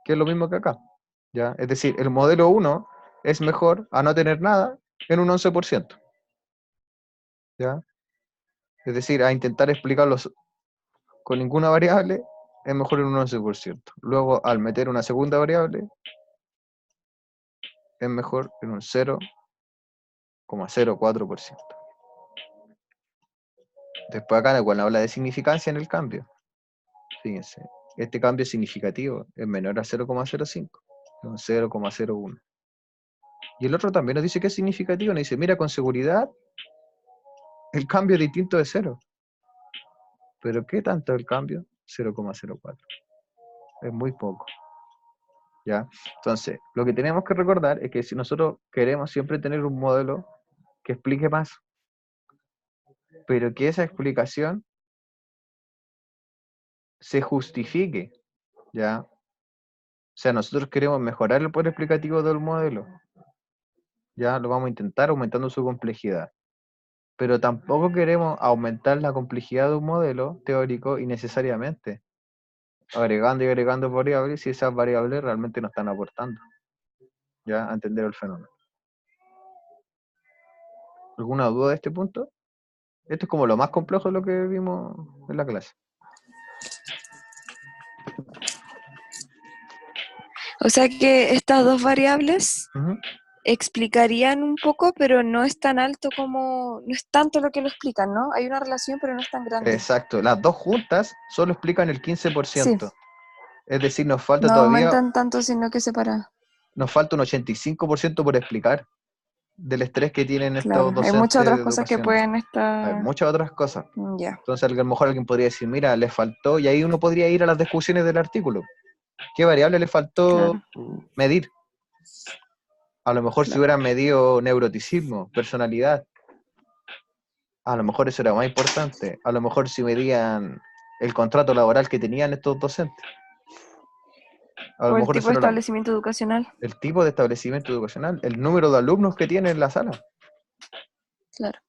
A: Que es lo mismo que acá. ¿Ya? Es decir, el modelo 1 es mejor a no tener nada en un 11%. ¿Ya? Es decir, a intentar explicarlos con ninguna variable es mejor en un 11%. Luego, al meter una segunda variable, es mejor en un 0,04%. Después acá, cuando habla de significancia en el cambio, fíjense, este cambio es significativo, es menor a 0,05, un 0,01. Y el otro también nos dice que es significativo, nos dice, mira, con seguridad, el cambio es distinto de 0. ¿Pero qué tanto es el cambio? 0,04. Es muy poco. ¿Ya? Entonces, lo que tenemos que recordar es que si nosotros queremos siempre tener un modelo que explique más, pero que esa explicación se justifique, ¿ya? O sea, nosotros queremos mejorar el poder explicativo del modelo, ya lo vamos a intentar aumentando su complejidad, pero tampoco queremos aumentar la complejidad de un modelo teórico innecesariamente, agregando y agregando variables si esas variables realmente no están aportando, ¿ya? A entender el fenómeno. ¿Alguna duda de este punto? Esto es como lo más complejo de lo que vimos en la clase.
B: O sea que estas dos variables
A: Ujú.
B: explicarían un poco, pero no es tan alto como, no es tanto lo que lo explican, ¿no? Hay una relación, pero no es tan grande.
A: Exacto, las dos juntas solo explican el
B: Sí,
A: 15%. Es decir, nos falta
B: no
A: todavía,
B: aumentan tanto, sino que separan.
A: nos falta un 85% por explicar del estrés que tienen estos
B: Claro, hay
A: docentes
B: muchas
A: de
B: otras cosas que
A: educación.
B: pueden
A: Hay
B: estar.
A: muchas otras cosas.
B: Ya,
A: Entonces, a lo mejor alguien podría decir, mira, le faltó, y ahí uno podría ir a las discusiones del artículo. ¿Qué variable le faltó
B: claro,
A: medir? A lo mejor si
B: claro.
A: hubieran medido neuroticismo, personalidad, a lo mejor eso era más importante. A lo mejor si medían el contrato laboral que tenían estos docentes. A lo
B: O el
A: mejor
B: tipo
A: eso
B: de
A: era
B: establecimiento educacional.
A: el tipo de establecimiento educacional, el número de alumnos que tiene en la sala.
B: Claro.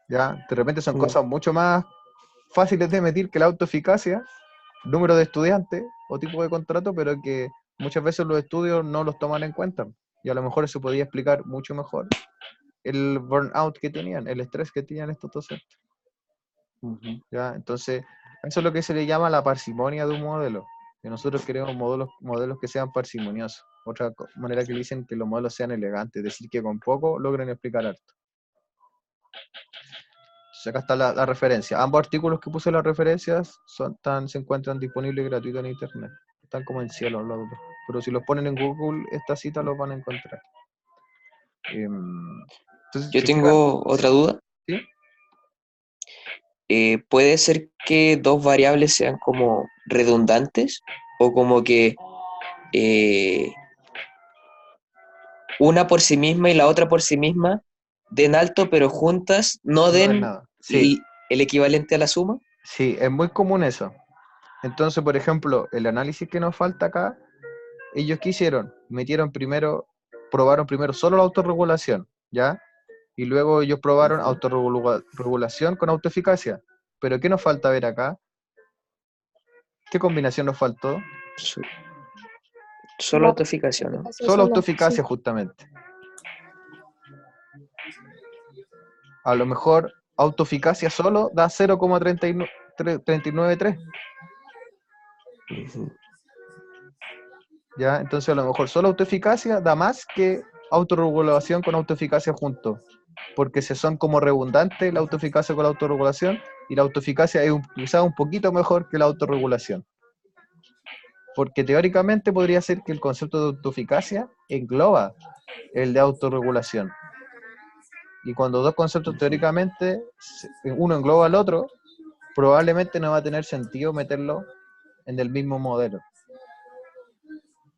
A: ¿Ya? De repente son
C: Mm.
A: cosas mucho más fáciles de medir que la autoeficacia, número de estudiantes o tipo de contrato, pero que muchas veces los estudios no los toman en cuenta. Y a lo mejor eso podía explicar mucho mejor el burnout que tenían, el estrés que tenían estos docentes.
C: Ujú.
A: ¿ya? Entonces, eso es lo que se le llama la parsimonia de un modelo. Que nosotros queremos modelos que sean parsimoniosos. Otra manera que le dicen que los modelos sean elegantes, es decir, que con poco logren explicar harto. Entonces, acá está la referencia. Ambos artículos que puse las referencias se encuentran disponibles gratuitos en internet. Están como en cielo los dos. Pero si los ponen en Google, esta cita los van a encontrar. Entonces,
C: Yo
A: se fijan,
C: tengo otra duda.
A: ¿sí?
C: ¿Puede ser que dos variables sean como redundantes o como que eh, una por sí misma y la otra por sí misma den alto, pero juntas no
A: No es
C: den
A: nada. Sí,
C: el equivalente a la suma?
A: sí, es muy común eso. Entonces, por ejemplo, el análisis que nos falta acá, ellos qué hicieron, probaron primero solo la autorregulación, ¿ya? Y luego ellos probaron autorregulación con autoeficacia. Pero ¿qué nos falta ver acá? ¿Qué combinación nos faltó?
C: So- Solo
D: La
C: autoeficacia, ¿no?
D: eficacia
A: Solo
D: sola,
A: autoeficacia,
D: sí.
A: justamente. A lo mejor autoeficacia solo da 0,393.
C: Ujú.
A: ¿Ya? Entonces a lo mejor solo autoeficacia da más que autorregulación con autoeficacia juntos, porque se son como redundantes la autoeficacia con la autorregulación, y la autoeficacia es quizás un poquito mejor que la autorregulación. Porque teóricamente podría ser que el concepto de autoeficacia engloba el de autorregulación. Y cuando dos conceptos teóricamente, uno engloba al otro, probablemente no va a tener sentido meterlo en el mismo modelo,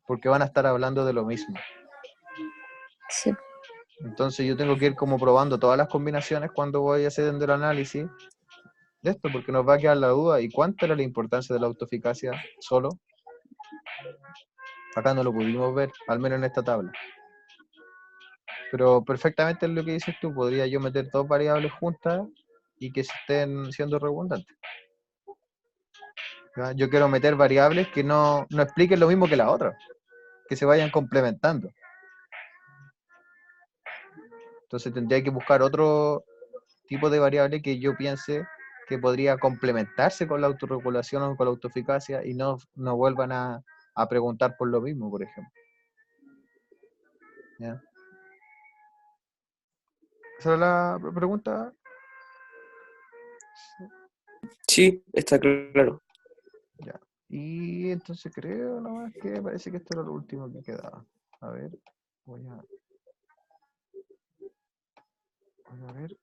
A: porque van a estar hablando de lo mismo.
D: Sí.
A: Entonces yo tengo que ir como probando todas las combinaciones cuando voy haciendo el análisis de esto, porque nos va a quedar la duda, ¿y cuánta era la importancia de la autoeficacia solo? Acá no lo pudimos ver, al menos en esta tabla. Pero perfectamente es lo que dices tú, podría yo meter dos variables juntas y que estén siendo redundantes. ¿Ya? Yo quiero meter variables que no expliquen lo mismo que la otra, que se vayan complementando. Entonces tendría que buscar otro tipo de variable que yo piense que podría complementarse con la autorregulación o con la autoeficacia y no vuelvan a preguntar por lo mismo, por ejemplo. ¿Ya? ¿Esa es la pregunta?
C: Sí, está claro.
A: Ya. Y entonces creo nomás que parece que esto era lo último que quedaba. A ver, voy a ver.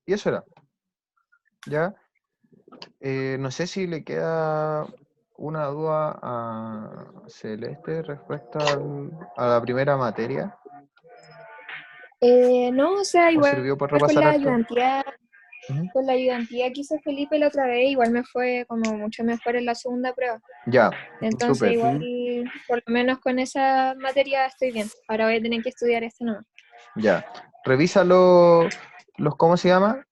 A: Y eso era, ¿ya? No sé si le queda una duda a Celeste respecto a la primera materia,
D: No, o sea,
A: o
D: igual
A: sirvió para
D: con
A: repasar
D: la
A: harto.
D: ayudantía,
A: Ujú.
D: con la ayudantía que hizo Felipe la otra vez, igual me fue como mucho mejor en la segunda prueba.
A: Ya,
D: Entonces,
A: súper.
D: igual,
C: Ujú.
D: por lo menos con esa materia estoy bien. Ahora voy a tener que estudiar esto nomás.
A: Ya. Revisa ¿cómo se llama?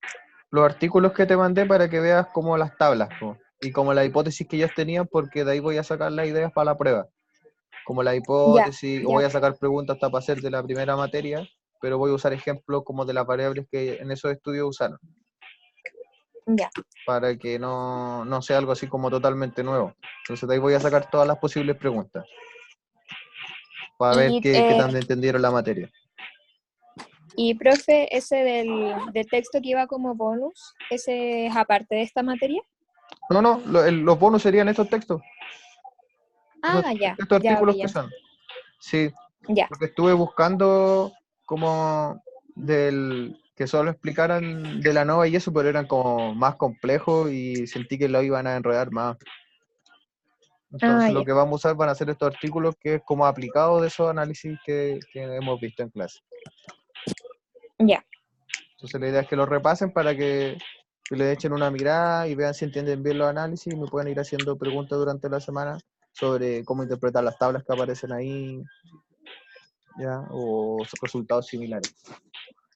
A: Los artículos que te mandé para que veas como las tablas, po, y como la hipótesis que ellos tenían, porque de ahí voy a sacar las ideas para la prueba. Como la
D: Ya,
A: hipótesis, o
D: ya,
A: voy a sacar preguntas hasta para hacer de la primera materia, pero voy a usar ejemplos como de las variables que en esos estudios usaron,
D: ya.
A: para que no sea algo así como totalmente nuevo. Entonces de ahí voy a sacar todas las posibles preguntas, para ver
D: Y,
A: qué tan entendieron la materia.
D: profe, ese del texto que iba como bonus, ¿ese es aparte de esta materia?
A: No, los bonos serían estos textos,
D: Ah, ya,
A: estos
D: ya, ok,
A: artículos
D: ya
A: que son.
D: entendí.
A: Sí,
D: Ya,
A: porque estuve buscando como que solo explicaran de la nova y eso, pero eran como más complejos y sentí que lo iban a enredar más.
D: ah,
A: Entonces lo
D: ya,
A: que vamos a usar van a ser estos artículos que es como aplicado de esos análisis que hemos visto en clase.
D: ya,
A: Entonces la idea es que lo repasen para que le echen una mirada y vean si entienden bien los análisis y me pueden ir haciendo preguntas durante la semana sobre cómo interpretar las tablas que aparecen ahí, ¿ya? O resultados similares.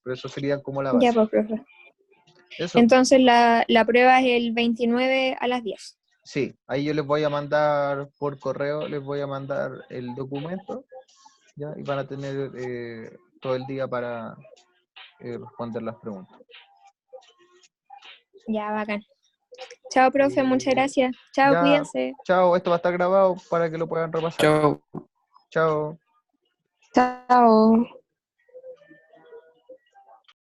A: Pero eso sería como la
D: ya,
A: base.
D: pues, profe.
A: Eso,
D: Entonces la prueba es el 29 a las 10.
A: sí, ahí yo les voy a mandar por correo, les voy a mandar el documento, ¿ya? Y van a tener todo el día responder las preguntas.
D: Ya, bacán. Chao, profe, muchas gracias. Chao,
A: Ya,
D: cuídense.
A: chao, esto va a estar grabado para que lo puedan repasar.
C: Chao.
A: Chao.
B: Chao.